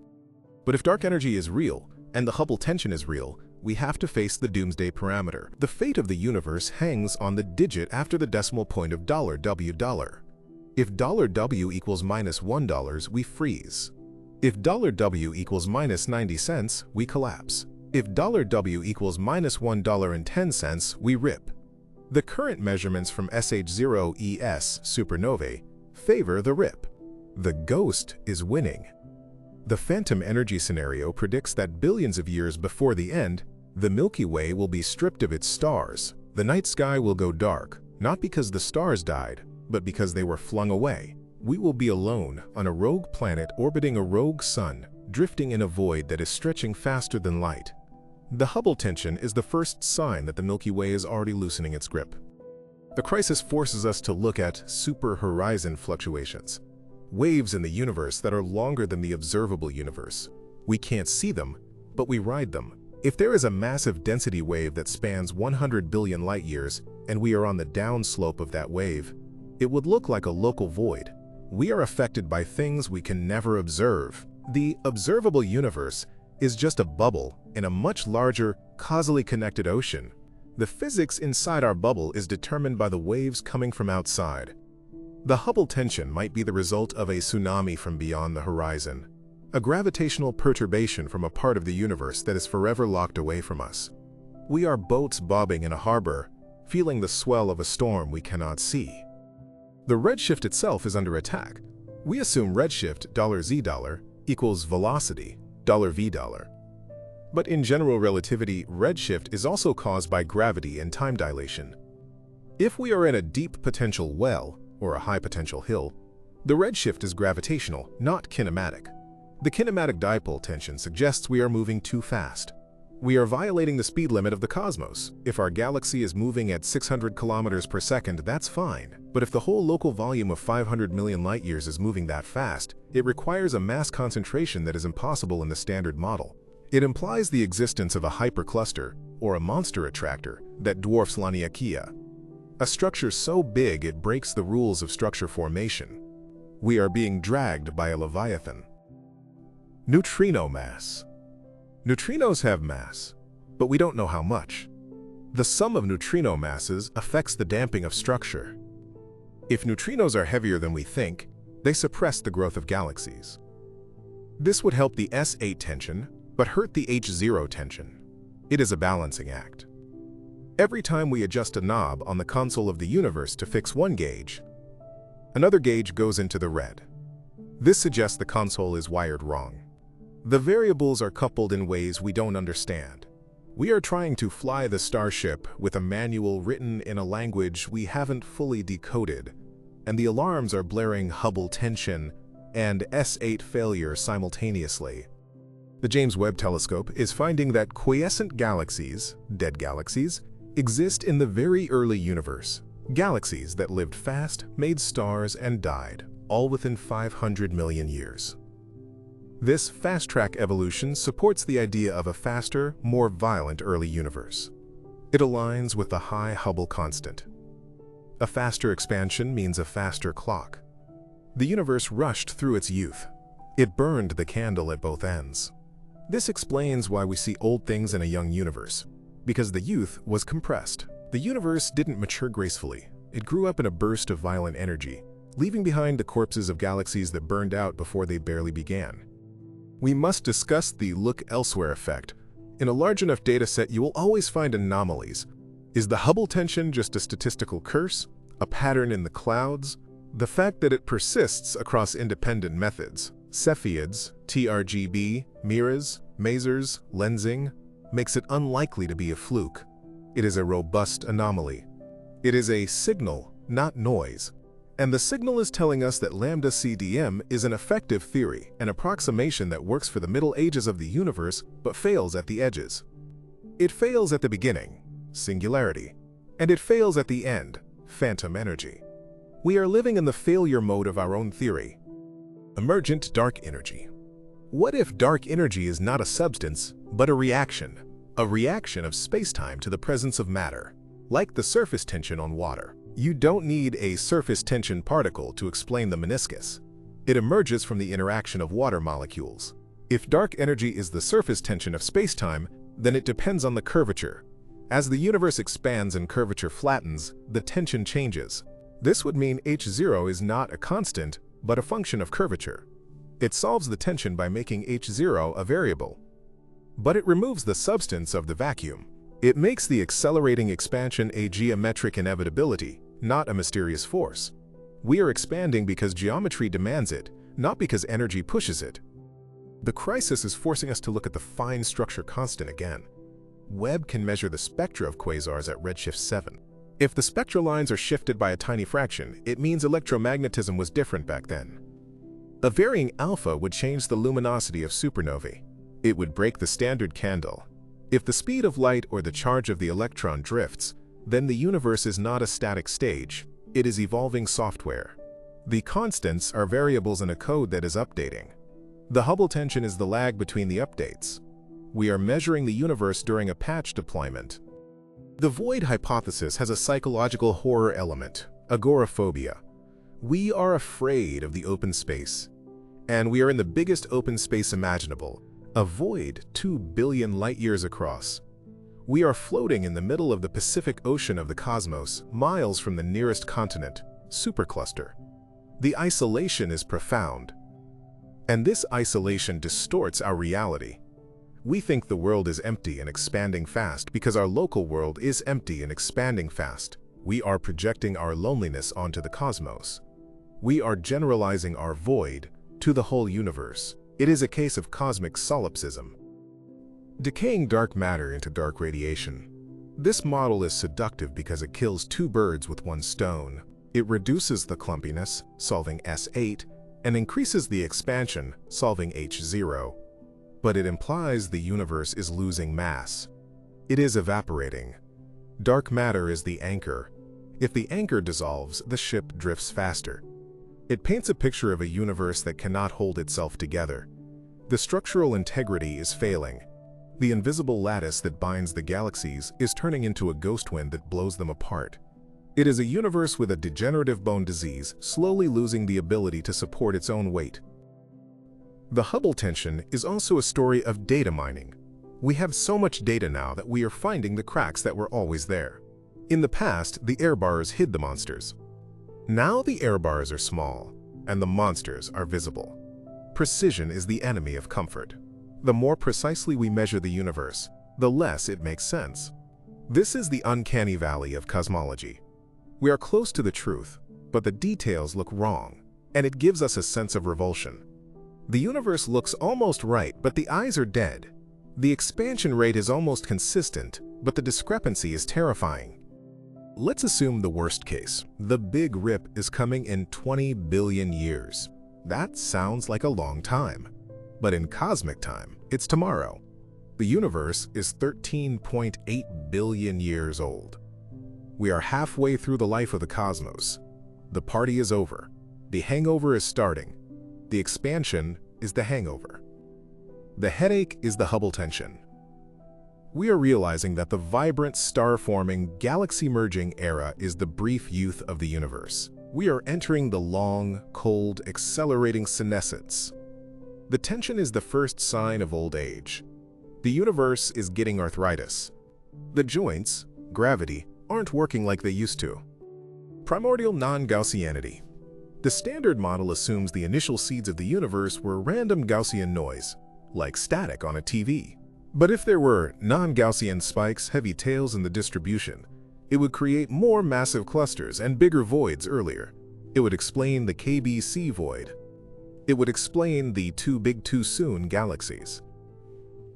A: But if dark energy is real, and the Hubble tension is real, we have to face the doomsday parameter. The fate of the universe hangs on the digit after the decimal point of $W. If $W equals -$1, we freeze. If $W equals -90 cents, we collapse. If $W equals -$1.10, we rip. The current measurements from SH0 supernovae favor the rip. The ghost is winning. The phantom energy scenario predicts that billions of years before the end, The Milky Way will be stripped of its stars. The night sky will go dark, not because the stars died, but because they were flung away. We will be alone on a rogue planet orbiting a rogue sun, drifting in a void that is stretching faster than light. The Hubble tension is the first sign that the Milky Way is already loosening its grip. The crisis forces us to look at super-horizon fluctuations, waves in the universe that are longer than the observable universe. We can't see them, but we ride them. If there is a massive density wave that spans 100 billion light-years and we are on the downslope of that wave, it would look like a local void. We are affected by things we can never observe. The observable universe is just a bubble in a much larger, causally connected ocean. The physics inside our bubble is determined by the waves coming from outside. The Hubble tension might be the result of a tsunami from beyond the horizon, a gravitational perturbation from a part of the universe that is forever locked away from us. We are boats bobbing in a harbor, feeling the swell of a storm we cannot see. The redshift itself is under attack. We assume redshift $z$ equals velocity $v$. But in general relativity, redshift is also caused by gravity and time dilation. If we are in a deep potential well, or a high potential hill, the redshift is gravitational, not kinematic. The kinematic dipole tension suggests we are moving too fast. We are violating the speed limit of the cosmos. If our galaxy is moving at 600 kilometers per second, that's fine. But if the whole local volume of 500 million light-years is moving that fast, it requires a mass concentration that is impossible in the standard model. It implies the existence of a hypercluster, or a monster attractor, that dwarfs Laniakea, a structure so big it breaks the rules of structure formation. We are being dragged by a leviathan. Neutrino mass. Neutrinos have mass, but we don't know how much. The sum of neutrino masses affects the damping of structure. If neutrinos are heavier than we think, they suppress the growth of galaxies. This would help the S8 tension, but hurt the H0 tension. It is a balancing act. Every time we adjust a knob on the console of the universe to fix one gauge, another gauge goes into the red. This suggests the console is wired wrong. The variables are coupled in ways we don't understand. We are trying to fly the starship with a manual written in a language we haven't fully decoded, and the alarms are blaring Hubble tension and S8 failure simultaneously. The James Webb Telescope is finding that quiescent galaxies, dead galaxies, exist in the very early universe. Galaxies that lived fast, made stars, and died, all within 500 million years. This fast-track evolution supports the idea of a faster, more violent early universe. It aligns with the high Hubble constant. A faster expansion means a faster clock. The universe rushed through its youth. It burned the candle at both ends. This explains why we see old things in a young universe, because the youth was compressed. The universe didn't mature gracefully. It grew up in a burst of violent energy, leaving behind the corpses of galaxies that burned out before they barely began. We must discuss the look elsewhere effect. In a large enough dataset, you will always find anomalies. Is the Hubble tension just a statistical curse, a pattern in the clouds? The fact that it persists across independent methods, Cepheids, TRGB, mirrors, masers, lensing, makes it unlikely to be a fluke. It is a robust anomaly. It is a signal, not noise. And the signal is telling us that lambda CDM is an effective theory, an approximation that works for the Middle Ages of the universe but fails at the edges. It fails at the beginning, singularity, and it fails at the end, phantom energy. We are living in the failure mode of our own theory. Emergent dark energy. What if dark energy is not a substance, but a reaction of spacetime to the presence of matter, like the surface tension on water? You don't need a surface tension particle to explain the meniscus. It emerges from the interaction of water molecules. If dark energy is the surface tension of spacetime, then it depends on the curvature. As the universe expands and curvature flattens, the tension changes. This would mean H0 is not a constant, but a function of curvature. It solves the tension by making H0 a variable. But it removes the substance of the vacuum. It makes the accelerating expansion a geometric inevitability, not a mysterious force. We are expanding because geometry demands it, not because energy pushes it. The crisis is forcing us to look at the fine structure constant again. Webb can measure the spectra of quasars at redshift 7. If the spectral lines are shifted by a tiny fraction, it means electromagnetism was different back then. A varying alpha would change the luminosity of supernovae. It would break the standard candle. If the speed of light or the charge of the electron drifts, then the universe is not a static stage, it is evolving software. The constants are variables in a code that is updating. The Hubble tension is the lag between the updates. We are measuring the universe during a patch deployment. The void hypothesis has a psychological horror element, agoraphobia. We are afraid of the open space. And we are in the biggest open space imaginable, a void 2 billion light-years across. We are floating in the middle of the Pacific Ocean of the cosmos, miles from the nearest continent, supercluster. The isolation is profound. And this isolation distorts our reality. We think the world is empty and expanding fast because our local world is empty and expanding fast. We are projecting our loneliness onto the cosmos. We are generalizing our void to the whole universe. It is a case of cosmic solipsism. Decaying dark matter into dark radiation. This model is seductive because it kills two birds with one stone. It reduces the clumpiness, solving S8, and increases the expansion, solving H0. But it implies the universe is losing mass. It is evaporating. Dark matter is the anchor. If the anchor dissolves, the ship drifts faster. It paints a picture of a universe that cannot hold itself together. The structural integrity is failing. The invisible lattice that binds the galaxies is turning into a ghost wind that blows them apart. It is a universe with a degenerative bone disease, slowly losing the ability to support its own weight. The Hubble tension is also a story of data mining. We have so much data now that we are finding the cracks that were always there. In the past, the air bars hid the monsters. Now the air bars are small, and the monsters are visible. Precision is the enemy of comfort. The more precisely we measure the universe, the less it makes sense. This is the uncanny valley of cosmology. We are close to the truth, but the details look wrong, and it gives us a sense of revulsion. The universe looks almost right, but the eyes are dead. The expansion rate is almost consistent, but the discrepancy is terrifying. Let's assume the worst case. The Big Rip is coming in 20 billion years. That sounds like a long time. But in cosmic time, it's tomorrow. The universe is 13.8 billion years old. We are halfway through the life of the cosmos. The party is over. The hangover is starting. The expansion is the hangover. The headache is the Hubble tension. We are realizing that the vibrant, star-forming, galaxy-merging era is the brief youth of the universe. We are entering the long, cold, accelerating senescence. The tension is the first sign of old age. The universe is getting arthritis. The joints, gravity, aren't working like they used to. Primordial non-Gaussianity. The standard model assumes the initial seeds of the universe were random Gaussian noise, like static on a TV. But if there were non-Gaussian spikes, heavy tails in the distribution, it would create more massive clusters and bigger voids earlier. It would explain the KBC void. It would explain the too big too soon galaxies.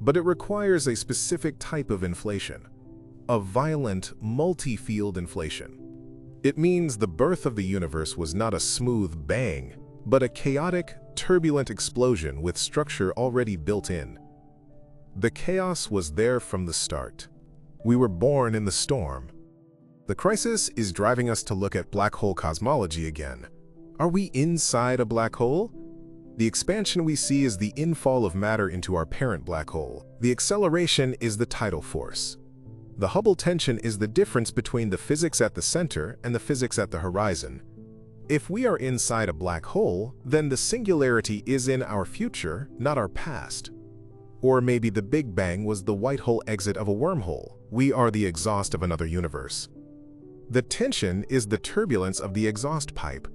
A: But it requires a specific type of inflation, a violent, multi-field inflation. It means the birth of the universe was not a smooth bang, but a chaotic, turbulent explosion with structure already built in. The chaos was there from the start. We were born in the storm. The crisis is driving us to look at black hole cosmology again. Are we inside a black hole? The expansion we see is the infall of matter into our parent black hole. The acceleration is the tidal force. The Hubble tension is the difference between the physics at the center and the physics at the horizon. If we are inside a black hole, then the singularity is in our future, not our past. Or maybe the Big Bang was the white hole exit of a wormhole. We are the exhaust of another universe. The tension is the turbulence of the exhaust pipe.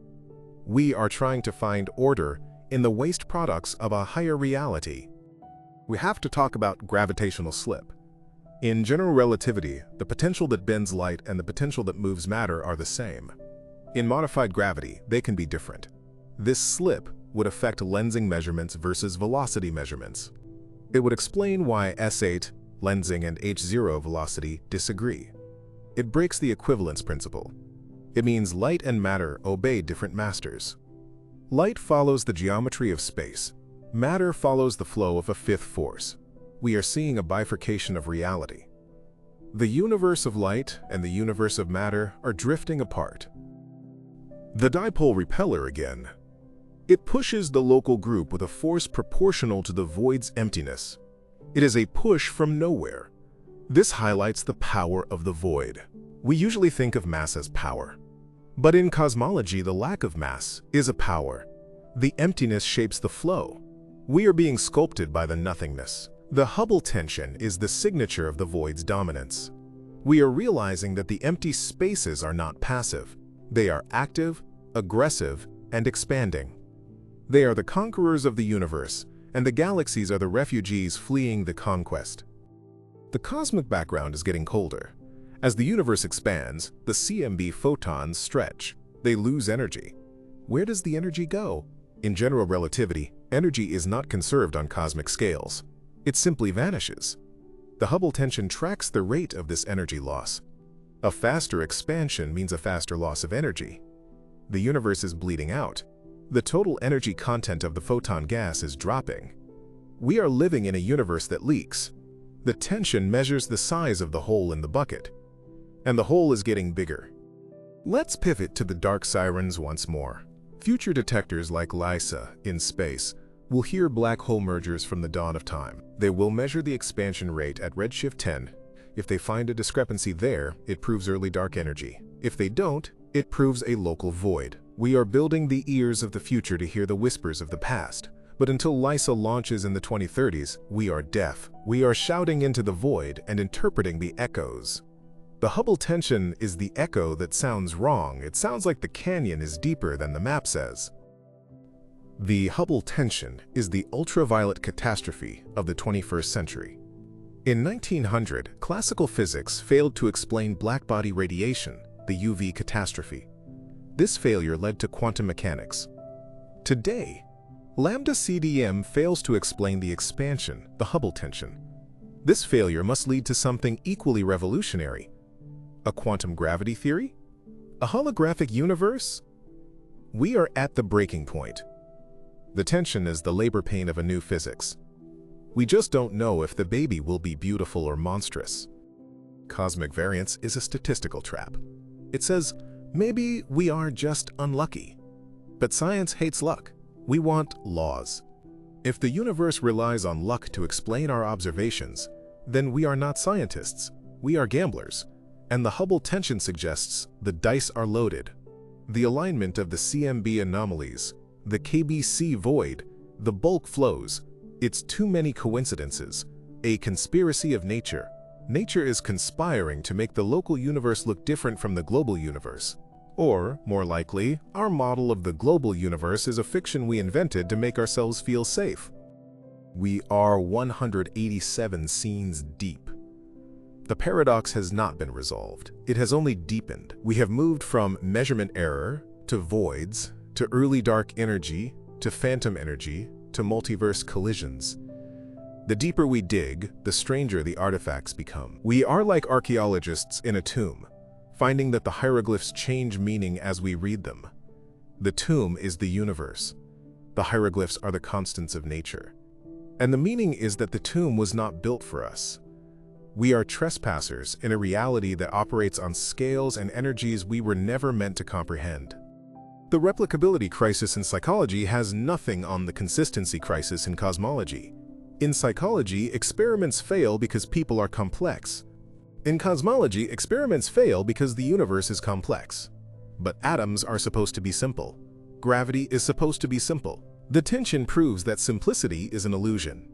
A: We are trying to find order in the waste products of a higher reality. We have to talk about gravitational slip. In general relativity, the potential that bends light and the potential that moves matter are the same. In modified gravity, they can be different. This slip would affect lensing measurements versus velocity measurements. It would explain why S8 lensing and h0 velocity disagree. It breaks the equivalence principle. It means light and matter obey different masters. Light follows the geometry of space. Matter follows the flow of a fifth force. We are seeing a bifurcation of reality. The universe of light and the universe of matter are drifting apart. The dipole repeller again. It pushes the local group with a force proportional to the void's emptiness. It is a push from nowhere. This highlights the power of the void. We usually think of mass as power. But in cosmology, the lack of mass is a power. The emptiness shapes the flow. We are being sculpted by the nothingness. The Hubble tension is the signature of the void's dominance. We are realizing that the empty spaces are not passive. They are active, aggressive, and expanding. They are the conquerors of the universe, and the galaxies are the refugees fleeing the conquest. The cosmic background is getting colder. As the universe expands, the CMB photons stretch. They lose energy. Where does the energy go? In general relativity, energy is not conserved on cosmic scales. It simply vanishes. The Hubble tension tracks the rate of this energy loss. A faster expansion means a faster loss of energy. The universe is bleeding out. The total energy content of the photon gas is dropping. We are living in a universe that leaks. The tension measures the size of the hole in the bucket, and the hole is getting bigger. Let's pivot to the dark sirens once more. Future detectors like LISA in space will hear black hole mergers from the dawn of time. They will measure the expansion rate at redshift 10. If they find a discrepancy there, it proves early dark energy. If they don't, it proves a local void. We are building the ears of the future to hear the whispers of the past. But until LISA launches in the 2030s, we are deaf. We are shouting into the void and interpreting the echoes. The Hubble tension is the echo that sounds wrong. It sounds like the canyon is deeper than the map says. The Hubble tension is the ultraviolet catastrophe of the 21st century. In 1900, classical physics failed to explain blackbody radiation, the UV catastrophe. This failure led to quantum mechanics. Today, lambda CDM fails to explain the expansion, the Hubble tension. This failure must lead to something equally revolutionary. A quantum gravity theory? A holographic universe? We are at the breaking point. The tension is the labor pain of a new physics. We just don't know if the baby will be beautiful or monstrous. Cosmic variance is a statistical trap. It says, maybe we are just unlucky. But science hates luck. We want laws. If the universe relies on luck to explain our observations, then we are not scientists. We are gamblers. And the Hubble tension suggests the dice are loaded. The alignment of the CMB anomalies, the KBC void, the bulk flows. It's too many coincidences. A conspiracy of nature. Nature is conspiring to make the local universe look different from the global universe. Or, more likely, our model of the global universe is a fiction we invented to make ourselves feel safe. We are 187 scenes deep. The paradox has not been resolved. It has only deepened. We have moved from measurement error to voids, to early dark energy, to phantom energy, to multiverse collisions. The deeper we dig, the stranger the artifacts become. We are like archaeologists in a tomb, finding that the hieroglyphs change meaning as we read them. The tomb is the universe. The hieroglyphs are the constants of nature. And the meaning is that the tomb was not built for us. We are trespassers in a reality that operates on scales and energies we were never meant to comprehend. The replicability crisis in psychology has nothing on the consistency crisis in cosmology. In psychology, experiments fail because people are complex. In cosmology, experiments fail because the universe is complex. But atoms are supposed to be simple. Gravity is supposed to be simple. The tension proves that simplicity is an illusion.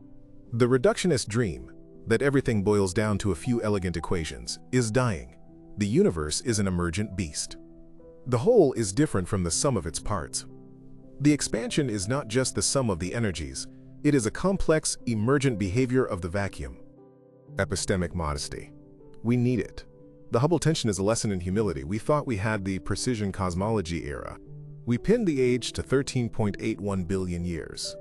A: The reductionist dream, that everything boils down to a few elegant equations, is dying. The universe is an emergent beast. The whole is different from the sum of its parts. The expansion is not just the sum of the energies. It is a complex, emergent behavior of the vacuum. Epistemic modesty. We need it. The Hubble tension is a lesson in humility. We thought we had the precision cosmology era. We pinned the age to 13.81 billion years.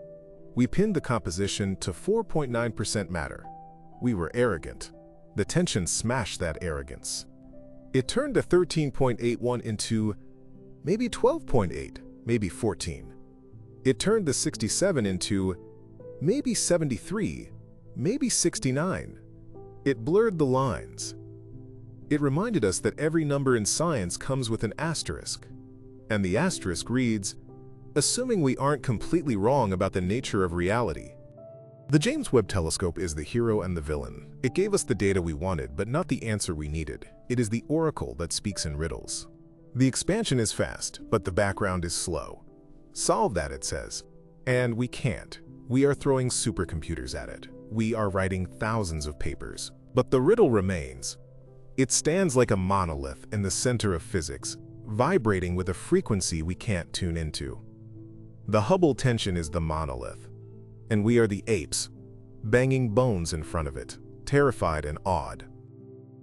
A: We pinned the composition to 4.9% matter. We were arrogant. The tension smashed that arrogance. It turned to 13.81 into maybe 12.8, maybe 14. It turned the 67 into maybe 73, maybe 69. It blurred the lines. It reminded us that every number in science comes with an asterisk. And the asterisk reads, assuming we aren't completely wrong about the nature of reality. The James Webb Telescope is the hero and the villain. It gave us the data we wanted, but not the answer we needed. It is the oracle that speaks in riddles. The expansion is fast, but the background is slow. Solve that, it says. And we can't. We are throwing supercomputers at it. We are writing thousands of papers. But the riddle remains. It stands like a monolith in the center of physics, vibrating with a frequency we can't tune into. The Hubble tension is the monolith, and we are the apes, banging bones in front of it, terrified and awed.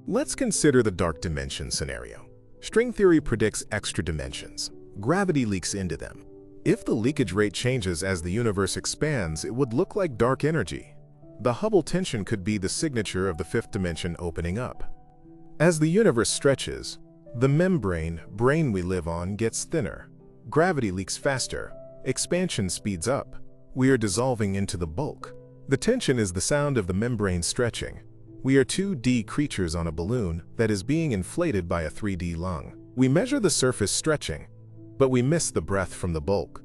A: Let's consider the dark dimension scenario. String theory predicts extra dimensions. Gravity leaks into them. If the leakage rate changes as the universe expands, it would look like dark energy. The Hubble tension could be the signature of the fifth dimension opening up. As the universe stretches, the membrane, brain we live on, gets thinner. Gravity leaks faster. Expansion speeds up. We are dissolving into the bulk. The tension is the sound of the membrane stretching. We are 2D creatures on a balloon that is being inflated by a 3D lung. We measure the surface stretching, but we miss the breath from the bulk.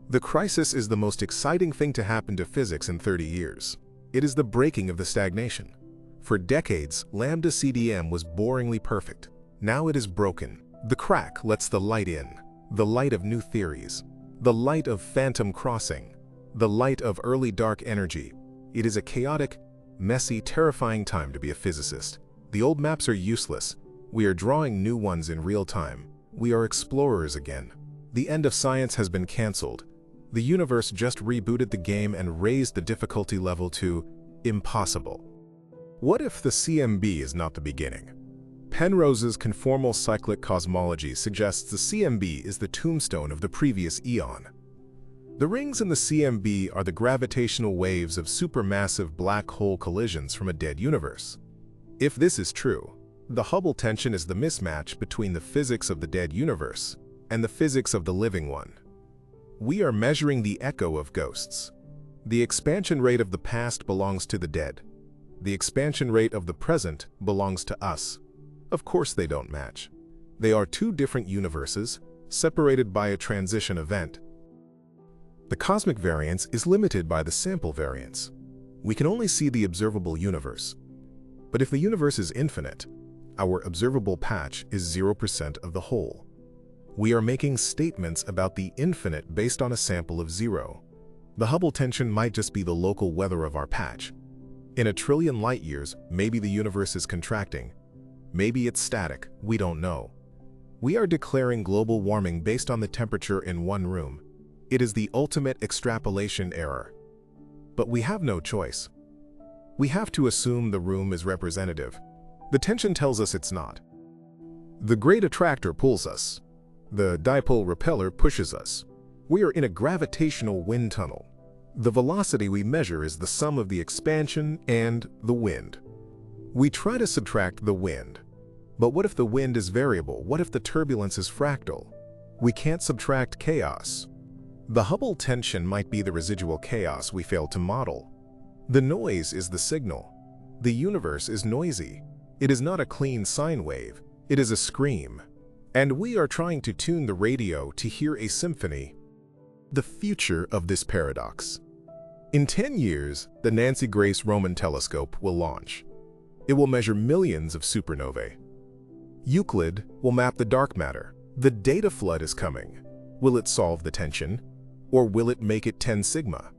A: The crisis is the most exciting thing to happen to physics in 30 years. It is the breaking of the stagnation. For decades, lambda CDM was boringly perfect. Now it is broken. The crack lets the light in, the light of new theories, the light of phantom crossing, the light of early dark energy. It is a chaotic, messy, terrifying time to be a physicist. The old maps are useless. We are drawing new ones in real time. We are explorers again. The end of science has been cancelled. The universe just rebooted the game and raised the difficulty level to impossible. What if the CMB is not the beginning? Penrose's conformal cyclic cosmology suggests the CMB is the tombstone of the previous eon. The rings in the CMB are the gravitational waves of supermassive black hole collisions from a dead universe. If this is true, the Hubble tension is the mismatch between the physics of the dead universe and the physics of the living one. We are measuring the echo of ghosts. The expansion rate of the past belongs to the dead. The expansion rate of the present belongs to us. Of course they don't match. They are two different universes, separated by a transition event. The cosmic variance is limited by the sample variance. We can only see the observable universe. But if the universe is infinite, our observable patch is 0% of the whole. We are making statements about the infinite based on a sample of 0. The Hubble tension might just be the local weather of our patch. In 1 trillion light years, maybe the universe is contracting. Maybe it's static, we don't know. We are declaring global warming based on the temperature in one room. It is the ultimate extrapolation error. But we have no choice. We have to assume the room is representative. The tension tells us it's not. The great attractor pulls us. The dipole repeller pushes us. We are in a gravitational wind tunnel. The velocity we measure is the sum of the expansion and the wind. We try to subtract the wind. But what if the wind is variable? What if the turbulence is fractal? We can't subtract chaos. The Hubble tension might be the residual chaos we failed to model. The noise is the signal. The universe is noisy. It is not a clean sine wave. It is a scream. And we are trying to tune the radio to hear a symphony. The future of this paradox. In 10 years, the Nancy Grace Roman telescope will launch. It will measure millions of supernovae. Euclid will map the dark matter. The data flood is coming. Will it solve the tension? Or will it make it 10 sigma?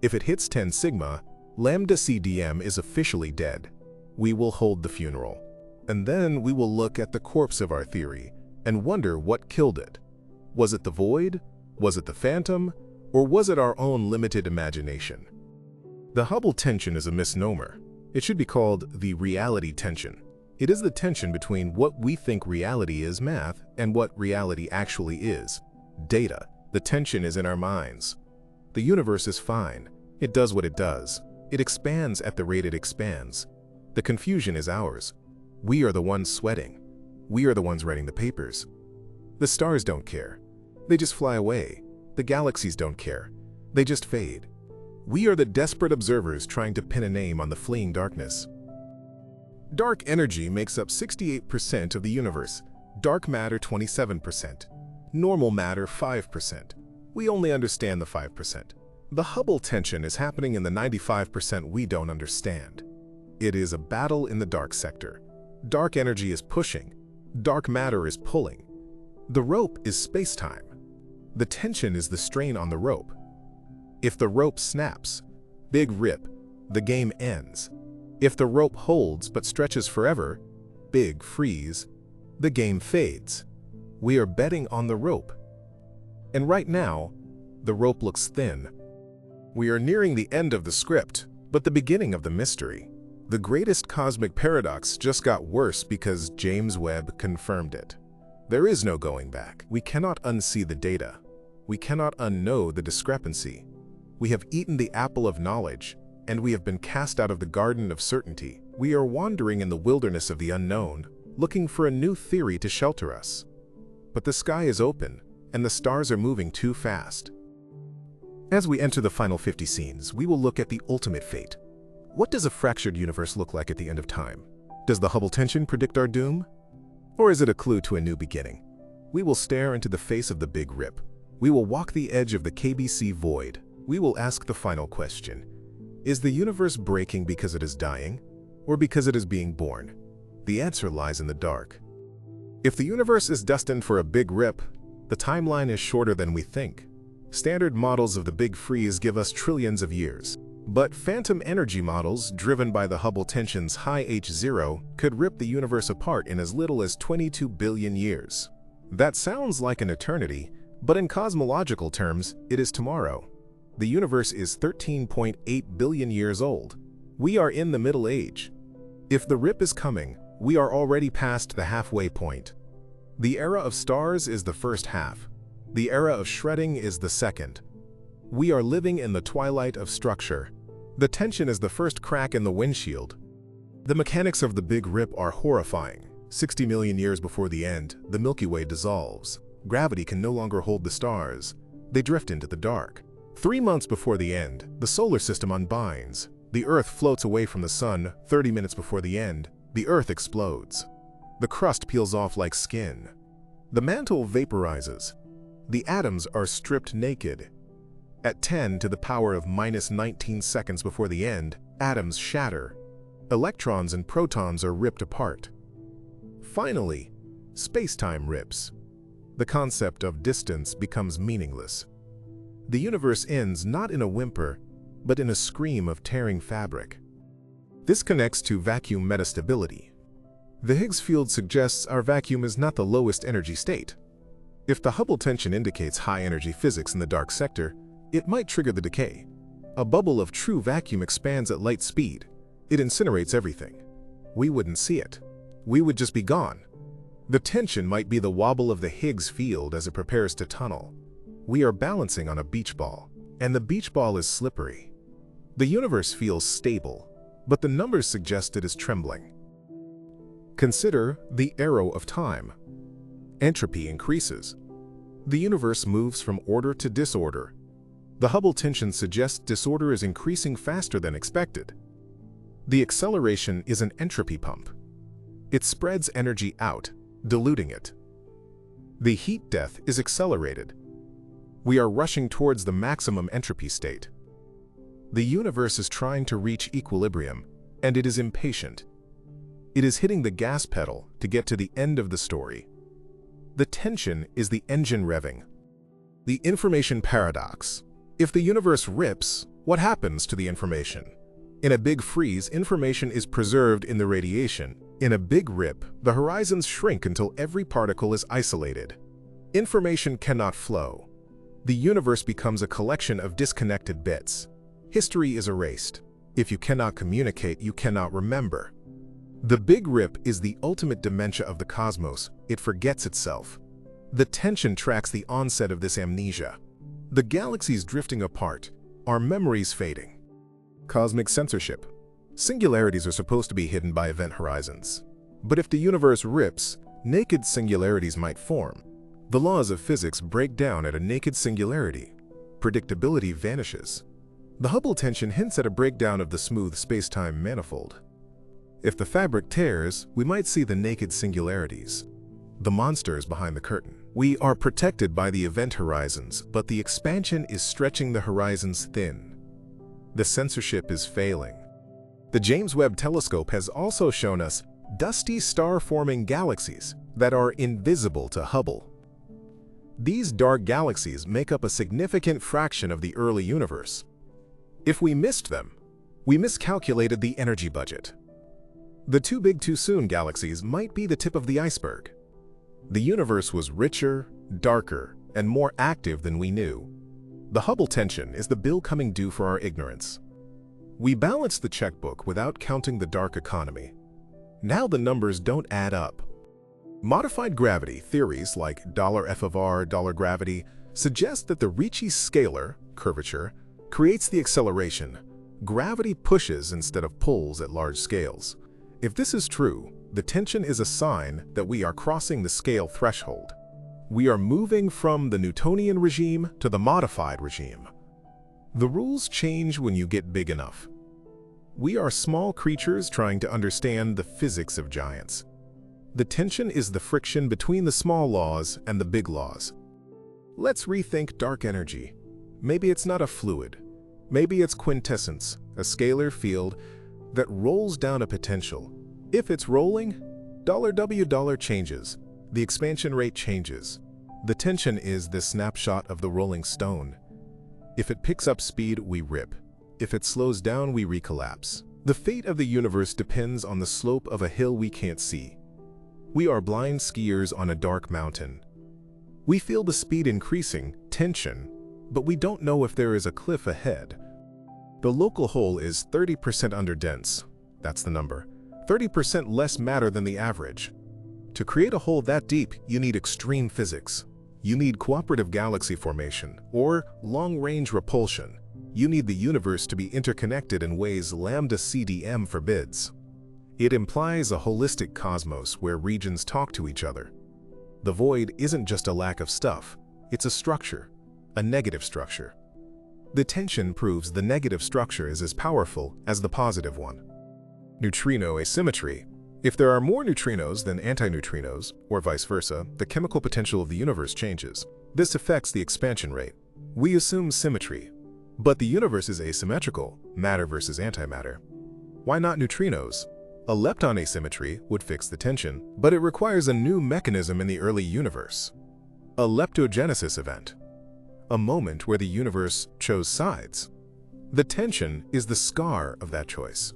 A: If it hits 10 sigma, lambda CDM is officially dead. We will hold the funeral. And then we will look at the corpse of our theory and wonder what killed it. Was it the void? Was it the phantom? Or was it our own limited imagination? The Hubble tension is a misnomer. It should be called the reality tension. It is the tension between what we think reality is, math, and what reality actually is, data. The tension is in our minds. The universe is fine. It does what it does. It expands at the rate it expands. The confusion is ours. We are the ones sweating. We are the ones writing the papers. The stars don't care. They just fly away. The galaxies don't care. They just fade. We are the desperate observers trying to pin a name on the fleeing darkness. Dark energy makes up 68% of the universe, dark matter 27%, normal matter 5%. We only understand the 5%. The Hubble tension is happening in the 95% we don't understand. It is a battle in the dark sector. Dark energy is pushing. Dark matter is pulling. The rope is space-time. The tension is the strain on the rope. If the rope snaps, big rip, the game ends. If the rope holds but stretches forever, big freeze, the game fades. We are betting on the rope. And right now, the rope looks thin. We are nearing the end of the script, but the beginning of the mystery. The greatest cosmic paradox just got worse because James Webb confirmed it. There is no going back. We cannot unsee the data. We cannot unknow the discrepancy. We have eaten the apple of knowledge, and we have been cast out of the garden of certainty. We are wandering in the wilderness of the unknown, looking for a new theory to shelter us. But the sky is open, and the stars are moving too fast. As we enter the final 50 scenes, we will look at the ultimate fate. What does a fractured universe look like at the end of time? Does the Hubble tension predict our doom? Or is it a clue to a new beginning? We will stare into the face of the Big Rip. We will walk the edge of the KBC void. We will ask the final question. Is the universe breaking because it is dying, or because it is being born? The answer lies in the dark. If the universe is destined for a big rip, the timeline is shorter than we think. Standard models of the Big Freeze give us trillions of years. But phantom energy models, driven by the Hubble tension's high H0, could rip the universe apart in as little as 22 billion years. That sounds like an eternity, but in cosmological terms, it is tomorrow. The universe is 13.8 billion years old. We are in the Middle Age. If the rip is coming, we are already past the halfway point. The era of stars is the first half. The era of shredding is the second. We are living in the twilight of structure. The tension is the first crack in the windshield. The mechanics of the Big Rip are horrifying. 60 million years before the end, the Milky Way dissolves. Gravity can no longer hold the stars. They drift into the dark. 3 months before the end, the solar system unbinds. The Earth floats away from the sun. 30 minutes before the end, the Earth explodes. The crust peels off like skin. The mantle vaporizes. The atoms are stripped naked. At 10 to the power of minus 19 seconds before the end, atoms shatter. Electrons and protons are ripped apart. Finally, space-time rips. The concept of distance becomes meaningless. The universe ends not in a whimper, but in a scream of tearing fabric. This connects to vacuum metastability. The Higgs field suggests our vacuum is not the lowest energy state. If the Hubble tension indicates high-energy physics in the dark sector, it might trigger the decay. A bubble of true vacuum expands at light speed. It incinerates everything. We wouldn't see it. We would just be gone. The tension might be the wobble of the Higgs field as it prepares to tunnel. We are balancing on a beach ball, and the beach ball is slippery. The universe feels stable, but the numbers suggest it is trembling. Consider the arrow of time. Entropy increases. The universe moves from order to disorder. The Hubble tension suggests disorder is increasing faster than expected. The acceleration is an entropy pump. It spreads energy out, diluting it. The heat death is accelerated. We are rushing towards the maximum entropy state. The universe is trying to reach equilibrium, and it is impatient. It is hitting the gas pedal to get to the end of the story. The tension is the engine revving. The information paradox. If the universe rips, what happens to the information? In a big freeze, information is preserved in the radiation. In a big rip, the horizons shrink until every particle is isolated. Information cannot flow. The universe becomes a collection of disconnected bits. History is erased. If you cannot communicate, you cannot remember. The Big Rip is the ultimate dementia of the cosmos. It forgets itself. The tension tracks the onset of this amnesia. The galaxies drifting apart, our memories fading. Cosmic censorship. Singularities are supposed to be hidden by event horizons. But if the universe rips, naked singularities might form. The laws of physics break down at a naked singularity. Predictability vanishes. The Hubble tension hints at a breakdown of the smooth space-time manifold. If the fabric tears, we might see the naked singularities. The monsters behind the curtain. We are protected by the event horizons, but the expansion is stretching the horizons thin. The censorship is failing. The James Webb Telescope has also shown us dusty star-forming galaxies that are invisible to Hubble. These dark galaxies make up a significant fraction of the early universe. If we missed them, we miscalculated the energy budget. The too big too soon galaxies might be the tip of the iceberg. The universe was richer, darker, and more active than we knew. The Hubble tension is the bill coming due for our ignorance. We balanced the checkbook without counting the dark economy. Now the numbers don't add up. Modified gravity theories like $F of R, $gravity suggest that the Ricci scalar, curvature, creates the acceleration. Gravity pushes instead of pulls at large scales. If this is true, the tension is a sign that we are crossing the scale threshold. We are moving from the Newtonian regime to the modified regime. The rules change when you get big enough. We are small creatures trying to understand the physics of giants. The tension is the friction between the small laws and the big laws. Let's rethink dark energy. Maybe it's not a fluid. Maybe it's quintessence, a scalar field that rolls down a potential. If it's rolling, $W changes. The expansion rate changes. The tension is the snapshot of the rolling stone. If it picks up speed, we rip. If it slows down, we recollapse. The fate of the universe depends on the slope of a hill we can't see. We are blind skiers on a dark mountain. We feel the speed increasing, tension, but we don't know if there is a cliff ahead. The local hole is 30% underdense. That's the number. 30% less matter than the average. To create a hole that deep, you need extreme physics. You need cooperative galaxy formation, or long-range repulsion. You need the universe to be interconnected in ways lambda CDM forbids. It implies a holistic cosmos where regions talk to each other. The void isn't just a lack of stuff, it's a structure, a negative structure. The tension proves the negative structure is as powerful as the positive one. Neutrino asymmetry. If there are more neutrinos than antineutrinos, or vice versa, the chemical potential of the universe changes. This affects the expansion rate. We assume symmetry, but the universe is asymmetrical, matter versus antimatter. Why not neutrinos? A lepton asymmetry would fix the tension, but it requires a new mechanism in the early universe. A leptogenesis event. A moment where the universe chose sides. The tension is the scar of that choice.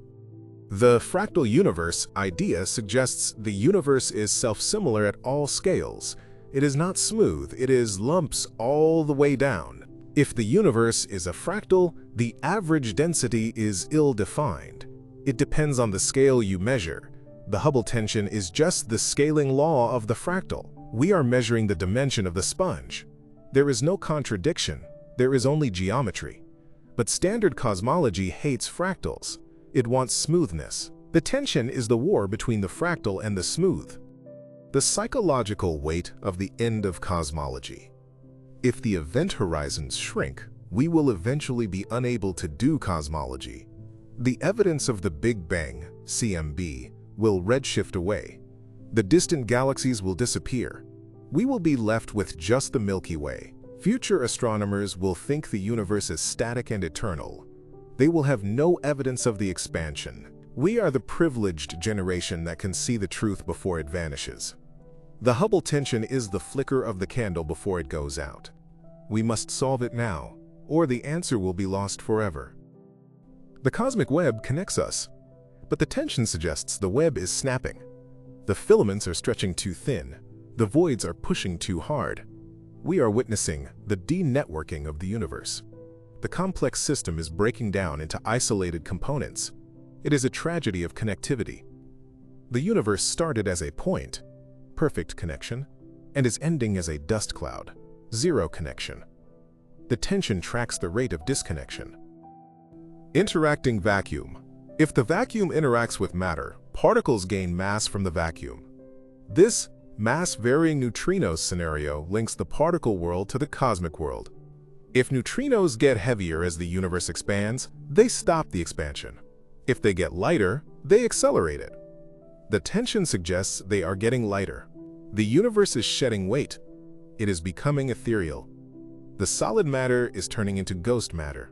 A: The fractal universe idea suggests the universe is self-similar at all scales. It is not smooth, it is lumps all the way down. If the universe is a fractal, the average density is ill-defined. It depends on the scale you measure. The Hubble tension is just the scaling law of the fractal. We are measuring the dimension of the sponge. There is no contradiction, there is only geometry. But standard cosmology hates fractals. It wants smoothness. The tension is the war between the fractal and the smooth. The psychological weight of the end of cosmology. If the event horizons shrink, we will eventually be unable to do cosmology. The evidence of the Big Bang, CMB, will redshift away. The distant galaxies will disappear. We will be left with just the Milky Way. Future astronomers will think the universe is static and eternal. They will have no evidence of the expansion. We are the privileged generation that can see the truth before it vanishes. The Hubble tension is the flicker of the candle before it goes out. We must solve it now, or the answer will be lost forever. The cosmic web connects us, but the tension suggests the web is snapping. The filaments are stretching too thin. The voids are pushing too hard. We are witnessing the de-networking of the universe. The complex system is breaking down into isolated components. It is a tragedy of connectivity. The universe started as a point, perfect connection, and is ending as a dust cloud, zero connection. The tension tracks the rate of disconnection. Interacting vacuum. If the vacuum interacts with matter, particles gain mass from the vacuum. This mass-varying neutrinos scenario links the particle world to the cosmic world. If neutrinos get heavier as the universe expands, they stop the expansion. If they get lighter, they accelerate it. The tension suggests they are getting lighter. The universe is shedding weight. It is becoming ethereal. The solid matter is turning into ghost matter.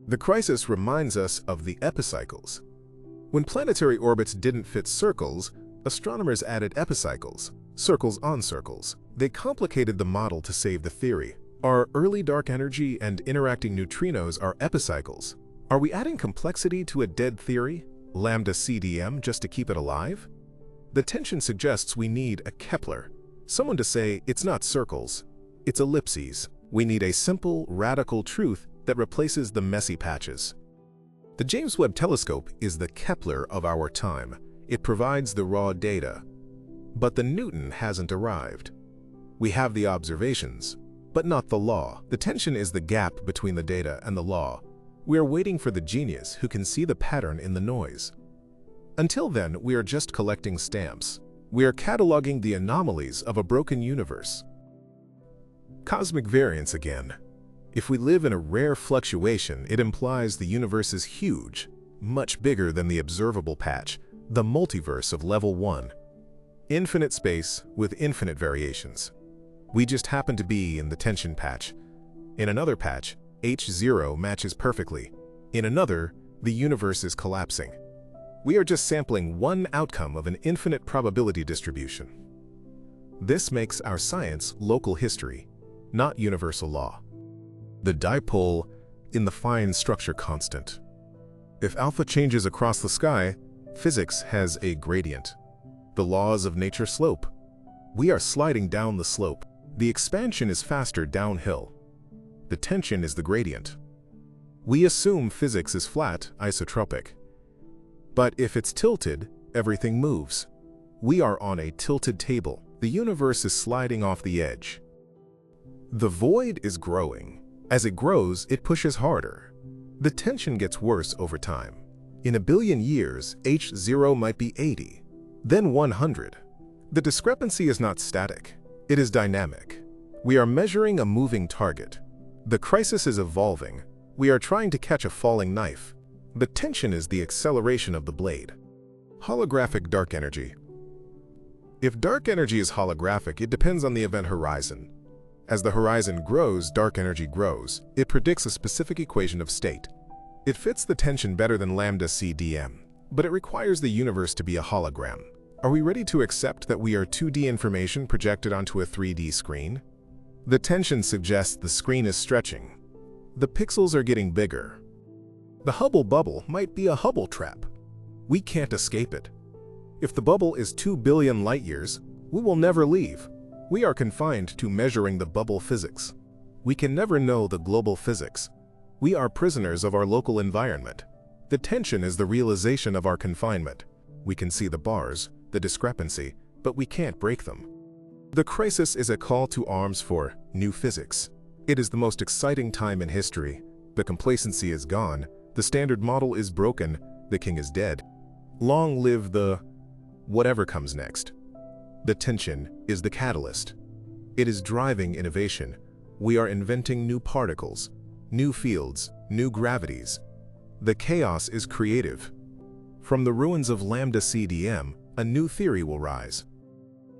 A: The crisis reminds us of the epicycles. When planetary orbits didn't fit circles, astronomers added epicycles, circles on circles. They complicated the model to save the theory. Our early dark energy and interacting neutrinos are epicycles. Are we adding complexity to a dead theory, lambda CDM, just to keep it alive? The tension suggests we need a Kepler, someone to say it's not circles, it's ellipses. We need a simple, radical truth that replaces the messy patches. The James Webb Telescope is the Kepler of our time. It provides the raw data. But the Newton hasn't arrived. We have the observations, but not the law. The tension is the gap between the data and the law. We are waiting for the genius who can see the pattern in the noise. Until then, we are just collecting stamps. We are cataloging the anomalies of a broken universe. Cosmic variance again. If we live in a rare fluctuation, it implies the universe is huge, much bigger than the observable patch, the multiverse of level 1. Infinite space with infinite variations. We just happen to be in the tension patch. In another patch, H0 matches perfectly. In another, the universe is collapsing. We are just sampling one outcome of an infinite probability distribution. This makes our science local history, not universal law. The dipole in the fine structure constant. If alpha changes across the sky, physics has a gradient. The laws of nature slope. We are sliding down the slope. The expansion is faster downhill. The tension is the gradient. We assume physics is flat, isotropic. But if it's tilted, everything moves. We are on a tilted table. The universe is sliding off the edge. The void is growing. As it grows, it pushes harder. The tension gets worse over time. In a billion years, H0 might be 80, then 100. The discrepancy is not static. It is dynamic. We are measuring a moving target. The crisis is evolving. We are trying to catch a falling knife. The tension is the acceleration of the blade. Holographic dark energy. If dark energy is holographic, it depends on the event horizon. As the horizon grows, dark energy grows. It predicts a specific equation of state. It fits the tension better than lambda CDM, but it requires the universe to be a hologram. Are we ready to accept that we are 2D information projected onto a 3D screen? The tension suggests the screen is stretching. The pixels are getting bigger. The Hubble bubble might be a Hubble trap. We can't escape it. If the bubble is 2 billion light years, we will never leave. We are confined to measuring the bubble physics. We can never know the global physics. We are prisoners of our local environment. The tension is the realization of our confinement. We can see the bars, the discrepancy, but we can't break them. The crisis is a call to arms for new physics. It is the most exciting time in history. The complacency is gone. The standard model is broken. The king is dead. Long live the whatever comes next. The tension is the catalyst. It is driving innovation. We are inventing new particles, new fields, new gravities. The chaos is creative. From the ruins of lambda CDM, a new theory will rise.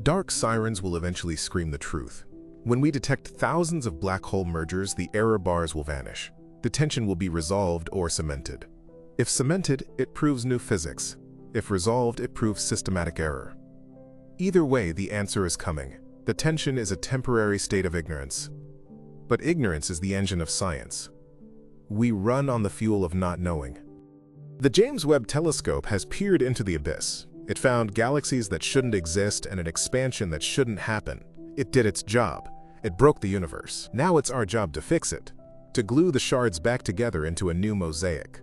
A: Dark sirens will eventually scream the truth. When we detect thousands of black hole mergers, the error bars will vanish. The tension will be resolved or cemented. If cemented, it proves new physics. If resolved, it proves systematic error. Either way, the answer is coming. The tension is a temporary state of ignorance. But ignorance is the engine of science. We run on the fuel of not knowing. The James Webb Telescope has peered into the abyss. It found galaxies that shouldn't exist and an expansion that shouldn't happen. It did its job. It broke the universe. Now it's our job to fix it, to glue the shards back together into a new mosaic.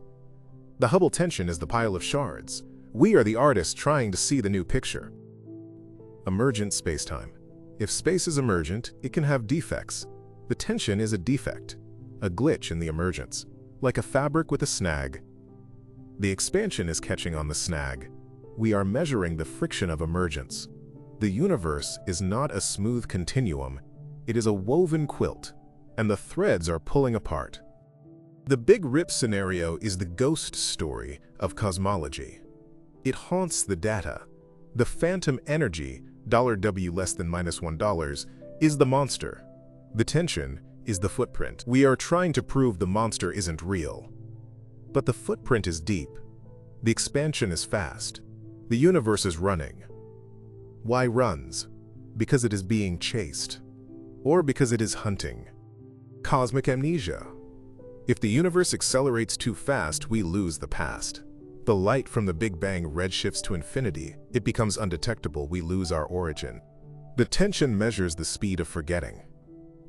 A: The Hubble tension is the pile of shards. We are the artists trying to see the new picture. Emergent spacetime. If space is emergent, it can have defects. The tension is a defect, a glitch in the emergence. like a fabric with a snag. The expansion is catching on the snag. We are measuring the friction of emergence. The universe is not a smooth continuum, it is a woven quilt, and the threads are pulling apart. The Big Rip scenario is the ghost story of cosmology. It haunts the data. The phantom energy, $W less than -$1, is the monster. The tension is the footprint. We are trying to prove the monster isn't real. But the footprint is deep. The expansion is fast. The universe is running. Why runs? Because it is being chased. Or because it is hunting. Cosmic amnesia. If the universe accelerates too fast, we lose the past. The light from the Big Bang redshifts to infinity. It becomes undetectable, we lose our origin. The tension measures the speed of forgetting.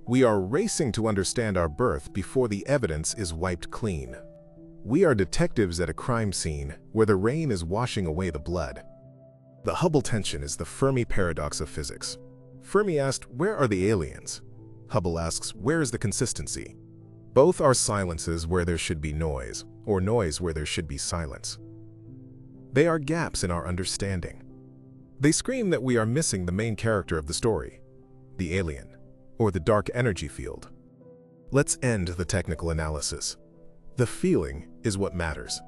A: We are racing to understand our birth before the evidence is wiped clean. We are detectives at a crime scene where the rain is washing away the blood. The Hubble tension is the Fermi paradox of physics. Fermi asked, "Where are the aliens?" Hubble asks, "Where is the consistency?" Both are silences where there should be noise, or noise where there should be silence. They are gaps in our understanding. They scream that we are missing the main character of the story, the alien, or the dark energy field. Let's end the technical analysis. The feeling is what matters.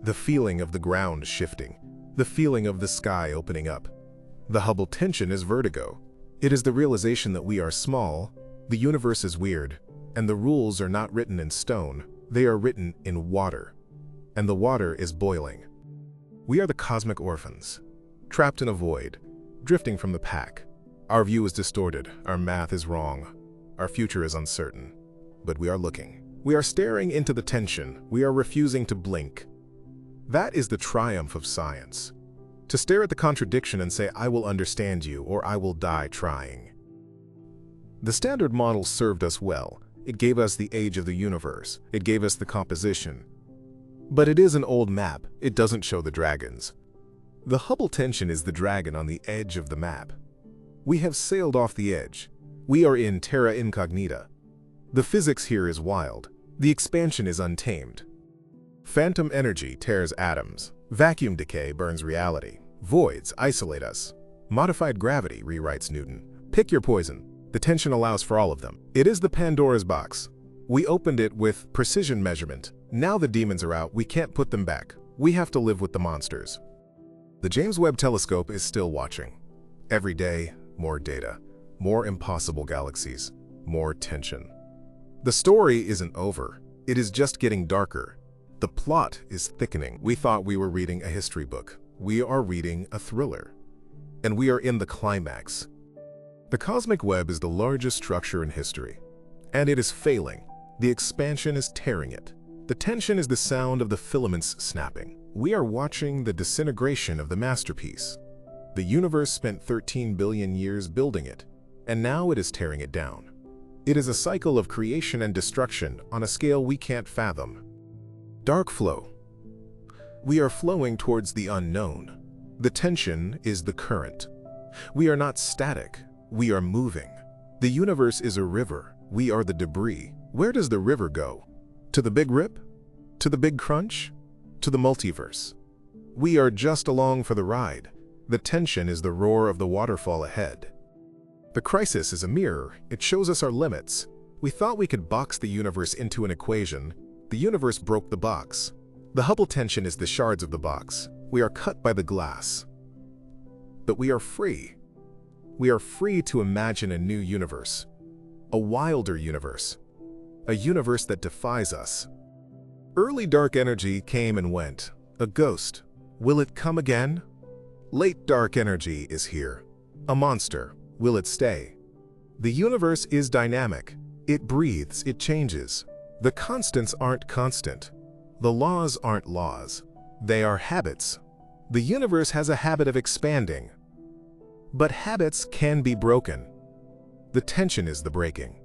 A: The feeling of the ground shifting, the feeling of the sky opening up. The Hubble tension is vertigo. It is the realization that we are small, the universe is weird, and the rules are not written in stone, they are written in water. And the water is boiling. We are the cosmic orphans, trapped in a void, drifting from the pack. Our view is distorted, our math is wrong, our future is uncertain. But we are looking. We are staring into the tension, we are refusing to blink. That is the triumph of science. To stare at the contradiction and say, "I will understand you," or "I will die trying." The Standard Model served us well. It gave us the age of the universe. It gave us the composition. But it is an old map. It doesn't show the dragons. The Hubble tension is the dragon on the edge of the map. We have sailed off the edge. We are in terra incognita. The physics here is wild. The expansion is untamed. Phantom energy tears atoms. Vacuum decay burns reality. Voids isolate us. Modified gravity rewrites Newton. Pick your poison. The tension allows for all of them. It is the Pandora's box. We opened it with precision measurement. Now the demons are out, we can't put them back. We have to live with the monsters. The James Webb Telescope is still watching. Every day, more data. More impossible galaxies. More tension. The story isn't over. It is just getting darker. The plot is thickening. We thought we were reading a history book. We are reading a thriller. And we are in the climax. The cosmic web is the largest structure in history. And it is failing. The expansion is tearing it. The tension is the sound of the filaments snapping. We are watching the disintegration of the masterpiece. The universe spent 13 billion years building it, and now it is tearing it down. It is a cycle of creation and destruction on a scale we can't fathom. Dark flow. We are flowing towards the unknown. The tension is the current. We are not static. We are moving. The universe is a river. We are the debris. Where does the river go? To the Big Rip? To the Big Crunch? To the multiverse? We are just along for the ride. The tension is the roar of the waterfall ahead. The crisis is a mirror. It shows us our limits. We thought we could box the universe into an equation. The universe broke the box. The Hubble tension is the shards of the box. We are cut by the glass. But we are free. We are free to imagine a new universe. A wilder universe. A universe that defies us. Early dark energy came and went. A ghost. Will it come again? Late dark energy is here. A monster. Will it stay? The universe is dynamic. It breathes, it changes. The constants aren't constant. The laws aren't laws. They are habits. The universe has a habit of expanding. But habits can be broken. The tension is the breaking.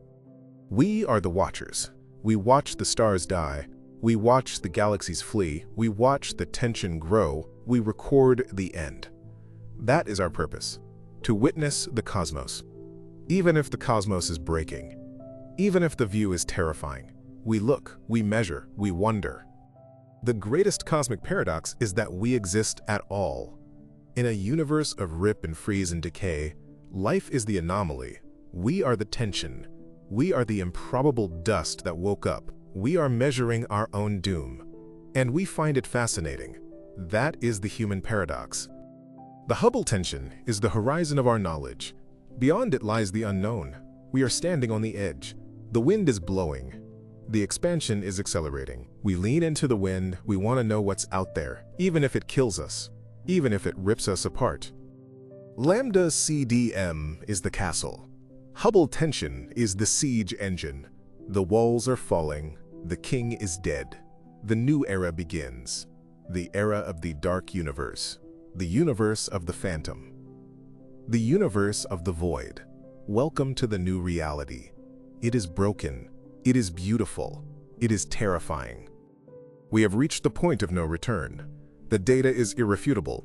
A: We are the watchers. We watch the stars die. We watch the galaxies flee. We watch the tension grow. We record the end. That is our purpose, to witness the cosmos. Even if the cosmos is breaking, even if the view is terrifying, We look, we measure, we wonder. The greatest cosmic paradox is that we exist at all. In a universe of rip and freeze and decay, life is the anomaly. We are the tension. We are the improbable dust that woke up. We are measuring our own doom. And we find it fascinating. That is the human paradox. The Hubble tension is the horizon of our knowledge. Beyond it lies the unknown. We are standing on the edge. The wind is blowing. The expansion is accelerating. We lean into the wind. We want to know what's out there, even if it kills us, even if it rips us apart. Lambda CDM is the castle. Hubble tension is the siege engine. The walls are falling. The king is dead. The new era begins. The era of the dark universe. The universe of the phantom. The universe of the void. Welcome to the new reality. It is broken. It is beautiful. It is terrifying. We have reached the point of no return. The data is irrefutable.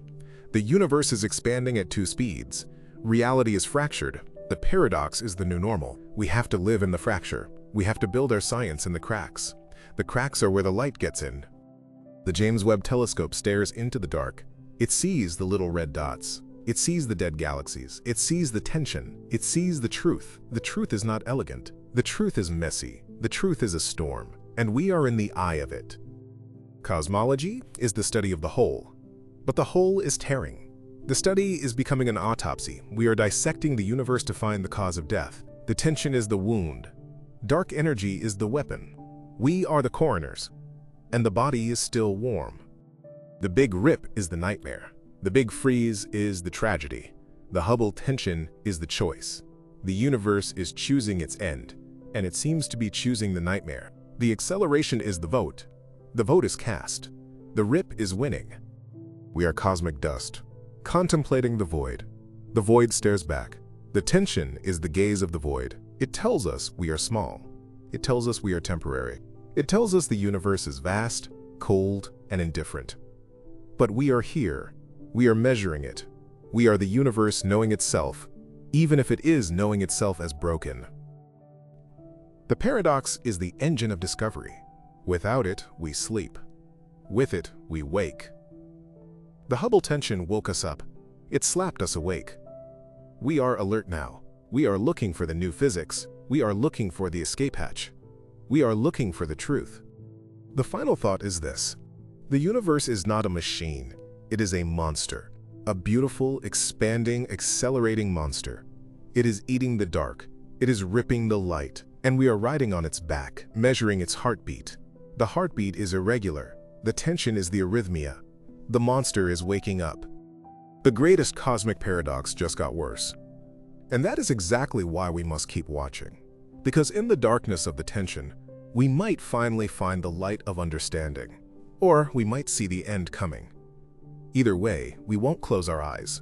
A: The universe is expanding at 2 speeds. Reality is fractured. The paradox is the new normal. We have to live in the fracture. We have to build our science in the cracks. The cracks are where the light gets in. The James Webb Telescope stares into the dark. It sees the little red dots. It sees the dead galaxies. It sees the tension. It sees the truth. The truth is not elegant. The truth is messy. The truth is a storm. And we are in the eye of it. Cosmology is the study of the whole. But the whole is tearing. The study is becoming an autopsy. We are dissecting the universe to find the cause of death. The tension is the wound. Dark energy is the weapon. We are the coroners. And the body is still warm. The big rip is the nightmare. The big freeze is the tragedy. The Hubble tension is the choice. The universe is choosing its end, and it seems to be choosing the nightmare. The acceleration is the vote. The vote is cast. The rip is winning. We are cosmic dust, contemplating the void. The void stares back. The tension is the gaze of the void. It tells us we are small. It tells us we are temporary. It tells us the universe is vast, cold, and indifferent. But we are here. We are measuring it. We are the universe knowing itself, even if it is knowing itself as broken. The paradox is the engine of discovery. Without it, we sleep. With it, we wake. The Hubble tension woke us up. It slapped us awake. We are alert now. We are looking for the new physics. We are looking for the escape hatch. We are looking for the truth. The final thought is this. The universe is not a machine. It is a monster. A beautiful, expanding, accelerating monster. It is eating the dark. It is ripping the light. And we are riding on its back, measuring its heartbeat. The heartbeat is irregular. The tension is the arrhythmia. The monster is waking up. The greatest cosmic paradox just got worse. And that is exactly why we must keep watching. Because in the darkness of the tension, we might finally find the light of understanding. Or we might see the end coming. Either way, we won't close our eyes.